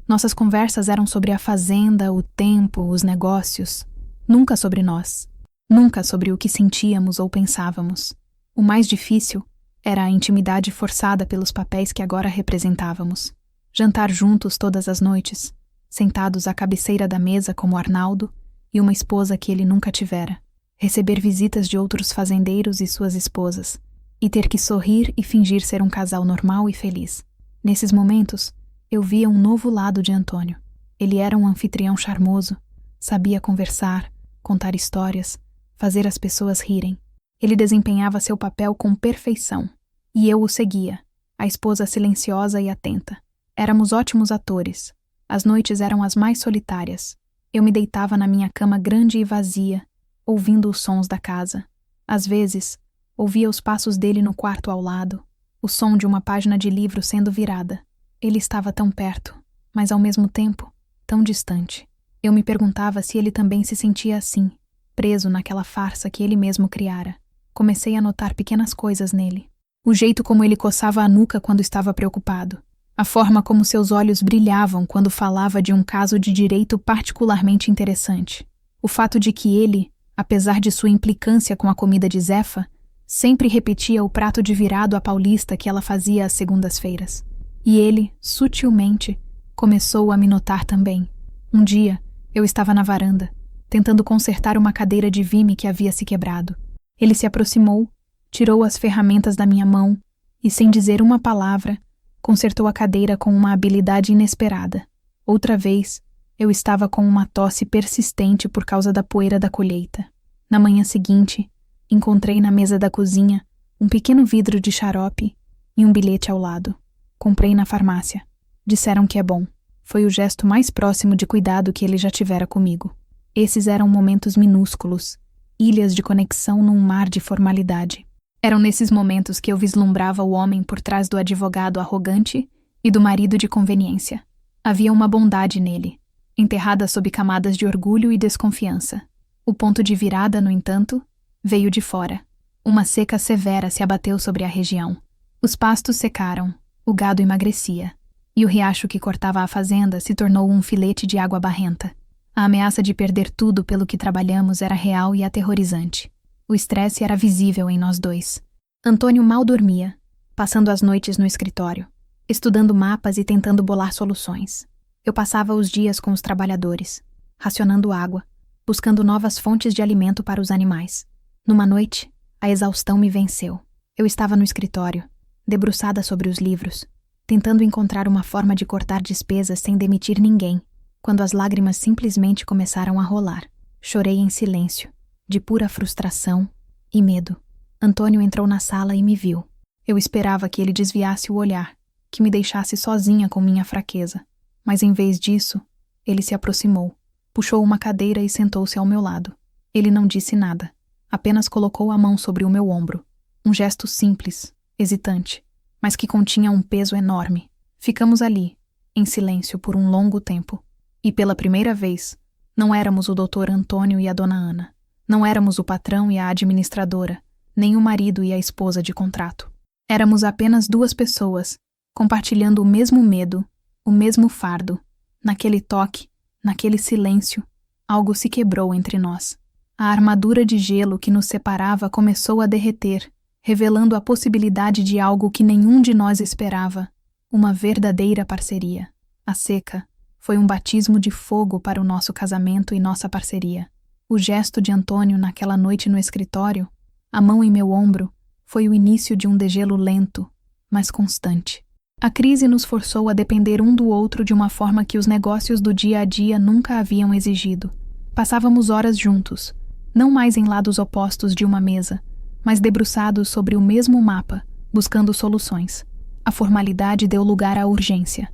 Nossas conversas eram sobre a fazenda, o tempo, os negócios. Nunca sobre nós. Nunca sobre o que sentíamos ou pensávamos. O mais difícil era a intimidade forçada pelos papéis que agora representávamos. Jantar juntos todas as noites, sentados à cabeceira da mesa como Arnaldo e uma esposa que ele nunca tivera. Receber visitas de outros fazendeiros e suas esposas, e ter que sorrir e fingir ser um casal normal e feliz. Nesses momentos, eu via um novo lado de Antônio. Ele era um anfitrião charmoso, sabia conversar, contar histórias, fazer as pessoas rirem. Ele desempenhava seu papel com perfeição, e eu o seguia, a esposa silenciosa e atenta. Éramos ótimos atores. As noites eram as mais solitárias. Eu me deitava na minha cama grande e vazia, ouvindo os sons da casa. Às vezes, ouvia os passos dele no quarto ao lado, o som de uma página de livro sendo virada. Ele estava tão perto, mas ao mesmo tempo, tão distante. Eu me perguntava se ele também se sentia assim, preso naquela farsa que ele mesmo criara. Comecei a notar pequenas coisas nele. O jeito como ele coçava a nuca quando estava preocupado. A forma como seus olhos brilhavam quando falava de um caso de direito particularmente interessante. O fato de que ele, apesar de sua implicância com a comida de Zefa, sempre repetia o prato de virado à paulista que ela fazia às segundas-feiras. E ele, sutilmente, começou a me notar também. Um dia, eu estava na varanda, tentando consertar uma cadeira de vime que havia se quebrado. Ele se aproximou, tirou as ferramentas da minha mão e, sem dizer uma palavra, consertou a cadeira com uma habilidade inesperada. Outra vez, eu estava com uma tosse persistente por causa da poeira da colheita. Na manhã seguinte, encontrei na mesa da cozinha um pequeno vidro de xarope e um bilhete ao lado. Comprei na farmácia. Disseram que é bom. Foi o gesto mais próximo de cuidado que ele já tivera comigo. Esses eram momentos minúsculos, ilhas de conexão num mar de formalidade. Eram nesses momentos que eu vislumbrava o homem por trás do advogado arrogante e do marido de conveniência. Havia uma bondade nele, enterrada sob camadas de orgulho e desconfiança. O ponto de virada, no entanto, veio de fora. Uma seca severa se abateu sobre a região. Os pastos secaram, o gado emagrecia, e o riacho que cortava a fazenda se tornou um filete de água barrenta. A ameaça de perder tudo pelo que trabalhamos era real e aterrorizante. O estresse era visível em nós dois. Antônio mal dormia, passando as noites no escritório, estudando mapas e tentando bolar soluções. Eu passava os dias com os trabalhadores, racionando água, buscando novas fontes de alimento para os animais. Numa noite, a exaustão me venceu. Eu estava no escritório, debruçada sobre os livros, tentando encontrar uma forma de cortar despesas sem demitir ninguém, quando as lágrimas simplesmente começaram a rolar. Chorei em silêncio, de pura frustração e medo. Antônio entrou na sala e me viu. Eu esperava que ele desviasse o olhar, que me deixasse sozinha com minha fraqueza. Mas em vez disso, ele se aproximou, puxou uma cadeira e sentou-se ao meu lado. Ele não disse nada, apenas colocou a mão sobre o meu ombro. Um gesto simples, hesitante, mas que continha um peso enorme. Ficamos ali, em silêncio por um longo tempo. E pela primeira vez, não éramos o Dr. Antônio e a Dona Ana. Não éramos o patrão e a administradora, nem o marido e a esposa de contrato. Éramos apenas 2 pessoas, compartilhando o mesmo medo, o mesmo fardo. Naquele toque, naquele silêncio, algo se quebrou entre nós. A armadura de gelo que nos separava começou a derreter, revelando a possibilidade de algo que nenhum de nós esperava, uma verdadeira parceria. A seca foi um batismo de fogo para o nosso casamento e nossa parceria. O gesto de Antônio naquela noite no escritório, a mão em meu ombro, foi o início de um degelo lento, mas constante. A crise nos forçou a depender um do outro de uma forma que os negócios do dia a dia nunca haviam exigido. Passávamos horas juntos, não mais em lados opostos de uma mesa, mas debruçados sobre o mesmo mapa, buscando soluções. A formalidade deu lugar à urgência.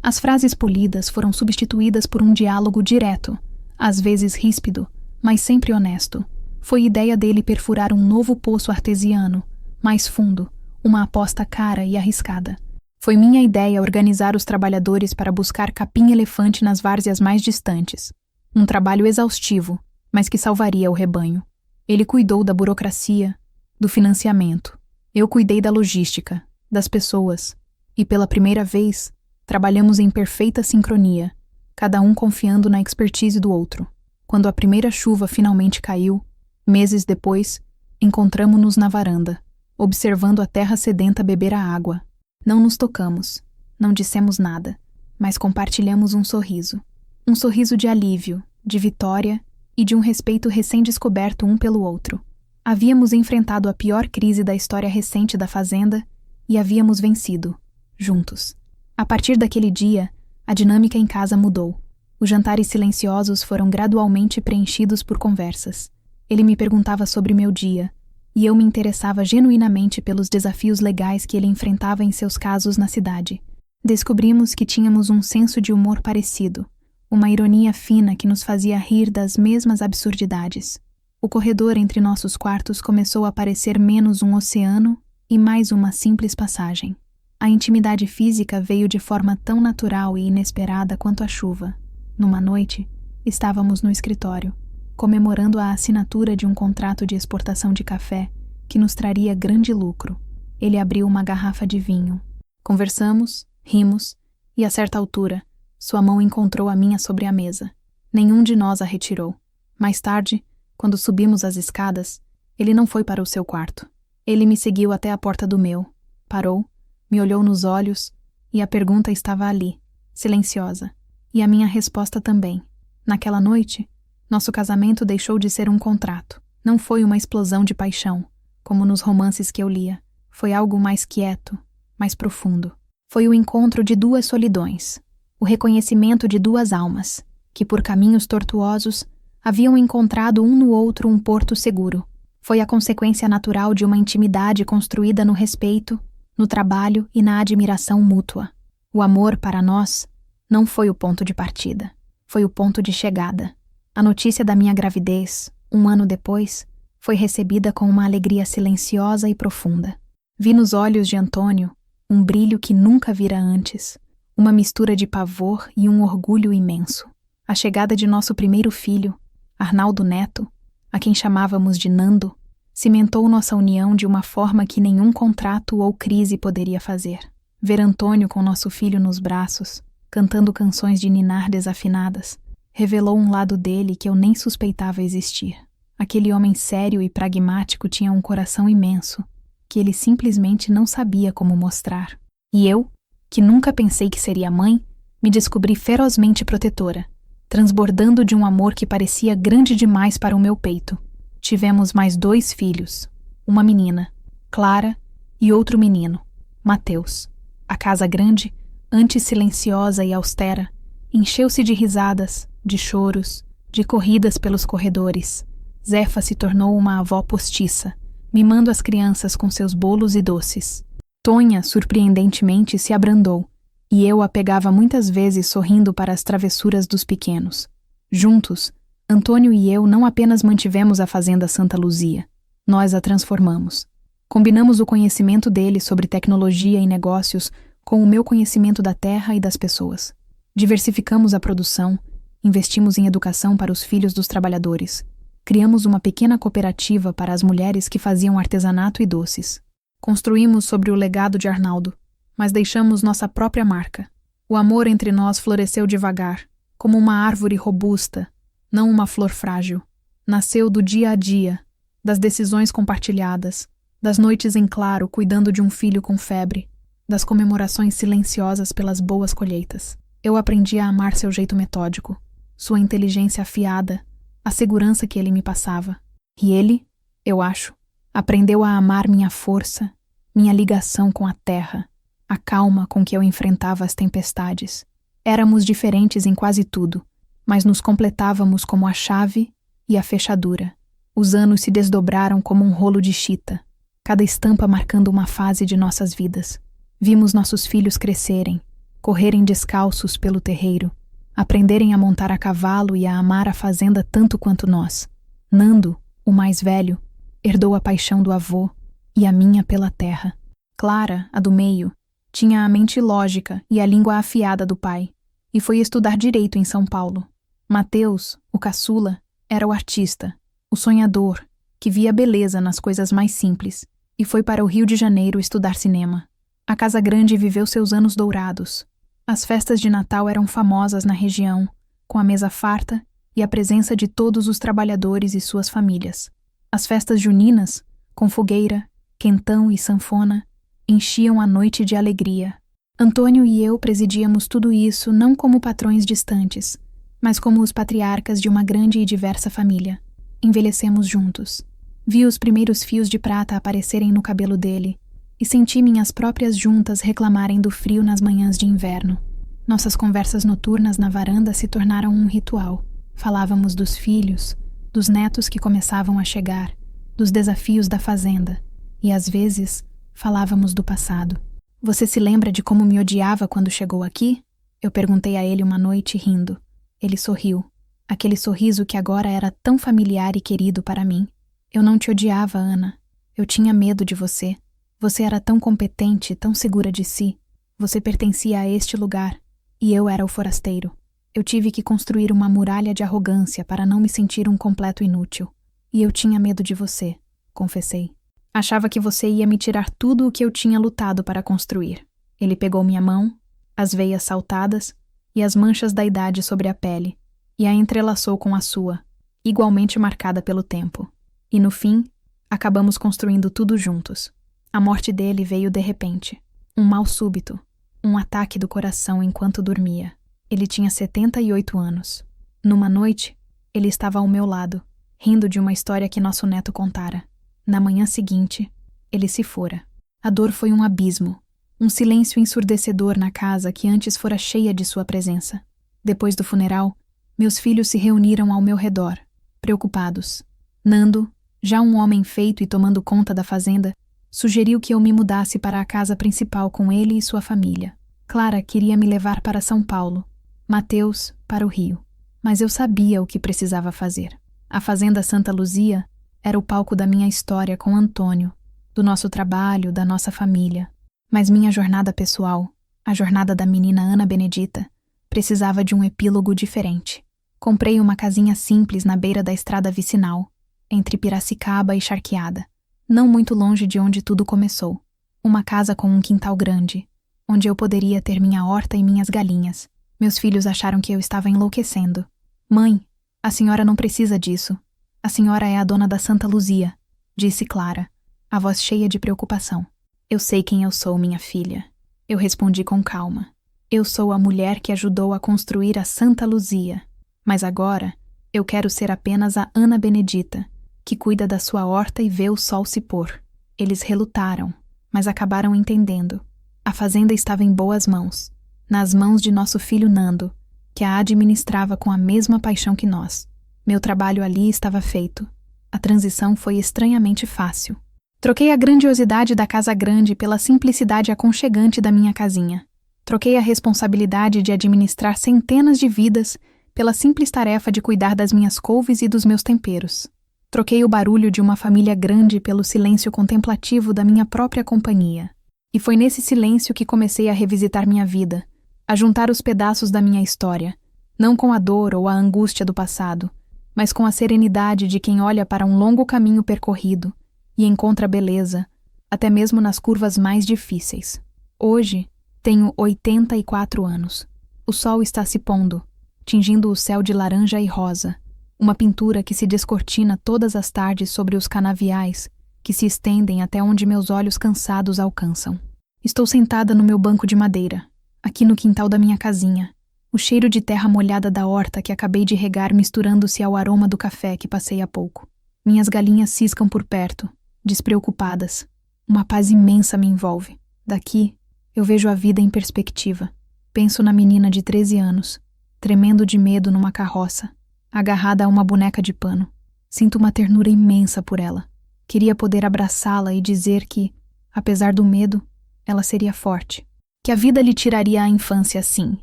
As frases polidas foram substituídas por um diálogo direto, às vezes ríspido, mas sempre honesto. Foi ideia dele perfurar um novo poço artesiano, mais fundo, uma aposta cara e arriscada. Foi minha ideia organizar os trabalhadores para buscar capim-elefante nas várzeas mais distantes. Um trabalho exaustivo, mas que salvaria o rebanho. Ele cuidou da burocracia, do financiamento. Eu cuidei da logística, das pessoas. E pela primeira vez, trabalhamos em perfeita sincronia, cada um confiando na expertise do outro. Quando a primeira chuva finalmente caiu, meses depois, encontramo-nos na varanda, observando a terra sedenta beber a água. Não nos tocamos, não dissemos nada, mas compartilhamos um sorriso. Um sorriso de alívio, de vitória e de um respeito recém-descoberto um pelo outro. Havíamos enfrentado a pior crise da história recente da fazenda e havíamos vencido, juntos. A partir daquele dia, a dinâmica em casa mudou. Os jantares silenciosos foram gradualmente preenchidos por conversas. Ele me perguntava sobre meu dia, e eu me interessava genuinamente pelos desafios legais que ele enfrentava em seus casos na cidade. Descobrimos que tínhamos um senso de humor parecido, uma ironia fina que nos fazia rir das mesmas absurdidades. O corredor entre nossos quartos começou a parecer menos um oceano e mais uma simples passagem. A intimidade física veio de forma tão natural e inesperada quanto a chuva. Numa noite, estávamos no escritório, comemorando a assinatura de um contrato de exportação de café que nos traria grande lucro. Ele abriu uma garrafa de vinho. Conversamos, rimos, e a certa altura, sua mão encontrou a minha sobre a mesa. Nenhum de nós a retirou. Mais tarde, quando subimos as escadas, ele não foi para o seu quarto. Ele me seguiu até a porta do meu, parou, me olhou nos olhos, e a pergunta estava ali, silenciosa. E a minha resposta também. Naquela noite, nosso casamento deixou de ser um contrato. Não foi uma explosão de paixão, como nos romances que eu lia. Foi algo mais quieto, mais profundo. Foi o encontro de duas solidões, o reconhecimento de duas almas, que por caminhos tortuosos haviam encontrado um no outro um porto seguro. Foi a consequência natural de uma intimidade construída no respeito, no trabalho e na admiração mútua. O amor, para nós, não foi o ponto de partida, foi o ponto de chegada. A notícia da minha gravidez, 1 ano depois, foi recebida com uma alegria silenciosa e profunda. Vi nos olhos de Antônio um brilho que nunca vira antes, uma mistura de pavor e um orgulho imenso. A chegada de nosso primeiro filho, Arnaldo Neto, a quem chamávamos de Nando, cimentou nossa união de uma forma que nenhum contrato ou crise poderia fazer. Ver Antônio com nosso filho nos braços, cantando canções de ninar desafinadas, revelou um lado dele que eu nem suspeitava existir. Aquele homem sério e pragmático tinha um coração imenso, que ele simplesmente não sabia como mostrar. E eu, que nunca pensei que seria mãe, me descobri ferozmente protetora, transbordando de um amor que parecia grande demais para o meu peito. Tivemos mais 2 filhos, uma menina, Clara, e outro menino, Mateus. A casa grande, antes silenciosa e austera, encheu-se de risadas, de choros, de corridas pelos corredores. Zefa se tornou uma avó postiça, mimando as crianças com seus bolos e doces. Tonha, surpreendentemente, se abrandou, e eu a pegava muitas vezes sorrindo para as travessuras dos pequenos. Juntos, Antônio e eu não apenas mantivemos a fazenda Santa Luzia, nós a transformamos. Combinamos o conhecimento dele sobre tecnologia e negócios com o meu conhecimento da terra e das pessoas. Diversificamos a produção, investimos em educação para os filhos dos trabalhadores. Criamos uma pequena cooperativa para as mulheres que faziam artesanato e doces. Construímos sobre o legado de Arnaldo, mas deixamos nossa própria marca. O amor entre nós floresceu devagar, como uma árvore robusta, não uma flor frágil. Nasceu do dia a dia, das decisões compartilhadas, das noites em claro cuidando de um filho com febre, das comemorações silenciosas pelas boas colheitas. Eu aprendi a amar seu jeito metódico, sua inteligência afiada, a segurança que ele me passava. E ele, eu acho, aprendeu a amar minha força, minha ligação com a terra, a calma com que eu enfrentava as tempestades. Éramos diferentes em quase tudo, mas nos completávamos como a chave e a fechadura. Os anos se desdobraram como um rolo de chita, cada estampa marcando uma fase de nossas vidas. Vimos nossos filhos crescerem, correrem descalços pelo terreiro, aprenderem a montar a cavalo e a amar a fazenda tanto quanto nós. Nando, o mais velho, herdou a paixão do avô e a minha pela terra. Clara, a do meio, tinha a mente lógica e a língua afiada do pai, e foi estudar direito em São Paulo. Mateus, o caçula, era o artista, o sonhador, que via beleza nas coisas mais simples, e foi para o Rio de Janeiro estudar cinema. A Casa Grande viveu seus anos dourados. As festas de Natal eram famosas na região, com a mesa farta e a presença de todos os trabalhadores e suas famílias. As festas juninas, com fogueira, quentão e sanfona, enchiam a noite de alegria. Antônio e eu presidíamos tudo isso não como patrões distantes, mas como os patriarcas de uma grande e diversa família. Envelhecemos juntos. Vi os primeiros fios de prata aparecerem no cabelo dele e senti minhas próprias juntas reclamarem do frio nas manhãs de inverno. Nossas conversas noturnas na varanda se tornaram um ritual. Falávamos dos filhos, dos netos que começavam a chegar, dos desafios da fazenda, e às vezes falávamos do passado. Você se lembra de como me odiava quando chegou aqui? Eu perguntei a ele uma noite rindo. Ele sorriu. Aquele sorriso que agora era tão familiar e querido para mim. Eu não te odiava, Ana. Eu tinha medo de você. Você era tão competente, tão segura de si. Você pertencia a este lugar, e eu era o forasteiro. Eu tive que construir uma muralha de arrogância para não me sentir um completo inútil. E eu tinha medo de você, confessei. Achava que você ia me tirar tudo o que eu tinha lutado para construir. Ele pegou minha mão, as veias saltadas e as manchas da idade sobre a pele, e a entrelaçou com a sua, igualmente marcada pelo tempo. E no fim, acabamos construindo tudo juntos. A morte dele veio de repente. Um mal súbito, um ataque do coração enquanto dormia. Ele tinha 78 anos. Numa noite, ele estava ao meu lado, rindo de uma história que nosso neto contara. Na manhã seguinte, ele se fora. A dor foi um abismo, um silêncio ensurdecedor na casa que antes fora cheia de sua presença. Depois do funeral, meus filhos se reuniram ao meu redor, preocupados. Nando, já um homem feito e tomando conta da fazenda, sugeriu que eu me mudasse para a casa principal com ele e sua família. Clara queria me levar para São Paulo, Mateus para o Rio. Mas eu sabia o que precisava fazer. A Fazenda Santa Luzia era o palco da minha história com Antônio, do nosso trabalho, da nossa família. Mas minha jornada pessoal, a jornada da menina Ana Benedita, precisava de um epílogo diferente. Comprei uma casinha simples na beira da estrada vicinal, entre Piracicaba e Charqueada, não muito longe de onde tudo começou. Uma casa com um quintal grande, onde eu poderia ter minha horta e minhas galinhas. Meus filhos acharam que eu estava enlouquecendo. Mãe, a senhora não precisa disso. A senhora é a dona da Santa Luzia, disse Clara, a voz cheia de preocupação. Eu sei quem eu sou, minha filha. Eu respondi com calma. Eu sou a mulher que ajudou a construir a Santa Luzia. Mas agora, eu quero ser apenas a Ana Benedita, que cuida da sua horta e vê o sol se pôr. Eles relutaram, mas acabaram entendendo. A fazenda estava em boas mãos, nas mãos de nosso filho Nando, que a administrava com a mesma paixão que nós. Meu trabalho ali estava feito. A transição foi estranhamente fácil. Troquei a grandiosidade da casa grande pela simplicidade aconchegante da minha casinha. Troquei a responsabilidade de administrar centenas de vidas pela simples tarefa de cuidar das minhas couves e dos meus temperos. Troquei o barulho de uma família grande pelo silêncio contemplativo da minha própria companhia. E foi nesse silêncio que comecei a revisitar minha vida, a juntar os pedaços da minha história, não com a dor ou a angústia do passado, mas com a serenidade de quem olha para um longo caminho percorrido e encontra beleza, até mesmo nas curvas mais difíceis. Hoje, tenho 84 anos. O sol está se pondo, tingindo o céu de laranja e rosa, uma pintura que se descortina todas as tardes sobre os canaviais, que se estendem até onde meus olhos cansados alcançam. Estou sentada no meu banco de madeira, aqui no quintal da minha casinha, O cheiro de terra molhada da horta que acabei de regar misturando-se ao aroma do café que passei há pouco. Minhas galinhas ciscam por perto, despreocupadas. Uma paz imensa me envolve. Daqui, eu vejo a vida em perspectiva. Penso na menina de 13 anos, tremendo de medo numa carroça, agarrada a uma boneca de pano. Sinto uma ternura imensa por ela. Queria poder abraçá-la e dizer que, apesar do medo, ela seria forte. Que a vida lhe tiraria a infância, sim,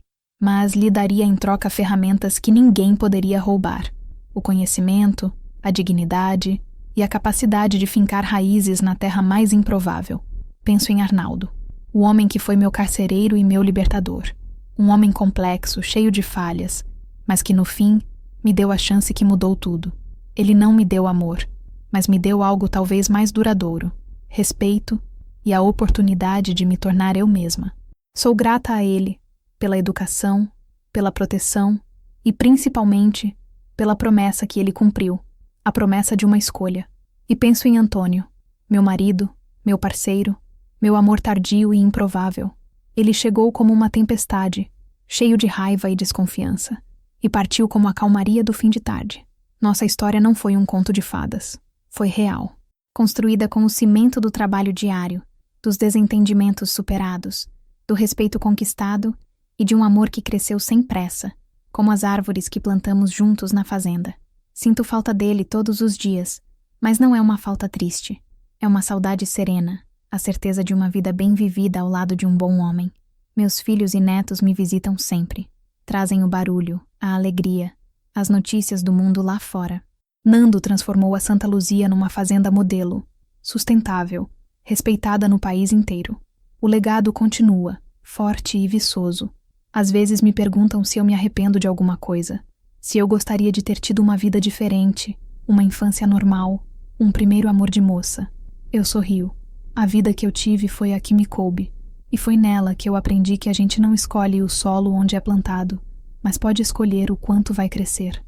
mas lhe daria em troca ferramentas que ninguém poderia roubar. O conhecimento, a dignidade e a capacidade de fincar raízes na terra mais improvável. Penso em Arnaldo, o homem que foi meu carcereiro e meu libertador. Um homem complexo, cheio de falhas, mas que no fim me deu a chance que mudou tudo. Ele não me deu amor, mas me deu algo talvez mais duradouro, respeito e a oportunidade de me tornar eu mesma. Sou grata a ele pela educação, pela proteção e, principalmente, pela promessa que ele cumpriu, a promessa de uma escolha. E penso em Antônio, meu marido, meu parceiro, meu amor tardio e improvável. Ele chegou como uma tempestade, cheio de raiva e desconfiança, e partiu como a calmaria do fim de tarde. Nossa história não foi um conto de fadas, foi real, construída com o cimento do trabalho diário, dos desentendimentos superados, do respeito conquistado e de um amor que cresceu sem pressa, como as árvores que plantamos juntos na fazenda. Sinto falta dele todos os dias, mas não é uma falta triste. É uma saudade serena, a certeza de uma vida bem vivida ao lado de um bom homem. Meus filhos e netos me visitam sempre. Trazem o barulho, a alegria, as notícias do mundo lá fora. Nando transformou a Santa Luzia numa fazenda modelo, sustentável, respeitada no país inteiro. O legado continua, forte e viçoso. Às vezes me perguntam se eu me arrependo de alguma coisa, se eu gostaria de ter tido uma vida diferente, uma infância normal, um primeiro amor de moça. Eu sorrio. A vida que eu tive foi a que me coube, e foi nela que eu aprendi que a gente não escolhe o solo onde é plantado, mas pode escolher o quanto vai crescer.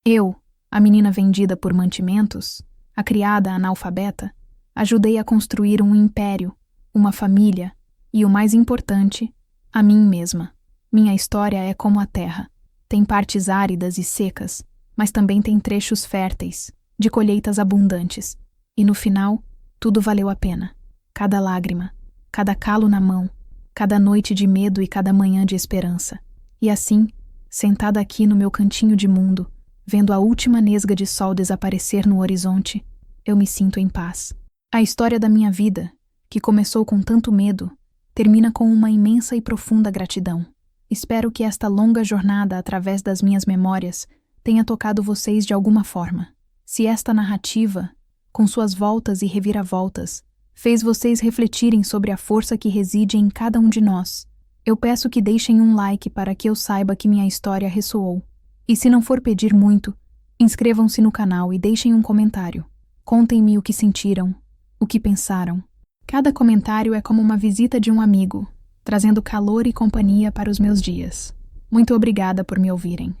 Eu, a menina vendida por mantimentos, a criada analfabeta, ajudei a construir um império, uma família e, o mais importante, a mim mesma. Minha história é como a terra. Tem partes áridas e secas, mas também tem trechos férteis, de colheitas abundantes. E no final, tudo valeu a pena. Cada lágrima, cada calo na mão, cada noite de medo e cada manhã de esperança. E assim, sentada aqui no meu cantinho de mundo, vendo a última nesga de sol desaparecer no horizonte, eu me sinto em paz. A história da minha vida, que começou com tanto medo, termina com uma imensa e profunda gratidão. Espero que esta longa jornada através das minhas memórias tenha tocado vocês de alguma forma. Se esta narrativa, com suas voltas e reviravoltas, fez vocês refletirem sobre a força que reside em cada um de nós, eu peço que deixem um like para que eu saiba que minha história ressoou. E se não for pedir muito, inscrevam-se no canal e deixem um comentário. Contem-me o que sentiram, o que pensaram. Cada comentário é como uma visita de um amigo, trazendo calor e companhia para os meus dias. Muito obrigada por me ouvirem.